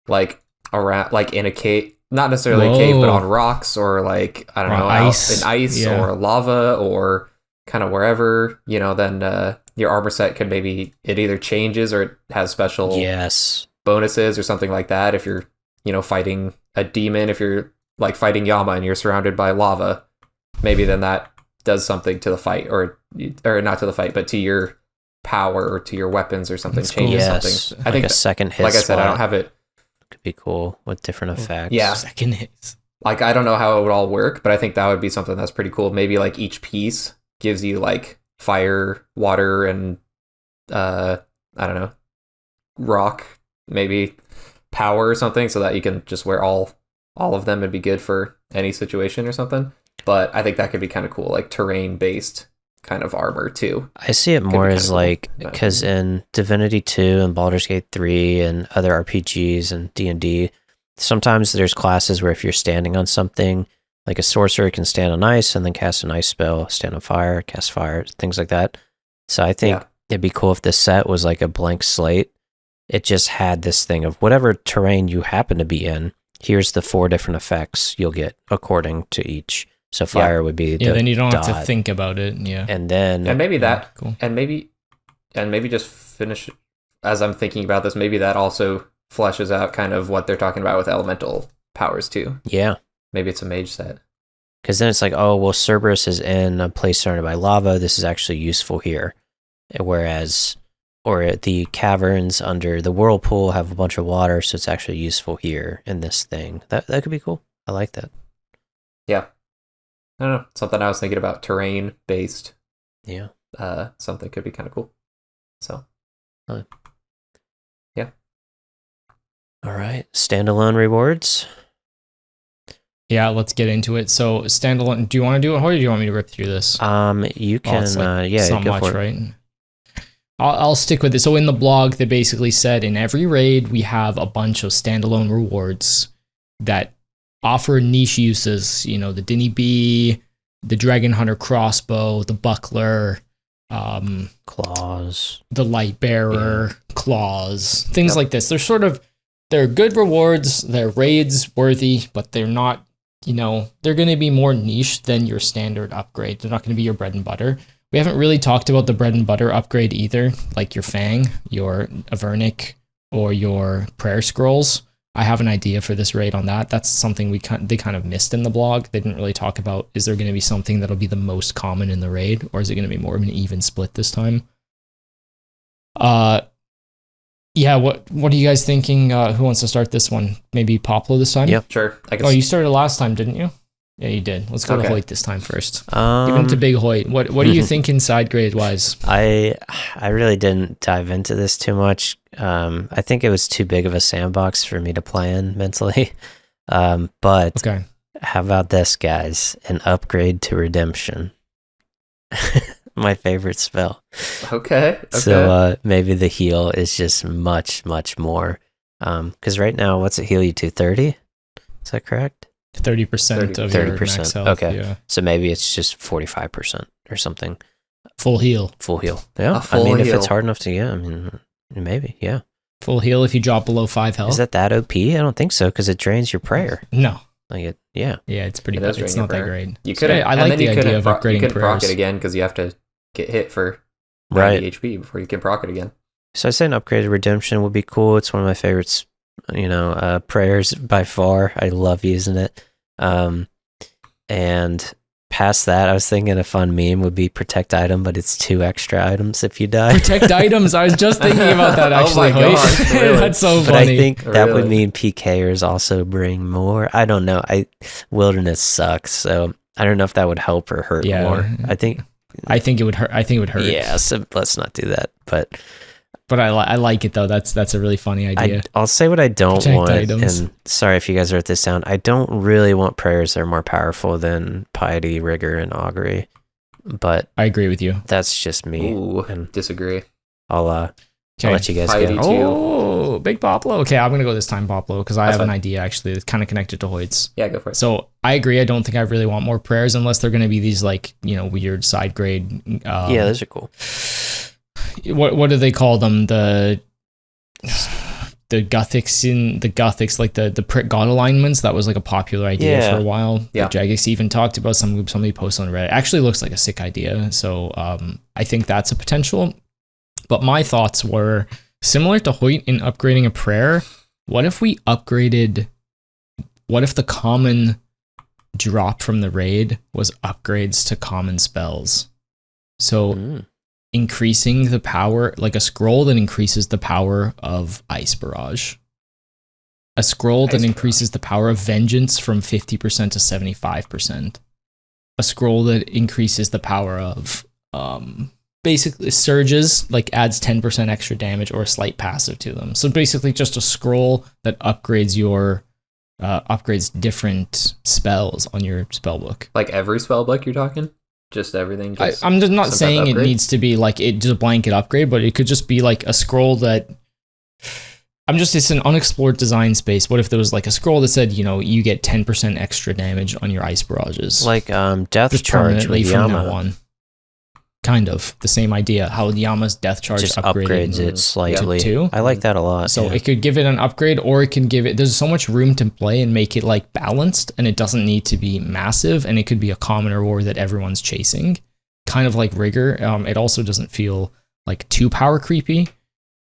like around, like in a cave, not necessarily a cave, but on rocks, or like, I don't know, ice. in ice or lava, or kind of wherever, then your armor set can maybe, it either changes or it has special bonuses or something like that. If you're, fighting a demon, if you're like fighting Yama and you're surrounded by lava, maybe then that does something to the fight, or not to the fight, but to your power or to your weapons or something. That's changes cool. something. I think a second hit. Like I said, I don't have it. Could be cool with different effects. Yeah. Second hits. Like, I don't know how it would all work, but I think that would be something that's pretty cool. Maybe like each piece gives you like fire, water, and I don't know, rock, maybe power or something, so that you can just wear all of them and be good for any situation or something. But I think that could be kind of cool, like terrain based kind of armor too. I see it more as like, because in Divinity 2 and Baldur's Gate 3 and other RPGs and D&D, sometimes there's classes where if you're standing on something, like a sorcerer can stand on ice and then cast an ice spell, stand on fire, cast fire, things like that. So I think it'd be cool if this set was like a blank slate. It just had this thing of whatever terrain you happen to be in, here's the 4 different effects you'll get according to each. So fire would be then you don't have to think about it. Yeah. And then maybe that cool. and maybe just finish as I'm thinking about this, maybe that also fleshes out kind of what they're talking about with elemental powers too. Yeah. Maybe it's a mage set. Because then it's like, oh, well, Cerberus is in a place surrounded by lava. This is actually useful here. Whereas, or the caverns under the whirlpool have a bunch of water, so it's actually useful here in this thing. That could be cool. I like that. Yeah. I don't know. Something I was thinking about, terrain based. Yeah. Something could be kind of cool. So. Yeah. All right. Standalone rewards. Yeah, let's get into it. So standalone. Do you want to do it, Hoyt, or do you want me to rip through this? You can. It's like go much, for it. right? I'll stick with it. So in the blog, they basically said in every raid we have a bunch of standalone rewards that offer niche uses. The Dinny Bee, the Dragon Hunter crossbow, the buckler, claws, the light bearer, claws, things like this. They're good rewards. They're raids worthy, but they're not. They're going to be more niche than your standard upgrade. They're not going to be your bread and butter. We haven't really talked about the bread and butter upgrade either, like your Fang, your Avernic, or your Prayer Scrolls. I have an idea for this raid on that. That's something they kind of missed in the blog. They didn't really talk about, is there going to be something that'll be the most common in the raid, or is it going to be more of an even split this time? Yeah, what are you guys thinking? Who wants to start this one? Maybe Poplo this time? Yep. Sure. Oh, you started last time, didn't you? Yeah, you did. Let's go to Hoyt this time first. Give it to Big Hoyt. What are you thinking side grade wise? I really didn't dive into this too much. I think it was too big of a sandbox for me to play in mentally. But okay. How about this, guys? An upgrade to redemption. My favorite spell. Okay. So maybe the heal is just much, much more. Because right now, what's it heal you to? 30? Is that correct? 30% of your max health. Okay. Yeah. So maybe it's just 45% or something. Full heal. Yeah. If it's hard enough to get, maybe, yeah. Full heal if you drop below 5 health. Is that OP? I don't think so, because it drains your prayer. No. Yeah. Yeah, it's pretty bad. It's not that great. You could. I like the idea of upgrading you can proc prayers. it again because you have to get hit for 90 HP before you can proc it again. So I say an upgraded redemption would be cool. It's one of my favorites, prayers by far. I love using it. And past that, I was thinking a fun meme would be protect item, but it's 2 extra items if you die. Protect items. I was just thinking about that actually. Oh my gosh, really? That's so But funny. I think that would Really? mean PKers also bring more. I don't know. Wilderness sucks, so I don't know if that would help or hurt Yeah. more. I think it would hurt. I think it would hurt. yeah, so let's not do that. But I like it though. That's a really funny idea. I'll say what I don't Protect want. items. And sorry if you guys wrote this down. I don't really want prayers that are more powerful than piety, rigor, and augury. But I agree with you. that's just me. Ooh, And disagree. I'll let you guys Piety go. too. Oh, big Poplo. Okay, I'm gonna go this time, Poplo, because I That's have an fine. idea actually that's kind of connected to Hoyt's. Yeah, go for it. So I agree. I don't think I really want more prayers unless they're gonna be these like weird side grade. Yeah, those are cool. What do they call them? The Gothics, like the god alignments. That was like a popular idea Yeah. for a while. Yeah. Jagex even talked about somebody posted on Reddit. It actually looks like a sick idea. So I think that's a potential. But my thoughts were similar to Hoyt in upgrading a prayer. What if we upgraded? What if the common drop from the raid was upgrades to common spells? So Mm. increasing the power, like a scroll that increases the power of Ice Barrage. A scroll that Ice increases the power of Vengeance from 50% to 75%. A scroll that increases the power of basically surges, like adds 10% extra damage or a slight passive to them. So basically just a scroll that upgrades your upgrades different spells on your spellbook. Like every spell book you're talking? Just everything? Just I'm just not some type saying of it upgrade? needs to be like it just a blanket upgrade, but it could just be like a scroll that it's an unexplored design space. What if there was like a scroll that said, you get 10% extra damage on your ice barrages? Like death just charge permanently with from now Yama. on. Kind of the same idea. How Yama's death charge Just upgraded upgrades it slightly. to 2. I like that a lot. So yeah. it could give it an upgrade, or it can give it. There's so much room to play and make it like balanced, and it doesn't need to be massive, and it could be a common reward that everyone's chasing, kind of like rigor. It also doesn't feel like too power creepy.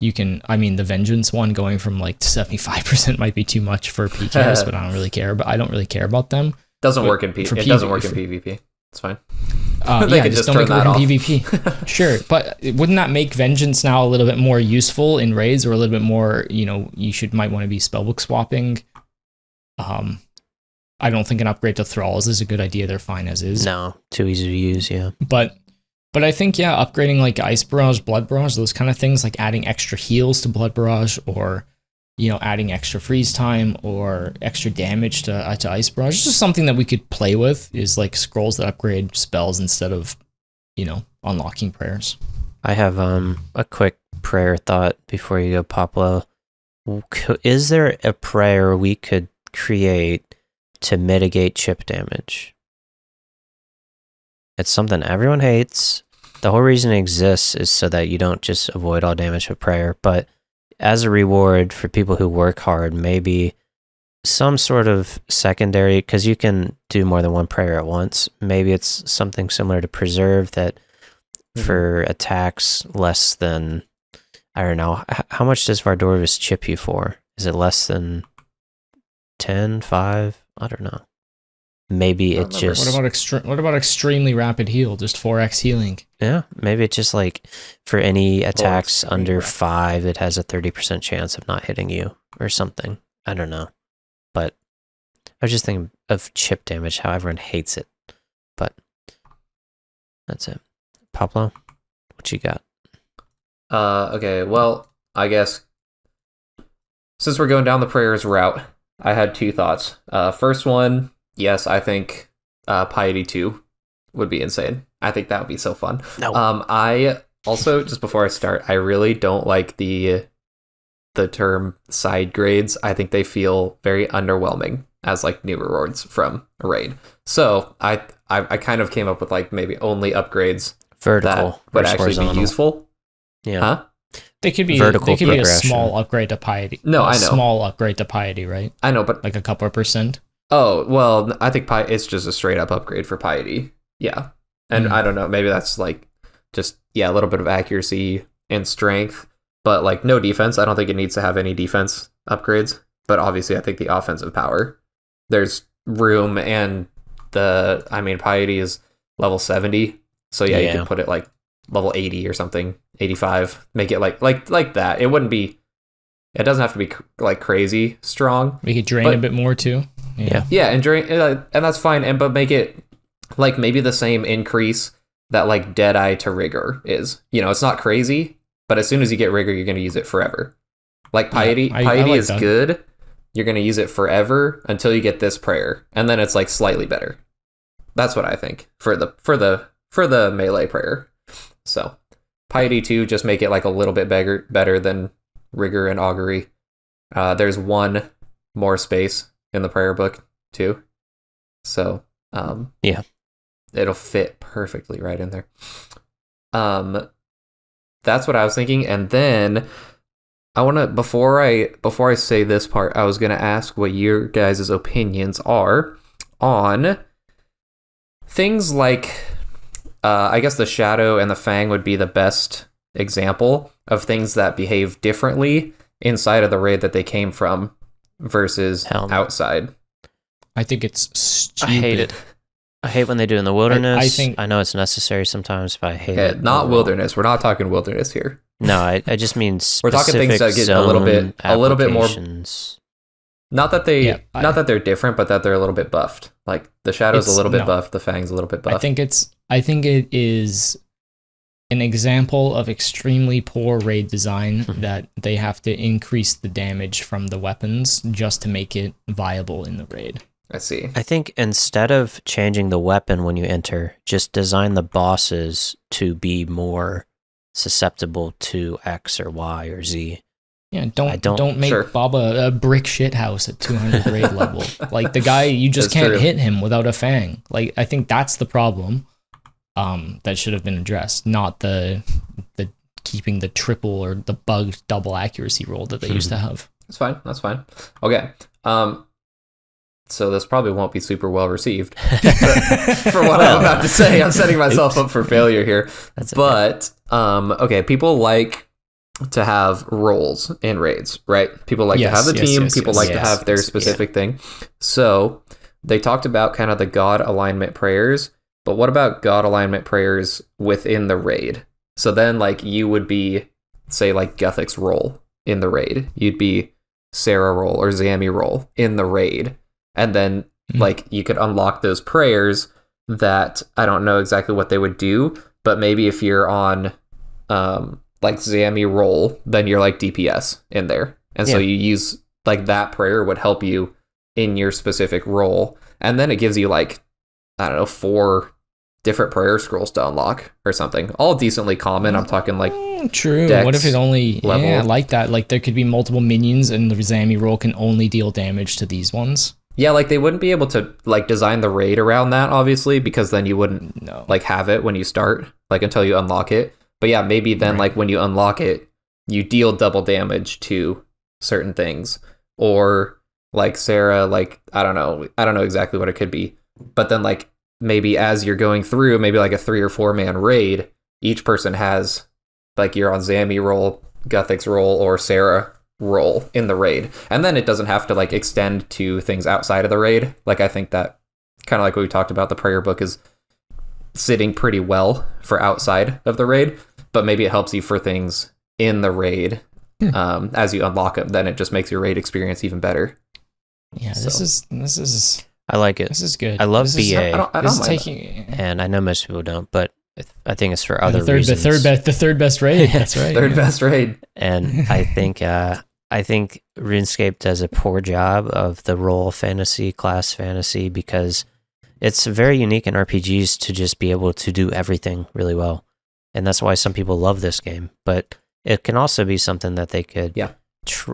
The vengeance one going from like 75% might be too much for PKs, but I don't really care. But I don't really care about them. Doesn't But work in for it doesn't work in for- PvP. It's fine. They could just just don't make it turn work in that PvP. Sure, but wouldn't that make vengeance now a little bit more useful in raids, or a little bit more? You might want to be spellbook swapping. I don't think an upgrade to thralls is a good idea. They're fine as is. No, too easy to use. Yeah. But I think upgrading like Ice Barrage, Blood Barrage, those kind of things, like adding extra heals to Blood Barrage, or adding extra freeze time or extra damage to Ice Barrage. It's just something that we could play with. Is like scrolls that upgrade spells instead of unlocking prayers. I have a quick prayer thought before you go, Poplo. Is there a prayer we could create to mitigate chip damage? It's something everyone hates. The whole reason it exists is so that you don't just avoid all damage with prayer, but as a reward for people who work hard, maybe some sort of secondary, because you can do more than one prayer at once. Maybe it's something similar to preserve that for attacks less than, I don't know, how much does Vardorvis chip you for? Is it less than 10, 5? I don't know. Maybe it just... What about extremely rapid heal? Just 4x healing. Yeah, maybe it's just like for any attacks extremely under rapid. 5, it has a 30% chance of not hitting you or something. I don't know. But I was just thinking of chip damage, how everyone hates it. But that's it. Pablo, what you got? Okay, well, I guess since we're going down the prayers route, I had 2 thoughts. First one, yes, I think Piety 2 would be insane. I think that would be so fun. No. I also, just before I start, I really don't like the term side grades. I think they feel very underwhelming as like new rewards from a raid. So I kind of came up with like maybe only upgrades Vertical that would versus actually horizontal. be useful. Yeah. Huh? They could be Vertical a progression. small upgrade to piety. No, A I know. small upgrade to piety, right? I know, but Like a couple of percent. oh, well, I think it's just a straight up upgrade for piety. Yeah. And Mm. I don't know, maybe that's like just a little bit of accuracy and strength, but like no defense. I don't think it needs to have any defense upgrades, but obviously I think the offensive power, there's room and Piety is level 70, so you Yeah. can put it like level 80 or something, 85. Make it like that. It wouldn't be. It doesn't have to be like crazy strong. Make it drain But- a bit more too. Yeah, and that's fine. But make it like maybe the same increase that like Deadeye to Rigor is. It's not crazy, but as soon as you get Rigor, you're going to use it forever. Like Piety, I Piety like is that. good. You're going to use it forever until you get this prayer, and then it's like slightly better. That's what I think for the melee prayer. So Piety 2, just make it like a little bit better than Rigor and Augury. There's one more space in the prayer book too, so Yeah. it'll fit perfectly right in there. That's what I was thinking, and then I want to before I say this part, I was gonna ask what your guys' opinions are on things like I guess the Shadow and the Fang would be the best example of things that behave differently inside of the raid that they came from versus Hell no. outside. I think it's stupid. I hate it. I hate when they do in the wilderness. I think- I know it's necessary sometimes, but I hate Yeah, it. not overall. wilderness. We're not talking wilderness here. No, I just mean We're talking things that get a little bit more- applications. Not that Yeah, they're different, but that they're a little bit buffed. Like the Shadow's a It's- little bit no. buffed, the Fang's a little bit buffed. I think it is an example of extremely poor raid design that they have to increase the damage from the weapons just to make it viable in the raid. I see. I think instead of changing the weapon when you enter, just design the bosses to be more susceptible to X or Y or Z. Yeah, I don't- don't make Sure. Baba a brick shithouse at 200 raid level. Like the guy, you just That's can't true. hit him without a fang. Like I think that's the problem. That should have been addressed, not the keeping the triple or the bugged double accuracy roll that they used to have. That's fine. That's fine. Okay. So this probably won't be super well received for what I'm about to say. I'm setting myself up for failure here. That's okay. But okay, people like to have roles in raids, right? People like to have the team. People like to have their specific thing. So they talked about kind of the god alignment prayers, but what about god alignment prayers within the raid? So then like you would be, say like Guthix role in the raid. You'd be Sarah role or Zammy role in the raid. And then like you could unlock those prayers that I don't know exactly what they would do, but maybe if you're on like Zammy role, then you're like DPS in there. And so you use like that prayer would help you in your specific role. And then it gives you like, I don't know, 4 different prayer scrolls to unlock or something. All decently common. I'm talking like True. Dex What if it only level. Yeah, like that. Like there could be multiple minions and the Zammy roll can only deal damage to these ones. yeah, like they wouldn't be able to like design the raid around that obviously, because then you wouldn't No. like have it when you start, like until you unlock it. But yeah, maybe then Right. like when you unlock it, you deal double damage to certain things. Or like Sarah, like I don't know exactly what it could be. But then like maybe as you're going through, maybe like a 3 or 4 man raid, each person has like you're on Zammy roll, Guthix roll, or Sarah roll in the raid. And then it doesn't have to like extend to things outside of the raid. Like I think that kind of like what we talked about, the prayer book is sitting pretty well for outside of the raid, but maybe it helps you for things in the raid as you unlock them. Then it just makes your raid experience even better. Yeah, So- this is I like it. this is good. I love This is- BA. I don't This mind is that. taking And I know most people don't, but I think it's for other the reasons. the third best raid. That's right. Third yeah. best raid. And I think RuneScape does a poor job of the role fantasy, class fantasy, because it's very unique in RPGs to just be able to do everything really well. And that's why some people love this game. But it can also be something that they could,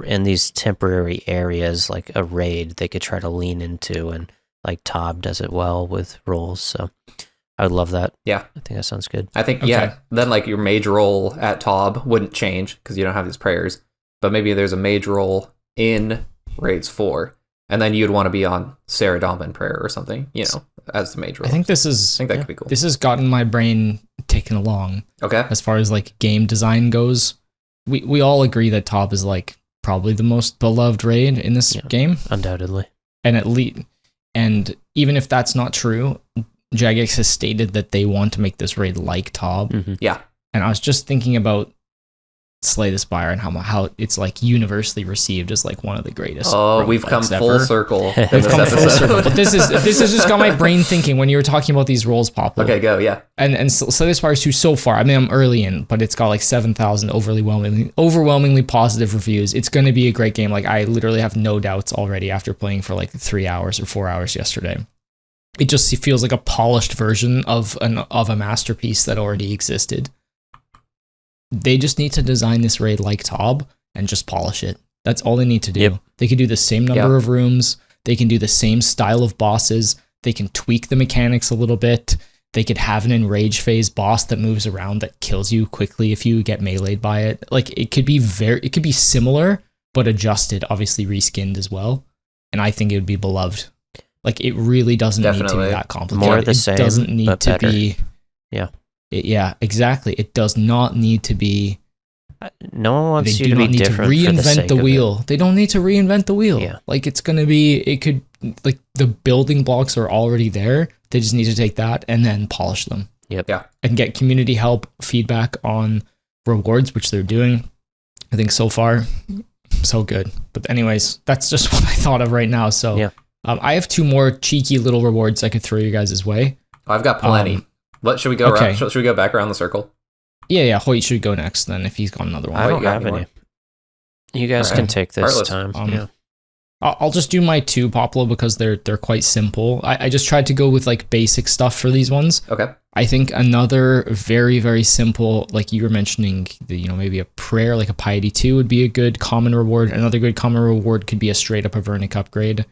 in these temporary areas like a raid, they could try to lean into, and like Tob does it well with roles. So I would love that. Yeah. I think that sounds good. I think, Okay. then like your mage roll at Tob wouldn't change because you don't have these prayers. But maybe there's a mage roll in Raids 4, and then you'd want to be on Sarah Domin prayer or something, as the mage roll. I think this I is think that could be cool. this has gotten my brain ticking along Okay. as far as like game design goes. We all agree that Top is like probably the most beloved raid in this Yeah. game, Undoubtedly. and at least and even if that's not true, Jagex has stated that they want to make this raid like Tob. Yeah. And I was just thinking about Slay the Spire and how it's like universally received as like one of the greatest. Oh, we've come full circle. We've come full circle. But this has just got my brain thinking when you were talking about these roles, Poplo. Okay, go, yeah. And Slay the Spire 2 so far, I mean, I'm early in, but it's got like 7,000 overwhelmingly positive reviews. It's going to be a great game. Like, I literally have no doubts already after playing for like 3 hours or 4 hours yesterday. It just feels like a polished version of a masterpiece that already existed. They just need to design this raid like Tob and just polish it. That's all they need to do. Yep. They can do the same number of rooms. They can do the same style of bosses. They can tweak the mechanics a little bit. They could have an enrage phase boss that moves around that kills you quickly if you get meleeed by it. Like, it could be similar, but adjusted, obviously reskinned as well. And I think it would be beloved. Like, it really doesn't need to be that complicated. More the same, it doesn't need but to better. be. Yeah. Yeah, exactly. It does not need to be. No one wants They you do to be not need to different for the reinvent sake the of it. wheel. They don't need to reinvent the wheel. Yeah. Like, it's going to be, it could, like, the building blocks are already there. They just need to take that and then polish them. Yep. Yeah. And get community help, feedback on rewards, which they're doing. I think so far, so good. But anyways, that's just what I thought of right now. So Yeah. I have 2 more cheeky little rewards I could throw you guys' way. I've got plenty. What should we go okay. around? Should we go back around the circle? Yeah, Hoyt should go next then if he's got another one. I don't you got have any any. You guys All can right. take this Heartless. time. Yeah. I'll just do my 2, Poplo, because they're quite simple. I just tried to go with like basic stuff for these ones. Okay. I think another very, very simple, like you were mentioning, maybe a prayer, like a piety 2 would be a good common reward. Another good common reward could be a straight up Avernic upgrade.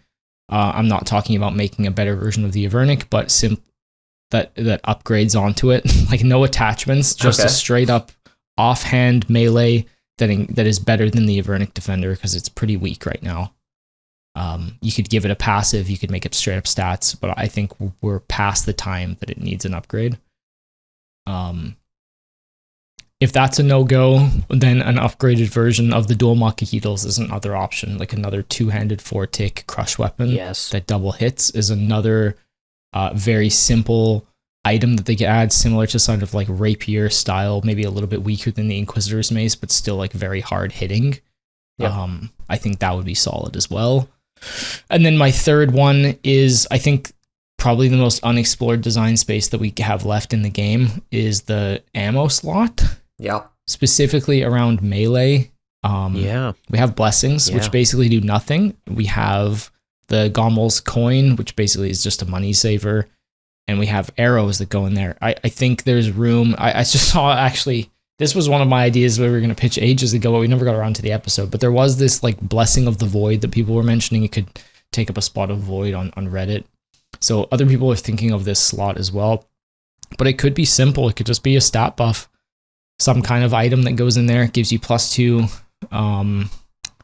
I'm not talking about making a better version of the Avernic, but that upgrades onto it, like no attachments, just a straight up offhand melee that is better than the Avernic Defender because it's pretty weak right now. You could give it a passive, you could make it straight up stats, but I think we're past the time that it needs an upgrade. If that's a no-go, then an upgraded version of the dual Makahitals is another option, like another 2-handed 4-tick crush weapon that double hits is another very simple item that they could add, similar to sort of like rapier style, maybe a little bit weaker than the Inquisitor's Mace, but still like very hard hitting. Yep. I think that would be solid as well. And then my third one is, I think, probably the most unexplored design space that we have left in the game is the ammo slot. Yeah. Specifically around melee. We have blessings, which basically do nothing. We have the Gommel's coin, which basically is just a money saver. And we have arrows that go in there. I think there's room. I just saw, actually, this was one of my ideas we were going to pitch ages ago, but we never got around to the episode. But there was this like blessing of the void that people were mentioning. It could take up a spot of void on Reddit. So other people are thinking of this slot as well. But it could be simple. It could just be a stat buff. Some kind of item that goes in there. It gives you +2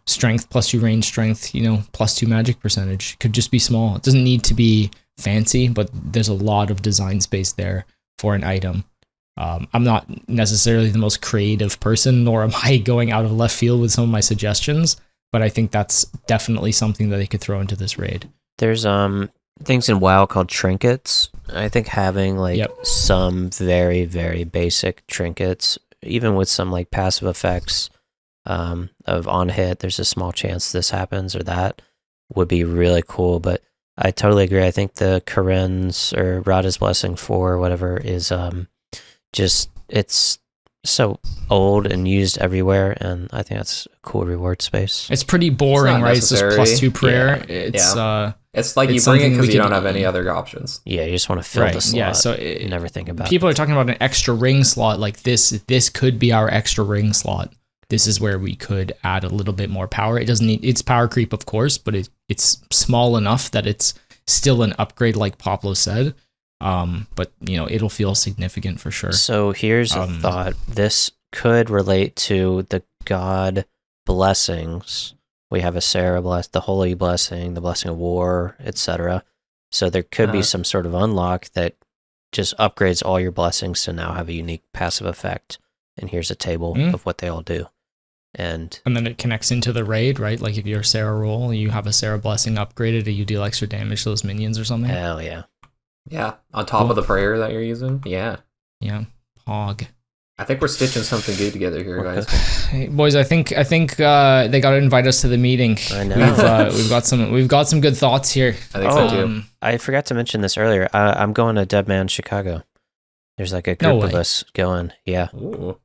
strength, +2 range strength, +2 magic percentage. It could just be small. It doesn't need to be fancy, but there's a lot of design space there for an item. I'm not necessarily the most creative person, nor am I going out of left field with some of my suggestions, but I think that's definitely something that they could throw into this raid. There's things in WoW called trinkets. I think having some very, very basic trinkets, even with some like passive effects of on hit, there's a small chance this happens or that, would be really cool. But I totally agree. I think the Karen's or Radha's Blessing 4 or whatever is just, it's so old and used everywhere, and I think that's a cool reward space. It's pretty boring, right? It's just +2 prayer. Yeah. It's like you bring it because you don't have any other options. Yeah, you just want to fill the slot. Yeah, so you never think about people are talking about an extra ring slot like this. This could be our extra ring slot. This is where we could add a little bit more power. It doesn't need, it's power creep, of course, but it's small enough that it's still an upgrade, like Poplo said. But it'll feel significant for sure. So here's a thought. This could relate to the god blessings. We have a Sarah bless, the holy blessing, the blessing of war, etc. So there could be some sort of unlock that just upgrades all your blessings to now have a unique passive effect. And here's a table of what they all do. And then it connects into the raid, right? Like if you're a Sarah roll, you have a Sarah blessing upgraded, and you deal extra damage to those minions or something. hell yeah. Yeah, on top of the prayer that you're using. Yeah. Yeah. Hog. I think we're stitching something good together here, guys. Hey, boys, I think they got to invite us to the meeting. I know. We've got some good thoughts here. I think so too. I forgot to mention this earlier. I'm going to Dead Man Chicago. There's like a group of us going. Yeah. Ooh.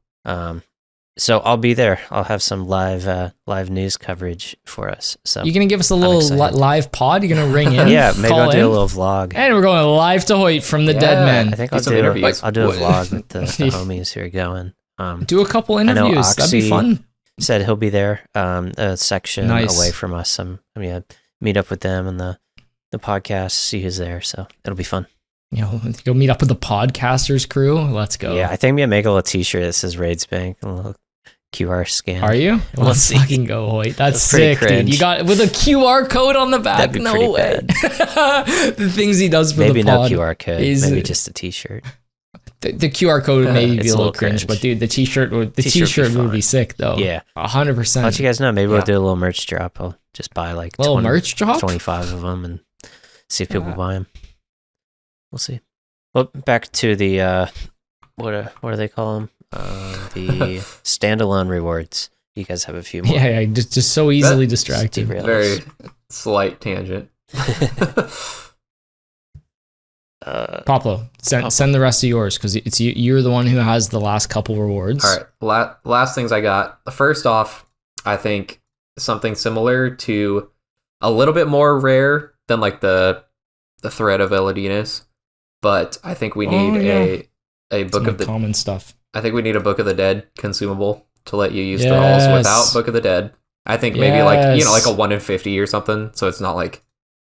So I'll be there. I'll have some live news coverage for us. So You gonna give us a little live pod? You gonna ring in? yeah, maybe I'll do in? a little vlog. And we're going live to Hoyt from the Dead Men. I think Do I'll some do a vlog with the homies who are going. Do a couple interviews. That'd be fun. Said he'll be there. A section away from us. Meet up with them and the podcast. See who's there. So it'll be fun. Go meet up with the podcasters crew. Let's go. Yeah, I think I'm gonna make a little T-shirt that says RaidsBank, a little QR scan. Are you? Let's fucking go, Hoyt. That's sick, cringe. dude. You got with a QR code on the back. That'd be no pretty way. The things he does for maybe the pod. no QR code. Maybe just a T-shirt. The QR code would maybe be It's a little cringe, but dude, the T-shirt would be sick though. Yeah, 100%. I'll let you guys know. Maybe we'll do a little merch drop. I'll just buy like merch drop, 25 of them, and see if people buy them. We'll see. Well, back to the what do they call them? The standalone rewards. You guys have a few more. Yeah, just so easily distracted. Very slight tangent. Poplo, send the rest of yours because it's you're the one who has the last couple rewards. All right, last things I got. First off, I think something similar to a little bit more rare than like the thread of Elodinus, but I think we need a book of the common stuff. I think we need a Book of the Dead consumable to let you use thralls without Book of the Dead. I think maybe like a 1 in 50 or something, so it's not like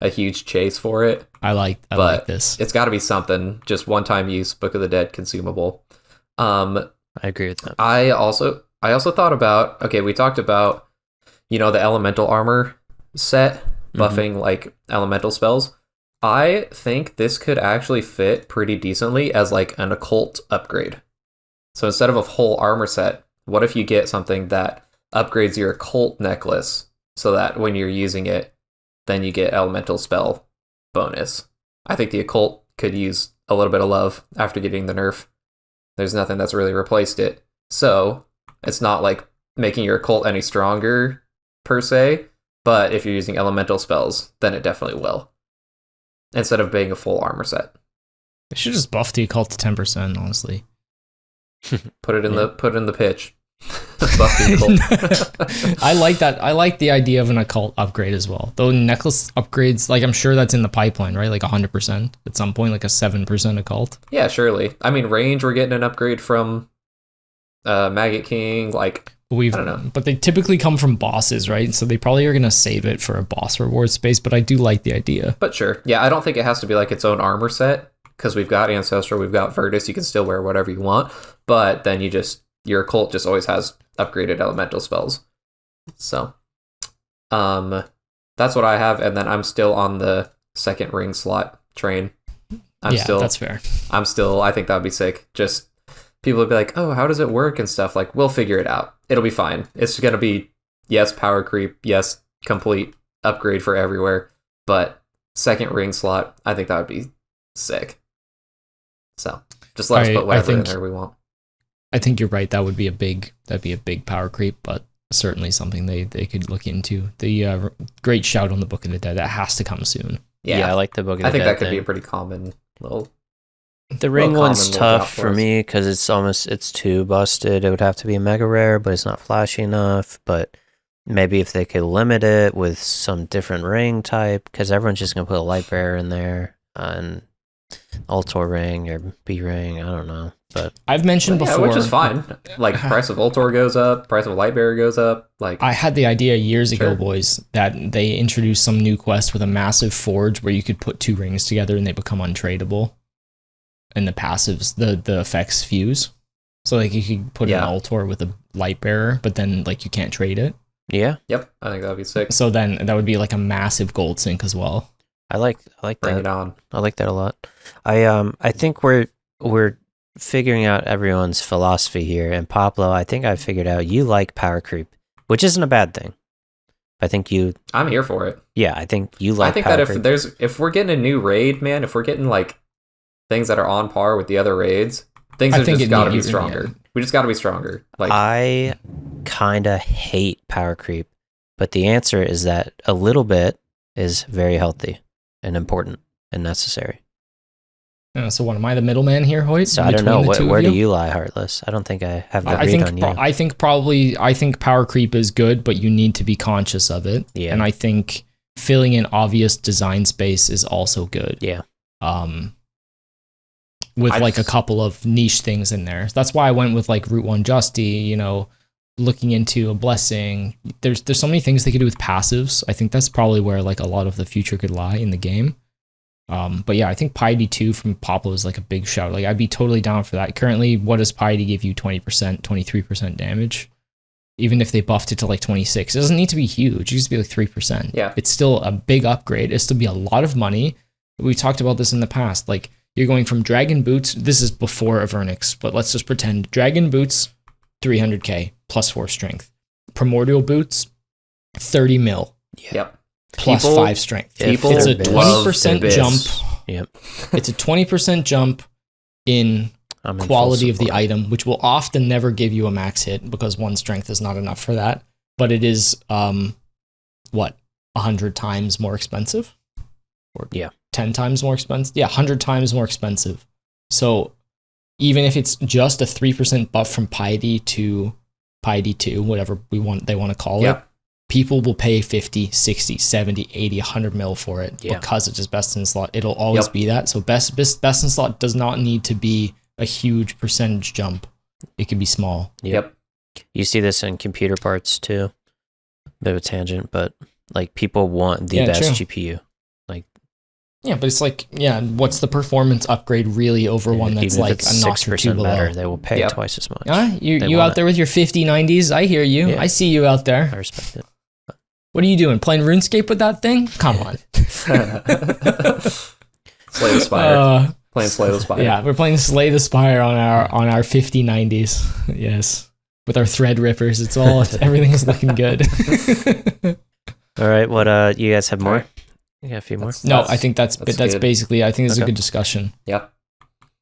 a huge chase for it. I like this. It's got to be something, just one-time use Book of the Dead consumable. I agree with that. I also thought about, we talked about, the elemental armor set buffing like elemental spells. I think this could actually fit pretty decently as like an occult upgrade. So instead of a whole armor set, what if you get something that upgrades your occult necklace so that when you're using it, then you get elemental spell bonus. I think the occult could use a little bit of love after getting the nerf. There's nothing that's really replaced it. So it's not like making your occult any stronger per se, but if you're using elemental spells, then it definitely will. Instead of being a full armor set. They should just buff the occult to 10%, honestly. Put it in the pitch. Buff the occult. I like that. I like the idea of an occult upgrade as well. Though necklace upgrades, like I'm sure that's in the pipeline, right? Like 100% at some point, like a 7% occult. Yeah, surely. I mean, range, we're getting an upgrade from Maggot King. Like I don't know, but they typically come from bosses, right? So they probably are gonna save it for a boss reward space. But I do like the idea. But sure, yeah, I don't think it has to be like its own armor set because we've got Ancestral, we've got Virtus. You can still wear whatever you want, but then your occult just always has upgraded elemental spells. So, that's what I have, and then I'm still on the second ring slot train. That's fair. I think that would be sick. Just people would be like, oh, how does it work and stuff. Like, we'll figure it out. It'll be fine. It's going to be, yes, power creep. Yes, complete upgrade for everywhere. But second ring slot, I think that would be sick. So just let us put whatever in there we want. I think you're right. That'd be a big power creep, but certainly something they could look into. The great shout on the Book of the Dead. That has to come soon. Yeah, I like the Book of the Dead. I think that could be a pretty common little... The ring one's tough for me because it's too busted. It would have to be a mega rare, but it's not flashy enough. But maybe if they could limit it with some different ring type, because everyone's just gonna put a light bearer in there and Altor ring or B ring. I don't know, but I've mentioned before, which is fine. Like price of Altor goes up, price of light bearer goes up. Like I had the idea years ago, boys, that they introduced some new quest with a massive forge where you could put two rings together and they become untradeable. And the passives, the effects fuse. So like you could put an Altor with a light bearer, but then like you can't trade it. Yeah. Yep. I think that'd be sick. So then that would be like a massive gold sink as well. I like Bring that. it on. I like that a lot. I think we're figuring out everyone's philosophy here. And Pablo, I think I figured out you like power creep which isn't a bad thing. I think I'm here for it. Yeah, I think you like. I think that if we're getting a new raid, man, if we're getting like things that are on par with the other raids, things have just got to be stronger. Yeah. We just got to be stronger. Like I kind of hate power creep, but the answer is that a little bit is very healthy and important and necessary. So what, am I the middleman here, Hoyt? So I don't know. Where do you lie, Heartless? I don't think I have the read on you. I think power creep is good, but you need to be conscious of it. Yeah. And I think filling in obvious design space is also good. Yeah. With like a couple of niche things in there. That's why I went with like Route 1 Justy, you know, looking into a blessing. There's so many things they could do with passives. I think that's probably where like a lot of the future could lie in the game. But yeah, I think Piety 2 from Poplo is like a big shout. Like I'd be totally down for that. Currently, what does Piety give you? 20%, 23% damage? Even if they buffed it to like 26. It doesn't need to be huge. It used to be like 3%. Yeah. It's still a big upgrade. It'll still be a lot of money. We talked about this in the past. Like you're going from Dragon Boots. This is before Avernix, but let's just pretend Dragon Boots, 300k plus 4 strength. Primordial Boots, 30 mil. Yep. Plus 5 strength. It's a 20% jump. Yep. It's a 20% jump in quality of the item, which will often never give you a max hit because 1 strength is not enough for that. But it is 100 times more expensive? Or 10 times more expensive? Yeah, 100 times more expensive. So even if it's just a 3% buff from Piety to Piety 2, whatever they want to call it, people will pay 50, 60, 70, 80, 100 mil for it because it's just best in slot. It'll always be that. So best in slot does not need to be a huge percentage jump. It can be small. Yep. You see this in computer parts too. Bit of a tangent, but like people want the best GPU. Like but it's like, what's the performance upgrade really over one that's like a notch or two below? Better, they will pay twice as much. You out there with your 5090s? I hear you. I see you out there. I respect it. What are you doing? Playing RuneScape with that thing? Come on. Slay the Spire. Playing Slay the Spire. Yeah, we're playing Slay the Spire on our 5090s. Yes. With our thread rippers. Everything's looking good. All right, what you guys have more? You got a few more? No, I think that's basically, I think this is a good discussion. Yep.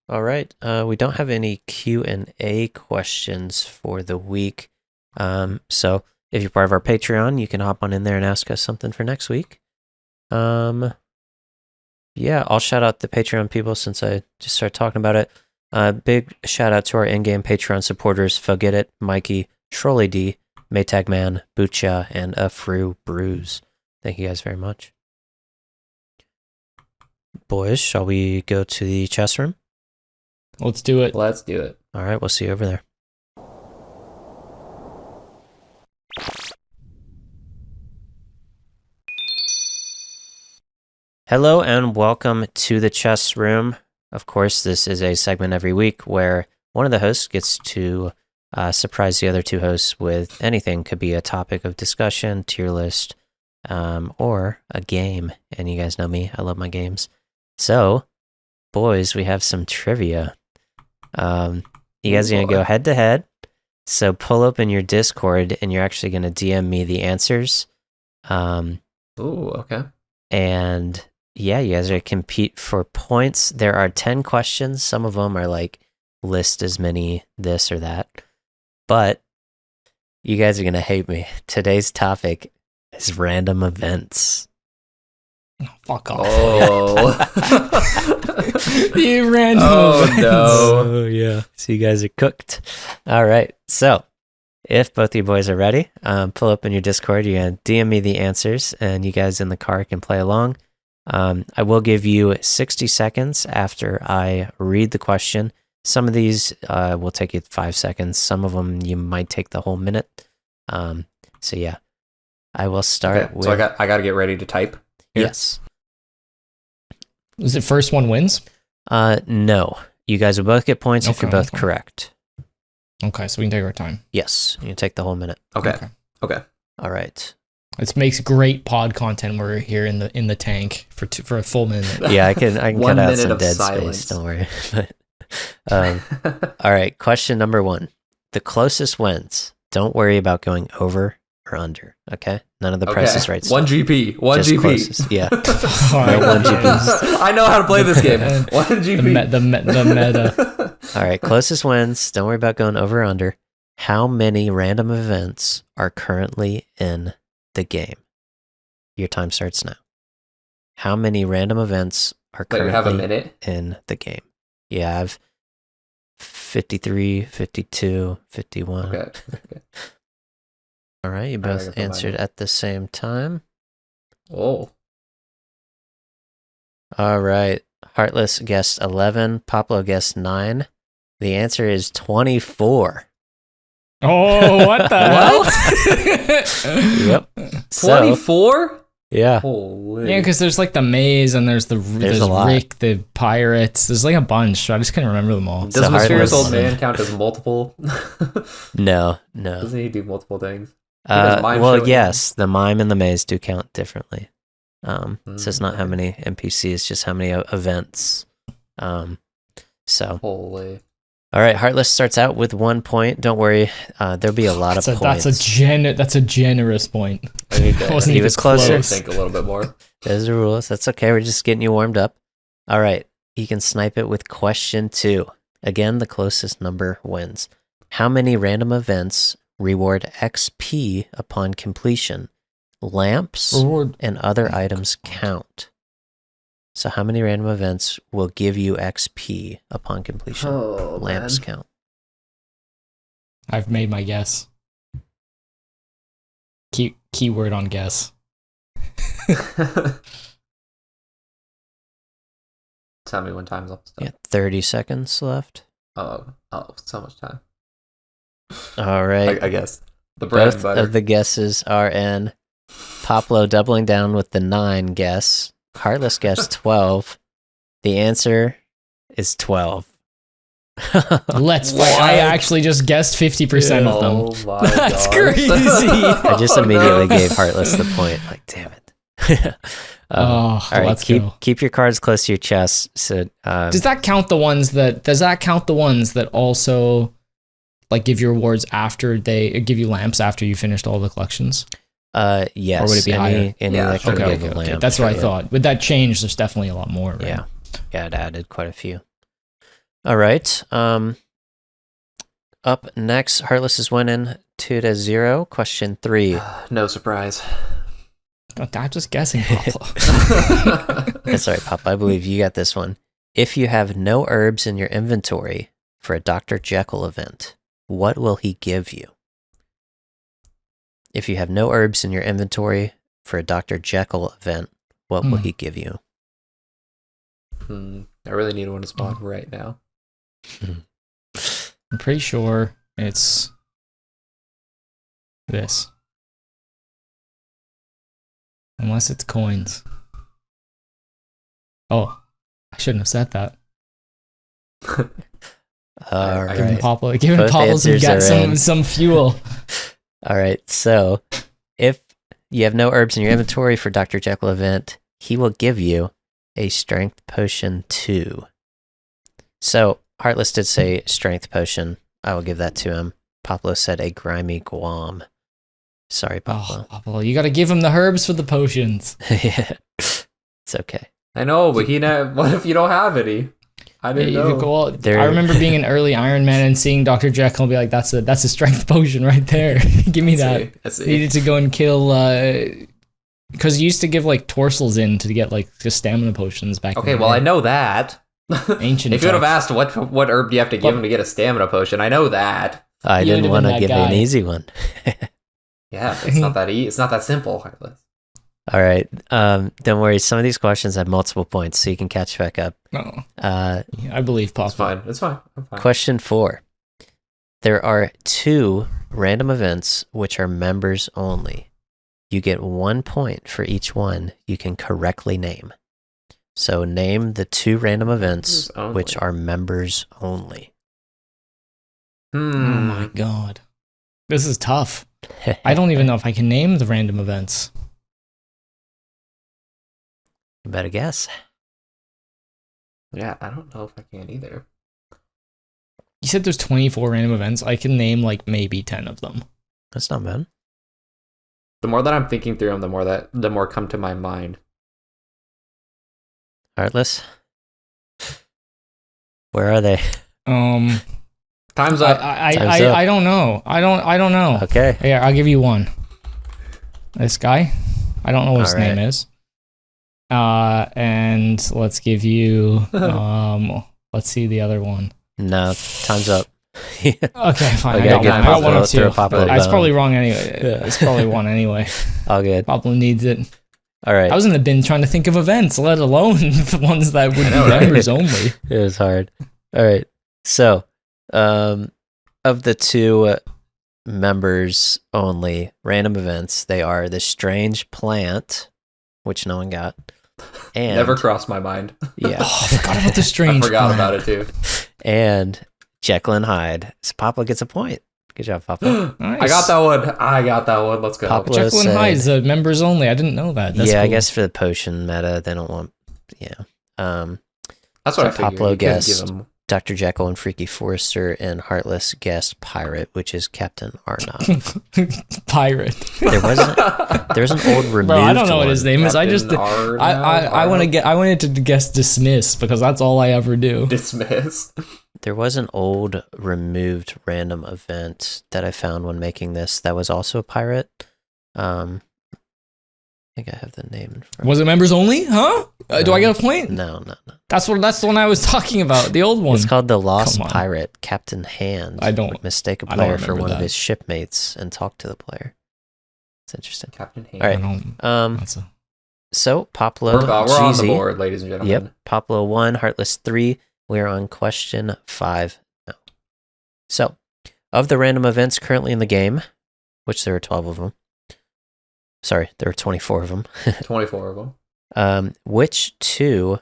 All right. We don't have any Q&A questions for the week. So if you're part of our Patreon, you can hop on in there and ask us something for next week. I'll shout out the Patreon people since I just started talking about it. Big shout out to our in-game Patreon supporters, Forget It, Mikey, Trolley D, Maytag Man, Bucha, and Afru Bruise. Thank you guys very much. Boys, shall we go to the chess room? Let's do it. Let's do it. All right, we'll see you over there. Hello and welcome to the chess room. Of course, this is a segment every week where one of the hosts gets to surprise the other two hosts with anything. Could be a topic of discussion, tier list, or a game. And you guys know me, I love my games. So, boys, we have some trivia. You guys are going to go head to head. So pull up in your Discord and you're actually going to DM me the answers. Okay. And yeah, you guys are going to compete for points. There are 10 questions. Some of them are like list as many this or that. But you guys are going to hate me. Today's topic is random events. Fuck off. Oh. You random events. No. Oh, yeah. So you guys are cooked. All right. So if both of you boys are ready, pull up in your Discord. You're going to DM me the answers, and you guys in the car can play along. I will give you 60 seconds after I read the question. Some of these will take you 5 seconds. Some of them you might take the whole minute. So yeah, I will start with... So I got to get ready to type here? Yes. Is it first one wins? No. You guys will both get points if you're both correct. Okay, so we can take our time. Yes, you can take the whole minute. Okay. All right. This makes great pod content. We're here in the tank for a full minute. Yeah, I can cut out some dead silence. space. Don't worry. All right. Question number 1. The closest wins. Don't worry about going over or under. Okay, none of the Price is Right One stuff. GP. One Just GP. closest. Yeah. All No right. 1 GPs. I know how to play this game. One GP. The meta. All right, closest wins. Don't worry about going over or under. How many random events are currently in the game? Your time starts now. How many random events are But you have a currently minute. in the game? You have 53, 52, 51. Okay. All right, you All right, I both got the answered minute. at the same time. Oh. All right. Heartless guessed 11. Poplo guessed 9. The answer is 24. Oh, what the hell? Yep. So, 24? yeah. Holy. Yeah, because there's like the maze and there's There's a lot. Rick, the pirates. There's like a bunch. I just couldn't remember them all. Does So Mysterious Heartless- Old Man count as multiple? No. Doesn't he do multiple things? does mime Well, showing? yes, the mime and the maze do count differently. It says not how okay. many NPCs, just how many events. So, Holy. all right, Heartless starts out with 1 point. Don't worry, there'll be a lot of points. That's a generous point. I need to Wasn't He even was closer. close. think a little bit more. There's the rules. That's okay. We're just getting you warmed up. All right, you can snipe it with question 2. Again, the closest number wins. How many random events reward XP upon completion? Lamps Reward. and other items count. So how many random events will give you XP upon completion? Oh, Lamps man. count. I've made my guess. Keyword on guess. Tell me when time's up. Yeah, 30 seconds left. Oh, so much time. All right. I guess. The bread and Both butter. of the guesses are in. Poplo doubling down with the 9 guess. Heartless guessed 12. The answer is 12. Let's What? I actually just guessed 50% of them. Oh my That's gosh. crazy. I just Oh, immediately no. gave Heartless the point. Like, damn it. Oh, all right, let's go. keep your cards close to your chest. So, Does that count the ones that also like give you rewards after they give you lamps after you finished all the collections? yes. Or would it be higher? Any Yeah, that could okay, give a Okay. lamp. That's what I Yeah. thought. With that change, there's definitely a lot more. Right? Yeah, it added quite a few. All right. Up next, Heartless is winning 2-0. Question 3. No surprise. I'm just guessing, Pablo. That's all right, Pop. I believe you got this one. If you have no herbs in your inventory for a Dr. Jekyll event, what will he give you? If you have no herbs in your inventory for a Dr. Jekyll event, what will he give you? I really need one to spawn right now. I'm pretty sure it's this. Unless it's coins. Oh, I shouldn't have said that. All I- Giving right. Pablo Both answers are in. some fuel. All right. So if you have no herbs in your inventory for Dr. Jekyll event, he will give you a strength potion 2. So Heartless did say strength potion. I will give that to him. Poplo said a grimy guam. Sorry, Oh, Poplo. Pablo, you got to give him the herbs for the potions. Yeah. It's okay. I know, but what if you don't have any? I didn't Yeah, know. well, There- I remember being an early Iron Man and seeing Dr. Jekyll and be like, that's a strength potion right there. Give me that. Let's see. Needed to go and kill because you used to give like torsels in to get like just stamina potions back. Okay, in the well, day. I know that. Ancient If you would have times. asked what herb do you have to give him to get a stamina potion, I know that. I You didn't would've want been to that give you an guy. easy one. Yeah, it's not that it's not that simple. Heartless. All right. Don't worry. Some of these questions have multiple points, so you can catch back up. No, Uh, I believe It's Pablo. fine. It's fine. I'm fine. Question 4. There are 2 random events which are members only. You get 1 point for each one you can correctly name. So name the 2 random events Members only. which are members only. Oh my god, this is tough. I don't even know if I can name the random events. You better guess. Yeah, I don't know if I can either. You said there's 24 random events. I can name like maybe 10 of them. That's not bad. The more that I'm thinking through them, the more come to my mind. Heartless. Where are they? Time's up. I don't know. I don't know. Okay. Here, I'll give you one. This guy. I don't know what his All right. name is. And let's give you let's see the other one. No, time's up. Okay, fine. Okay, I got give one. I got one Poplo- or two. throw Poplo a It's bone. probably wrong anyway. It's probably one anyway. All good. Pablo needs it. All right. I was in the bin trying to think of events, let alone the ones that would be know, right? members only. It was hard. All right. So, of the two members only random events, they are the Strange Plant, which no one got, and Never crossed my mind. yeah, Oh, I forgot about the strange. I forgot plant. about it too. and Jekyll and Hyde. So Poplo gets a point. Good job, Poplo. Nice. I got that one. Let's go. Poplo Jekyll and said- Hyde's members only. I didn't know that. That's yeah, I cool. guess for the potion meta, they don't want. Yeah. That's what I so figured. Poplo You couldn't guessed. give him- Dr. Jekyll and Freaky Forrester, and Heartless guessed Pirate, which is Captain Arnott. Pirate. There was an old removed Bro, I don't know what one. his name is. I just Captain I wanted to guess dismiss because that's all I ever do. dismiss. There was an old removed random event that I found when making this that was also a pirate. I think I have the name in front. Was it members only? Huh? Do I get a point? No. That's the one I was talking about. The old one. It's called The Lost Come on. Pirate. Captain Hand I don't- would mistake a I don't player for remember one of that. his shipmates and talk to the player. It's interesting. Captain Hand. All right. I don't. That's a, So Poplo, We're on the Jeezy. board, ladies and gentlemen. Yep. Poplo 1, Heartless 3. We're on question 5 now. So, of the random events currently in the game, which there are 12 of them. Sorry, there are 24 of them. 24 of them. Which two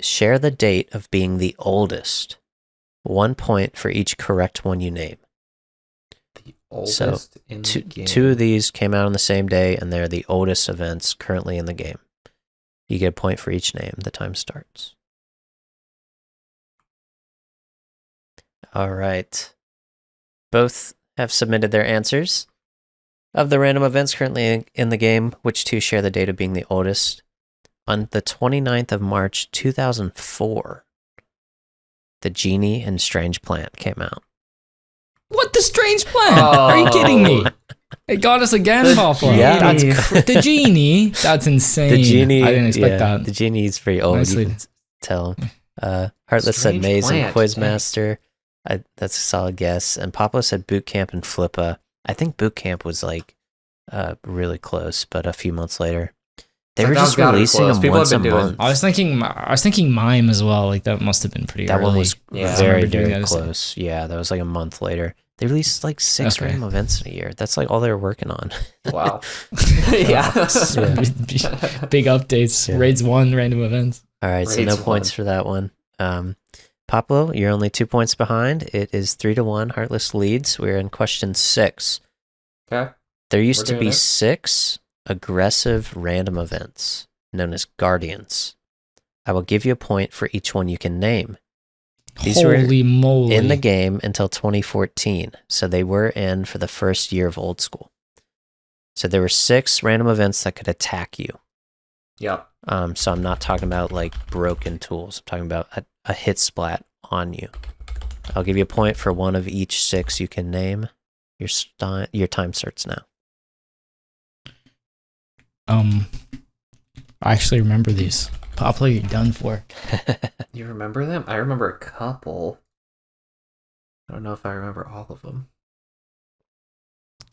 share the date of being the oldest? 1 point for each correct one you name. The oldest in the game. Two of these came out on the same day, and they're the oldest events currently in the game. You get a point for each name. The time starts. All right. Both have submitted their answers. Of the random events currently in the game, which two share the date of being the oldest? On the 29th of March, 2004, the Genie and Strange Plant came out. what the strange plan? Are you kidding me? It got us again, Poplo. Yeah. The genie. That's insane. The Genie, I didn't expect yeah, that. The Genie is pretty old. Nicely. You can tell. Heartless said Strange Maze and Plant, Quizmaster. That's a solid guess. And Poplo said Boot Camp and Flippa. I think Boot Camp was like really close, but a few months later. They were That just gotta be releasing close. them People once a have been doing- month. I was thinking Mime as well. Like that must have been pretty That early. one was Yeah. I very, remember doing very that. close. Yeah, that was like a month later. They released like 6 Okay. random events in a year. That's like all they were working on. Wow. yeah. Big updates. Yeah. Raids 1, random events. All right, so no Raids points one. for that one. Poplo, you're only 2 points behind. It is 3-1. Heartless leads. We're in question 6. Okay. There used We're to doing be it. 6 aggressive random events known as Guardians. I will give you a point for each one you can name. These were Holy moly. in the game until 2014, so they were in for the first year of Old School. So there were 6 random events that could attack you. Yep. So I'm not talking about like broken tools. I'm talking about a hit splat on you. I'll give you a point for one of each 6 you can name. Your time starts now. I actually remember these. Poplo, you're done for. You remember them? I remember a couple. I don't know if I remember all of them.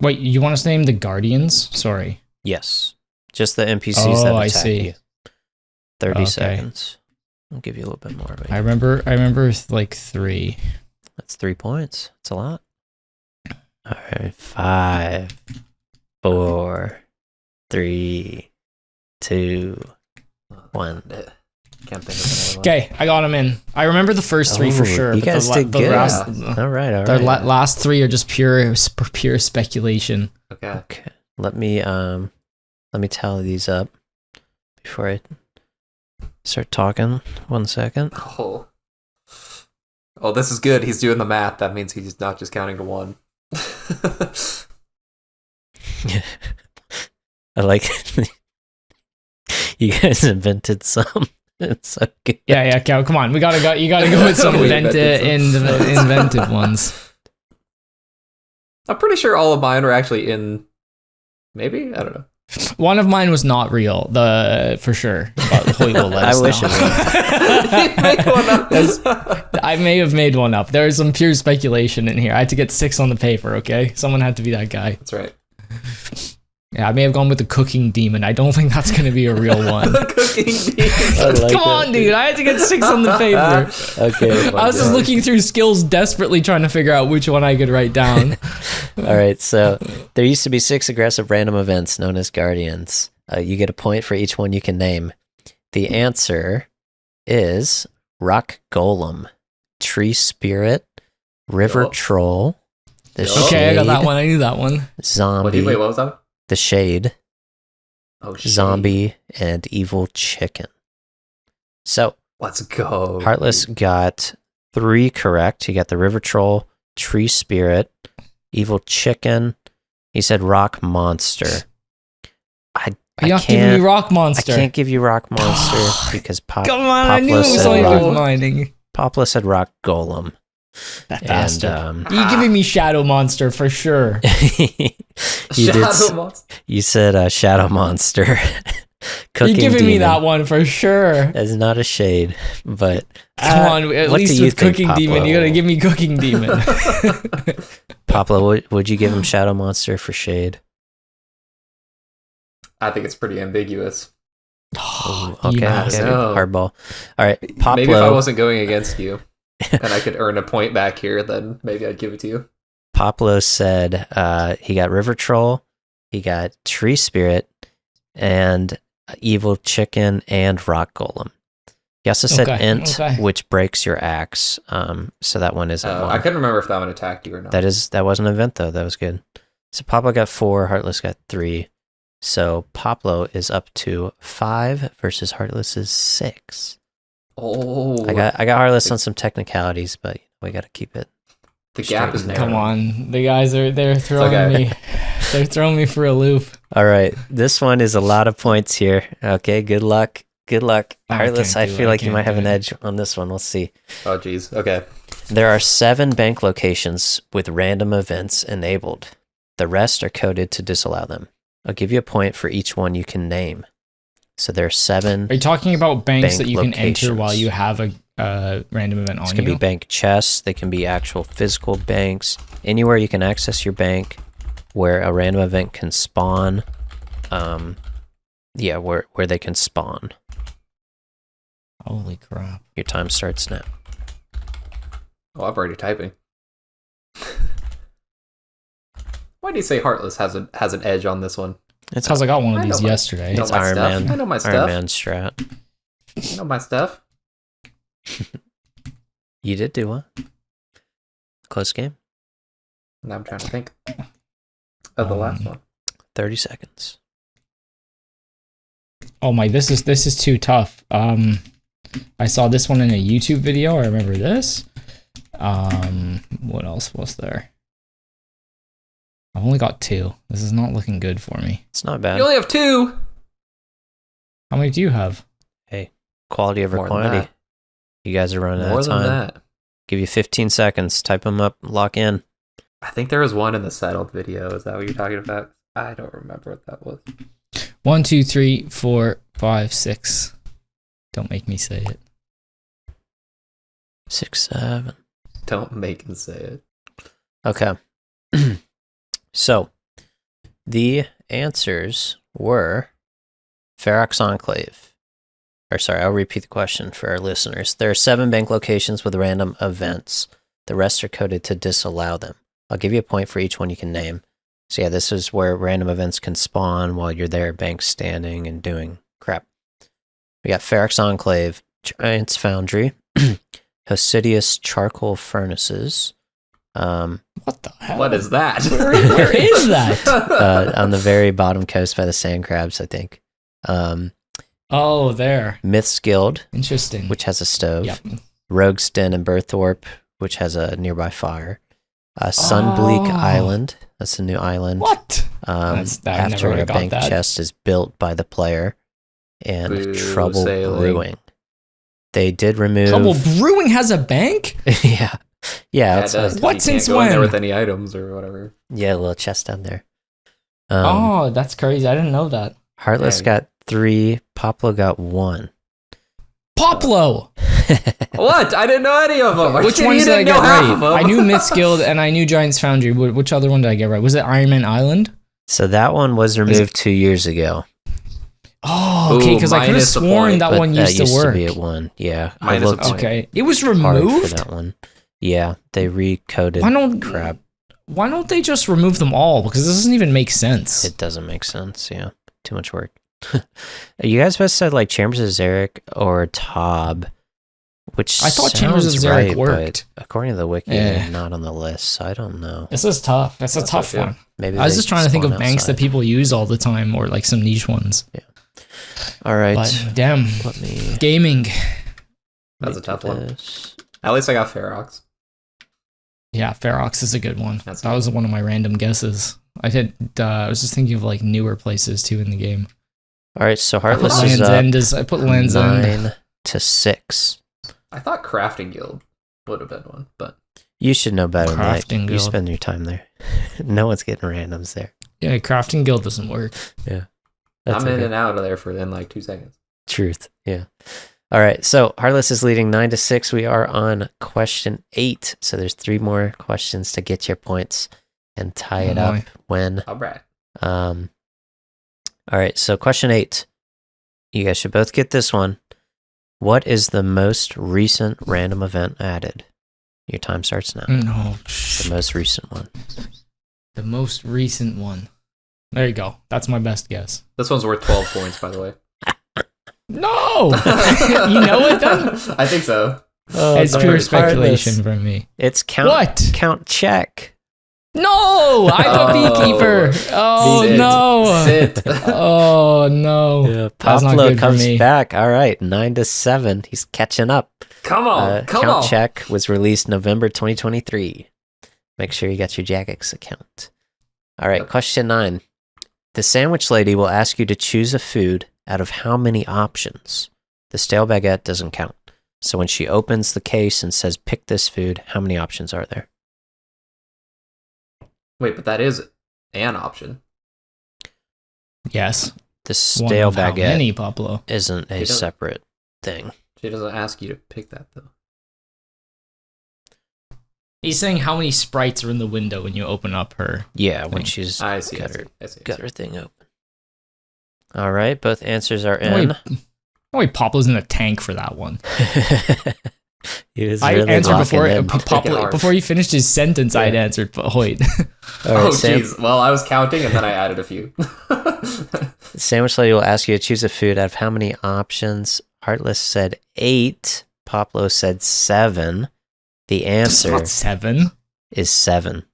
Wait, you want us to name the Guardians? Sorry. Yes. Just the NPCs that Oh, I attack see. you. 30 Okay. seconds. I'll give you a little bit more. But I remember like 3. that's 3 points. That's a lot. All right. 5, 4, 3, 2, 1. Can't think of another one. Okay, I got them in. I remember the first 3 for Oh, sure. you but guys did good. Last, All right. All the right. last 3 are just pure speculation. Okay. Okay. Let me tally these up before I start talking. 1 second. Oh. Oh, this is good. He's doing the math. That means he's not just counting to 1. I like you guys invented some. It's so good. Yeah, Cal, come on. You gotta go with some We invented ones. I'm pretty sure all of mine were actually in. Maybe? I don't know. One of mine was not real, for sure. But Hoyt will let us I wish know. Make one up. I may have made one up. There is some pure speculation in here. I had to get 6 on the paper, okay? Someone had to be that guy. That's right. Yeah, I may have gone with the cooking demon. I don't think that's going to be a real one. Cooking demon. Like Come on, dude. I had to get 6 on the paper. Okay. I was just looking through skills desperately trying to figure out which one I could write down. All right, so there used to be 6 aggressive random events known as Guardians. You get a point for each one you can name. The answer is Rock Golem, Tree Spirit, River Yup. Troll, the Yup. Shade, Okay, I got that one. I knew that one. Zombie, Wait, what was that? the Shade, Oh, shit. Zombie, and Evil Chicken. So, Let's go. Heartless got 3 correct. He got the River Troll, Tree Spirit, Evil Chicken. He said Rock Monster. You're not giving me Rock Monster. I can't give you Rock Monster because Come on, I knew it Poplo was said only Rock, good mining. Poplo said Rock Golem. That And bastard. You're giving me Shadow Monster for sure. you Shadow Monster. You said Shadow Monster. You're Cooking giving me Demon. that one for sure. That's not a shade, but Come on, at what do least you with think, Cooking Demon, Poplo? you gotta give me Cooking Demon. Poplo, would you give him Shadow Monster for shade? I think it's pretty ambiguous. Okay, You okay, bastard. know. hardball. All right, Poplo. Maybe if I wasn't going against you and I could earn a point back here, then maybe I'd give it to you. Poplo said he got River Troll, he got Tree Spirit, and Evil Chicken and Rock Golem. He also said Okay, Int, okay. which breaks your axe. So that one isn't one. I couldn't remember if that one attacked you or not. That wasn't an event though. That was good. So Poplo got 4, Heartless got 3. So Poplo is up to 5 versus Heartless's 6. Oh, I got Heartless on some technicalities, but we got to keep it. the gap is straight. narrow. Come on, the guys they're throwing okay. me. They're throwing me for a loop. All right, this one is a lot of points here. Okay, good luck. Good luck, I Heartless. can't I do it. feel I like you might can't have do an it. edge on this one. We'll see. Oh, geez. Okay. There are 7 bank locations with random events enabled. The rest are coded to disallow them. I'll give you a point for each one you can name. So there are 7. Are you talking about banks Bank that you can enter locations. while you have a random event This on can you? be bank chests. They can be actual physical banks. Anywhere you can access your bank where a random event can spawn. Yeah, where they can spawn. Holy crap. Your time starts now. Oh, I'm already typing. Why do you say Heartless has an edge on this one? It's Because I got one of I know these my- yesterday. know It's my Iron stuff. Man. I know my Iron stuff. Man strat. I know my stuff. You did do one. Close game. Now I'm trying to think of the last one. 30 seconds. Oh my, this is too tough. I saw this one in a YouTube video. I remember this. What else was there? I've only got 2. This is not looking good for me. It's not bad. You only have 2. How many do you have? Quality over More than quantity. that. You guys are running out More of than time. that. Give you 15 seconds. Type them up. Lock in. I think there was one in the settled video. Is that what you're talking about? I don't remember what that was. 1, 2, 3, 4, 5, 6. Don't make me say it. 6, 7. Don't make him say it. Okay. So, the answers were Ferox Enclave. Or sorry, I'll repeat the question for our listeners. There are 7 bank locations with random events. The rest are coded to disallow them. I'll give you a point for each one you can name. So yeah, this is where random events can spawn while you're there, bank standing and doing crap. We got Ferox Enclave, Giant's Foundry, Hosidius Charcoal Furnaces, What the hell? What is that? Where is that? on the very bottom coast by the sand crabs, I think. Oh, there. Myth's Guild, Interesting. which has a stove. Yep. Rogue's Den and Berthorpe, which has a nearby fire. Sunbleak Oh. Island, That's a new island. What? I never After would've a got bank that. chest is built by the player, and Boo, Trouble sailing. Brewing. They did remove. Trouble Brewing has a bank? yeah, Yeah, it outside. does. 'Cause What, you since can't go in there when? with any items or whatever. Yeah, a little chest down there. Oh, that's crazy. I didn't know that. Heartless Yeah. got 3. Poplo got 1. Poplo! What? I didn't know any of them. Which ones did I get right? I knew Myth's Guild and I knew Giant's Foundry. Which other one did I get right? Was it Iron Man Island? So that one was removed 2 years ago. Oh, okay, because I could have minus the sworn point, that But one that used to work. be at 1. Yeah, I Minus a looked point. Okay, it was hard for removed? that one. Yeah, they recoded. Crap. Why don't they just remove them all? Because this doesn't even make sense. It doesn't make sense. Yeah, too much work. You guys both said like Chambers of Zarek or Tob, which I thought Chambers of sounds Zarek right, worked. but according to the wiki, Yeah. they're not on the list. So I don't know. This is tough. That's a That's tough tough, yeah. one. Maybe I was they just trying to think of spawn banks that outside. people use all the time, or like some niche ones. All right, But damn, let me. gaming. That's a do tough one. this. At least I got Ferox. Yeah, Ferox is a good one. That's That was one of my random guesses. I was just thinking of like newer places too in the game. All right, so I put Heartless is Land's up End as I put Land's End. 9 to 6. I thought Crafting Guild would have been one, but You should know better than that. Crafting You Guild. spend your time there. No one's getting randoms there. Yeah, Crafting Guild doesn't work. That's I'm in okay. and out of there for in like 2 seconds. Truth. Yeah. All right. So Heartless is leading 9 to 6. We are on question 8. So there's 3 more questions to get your points and tie it Oh up my. when. All right. All right. So question 8. You guys should both get this one. What is the most recent random event added? Your time starts now. No, The most recent one. the most recent one. There you go. That's my best guess. This one's worth 12 points, by the way. No, you know it then. I think so. It's no, pure Heartless. speculation from me. It's count. What? Count check. No, I'm a beekeeper. Oh Sit. no. Sit. Oh no. Yeah, That's not Poplo good for comes me. back. All right, 9 to 7. He's catching up. Come on. Come Count on. Check was released November 2023. Make sure you got your Jagex account. All right, Okay. question 9. The sandwich lady will ask you to choose a food out of how many options? The stale baguette doesn't count. So when she opens the case and says, pick this food, how many options are there? Wait, but that is an option. Yes. The One stale of how baguette many, Pablo? isn't a They don't- separate thing. She doesn't ask you to pick that, though. He's saying how many sprites are in the window when you open up her. Yeah, when Thing. she's I see. I got see. her, I see. got her thing open. All right, both answers are No in. way, no way Pablo's in the tank for that one. He was I really answered locking before in. Pablo- before he finished his sentence. I'd Yeah. answered Hoyt. All right, Oh, jeez. Well, I was counting, and then I added a few. Sandwich lady will ask you to choose a food out of how many options? Heartless said 8. Poplo said 7. The It's answer not 7. is 7.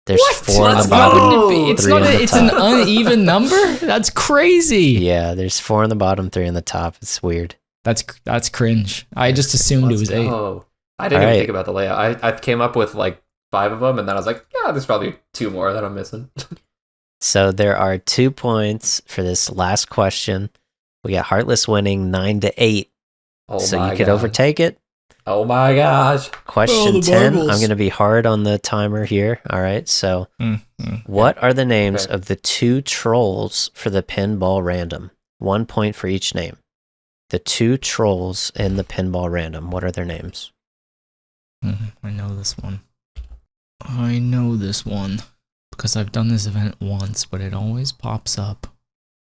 There's What? 4 on Let's the go! bottom. Oh, Wouldn't it be? It's 3 not. on the It's an top. uneven number. That's crazy. Yeah, there's 4 on the bottom, 3 on the top. It's weird. That's cringe. I just assumed it was 8. Oh, I didn't All even right. think about the layout. I came up with like 5 of them, and then I was like, yeah, there's probably 2 more that I'm missing. So there are 2 points for this last question. We got Heartless winning 9 to 8. Oh So my you could God. overtake it. Oh my gosh. Question the 10. marbles. I'm going to be hard on the timer here. All right. So Mm-hmm. what are the names Okay. of the 2 trolls for the pinball random? 1 point for each name. The 2 trolls in the pinball random. What are their names? I know this one. I know this one because I've done this event once, but it always pops up.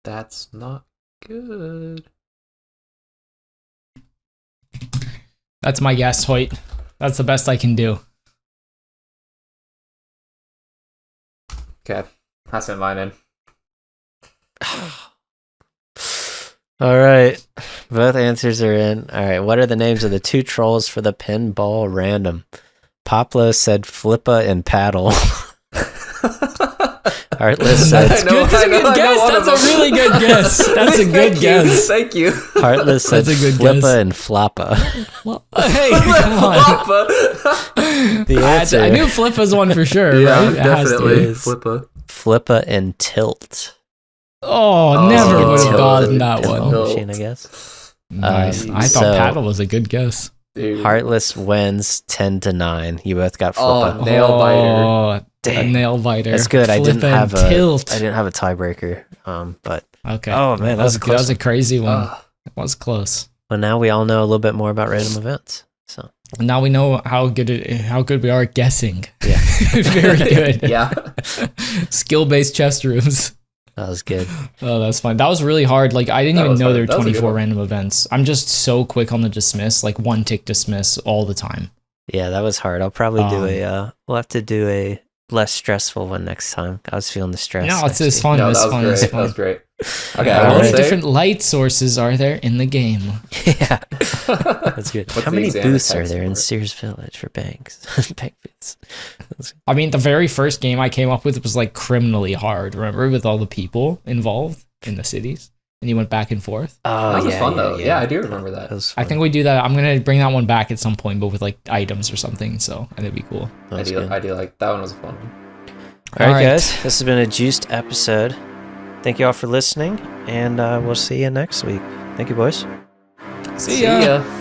That's not good. That's my guess, Hoyt. That's the best I can do. Okay. I sent mine in. All right. Both answers are in. All right. What are the names of the 2 trolls for the pinball random? Poplo said Flippa and Paddle. Heartless That's said, good. That's a good guess. That's a really good guess. That's a good guess. Thank you. Heartless said That's a good Flippa guess. and Floppa. Hey, come on. The answer, I knew Flippa's one for sure, Yeah, right? It has to definitely. be. Flippa. Flippa and Tilt. Oh, Oh, never Tilt. would have gotten Tilt. that Pinball one. No. machine, I guess. Nice. I so- thought Paddle was a good guess. Dude. Heartless wins 10-9. You both got Flippa. Oh, nail biter. Oh, a Dang. nail biter. That's good. I didn't Flip and have a tilt. I didn't have a tiebreaker. But Okay. oh man, that was a close a crazy one. Ah. It was close. well, now we all know a little bit more about random events. So Now we know how good we are at guessing. yeah, Very good. Yeah. Skill-based chest rooms. that was good. Oh, that's fun. That was really hard. Like, I didn't That even was know hard. there were That was a good 24 one. random events. I'm just so quick on the dismiss, like one tick dismiss all the time. Yeah, that was hard. I'll probably do Um, we'll have to do a less stressful one next time. I was feeling the stress. No, it's next fun. No, It's that fun. was It's great. That was fun. great. Okay, How I How will many say. different light sources are there in the game? week. Yeah, that's good. What's How the many exam booths are text there in for? Sears Village for banks? Bank booths. I mean, the very first game I came up with was like criminally hard. Remember, with all the people involved in the cities, and you went back and forth. Oh, That was yeah, fun, yeah, though. Yeah, I do remember that. was I fun. think we do that. I'm gonna bring that one back at some point, but with like items or something. So and it'd be cool. That I was do. good. I do like that one. Was a fun one. All right, Alright. guys. This has been a juiced episode. Thank you all for listening, and we'll see you next week. Thank you, boys. See ya. ya.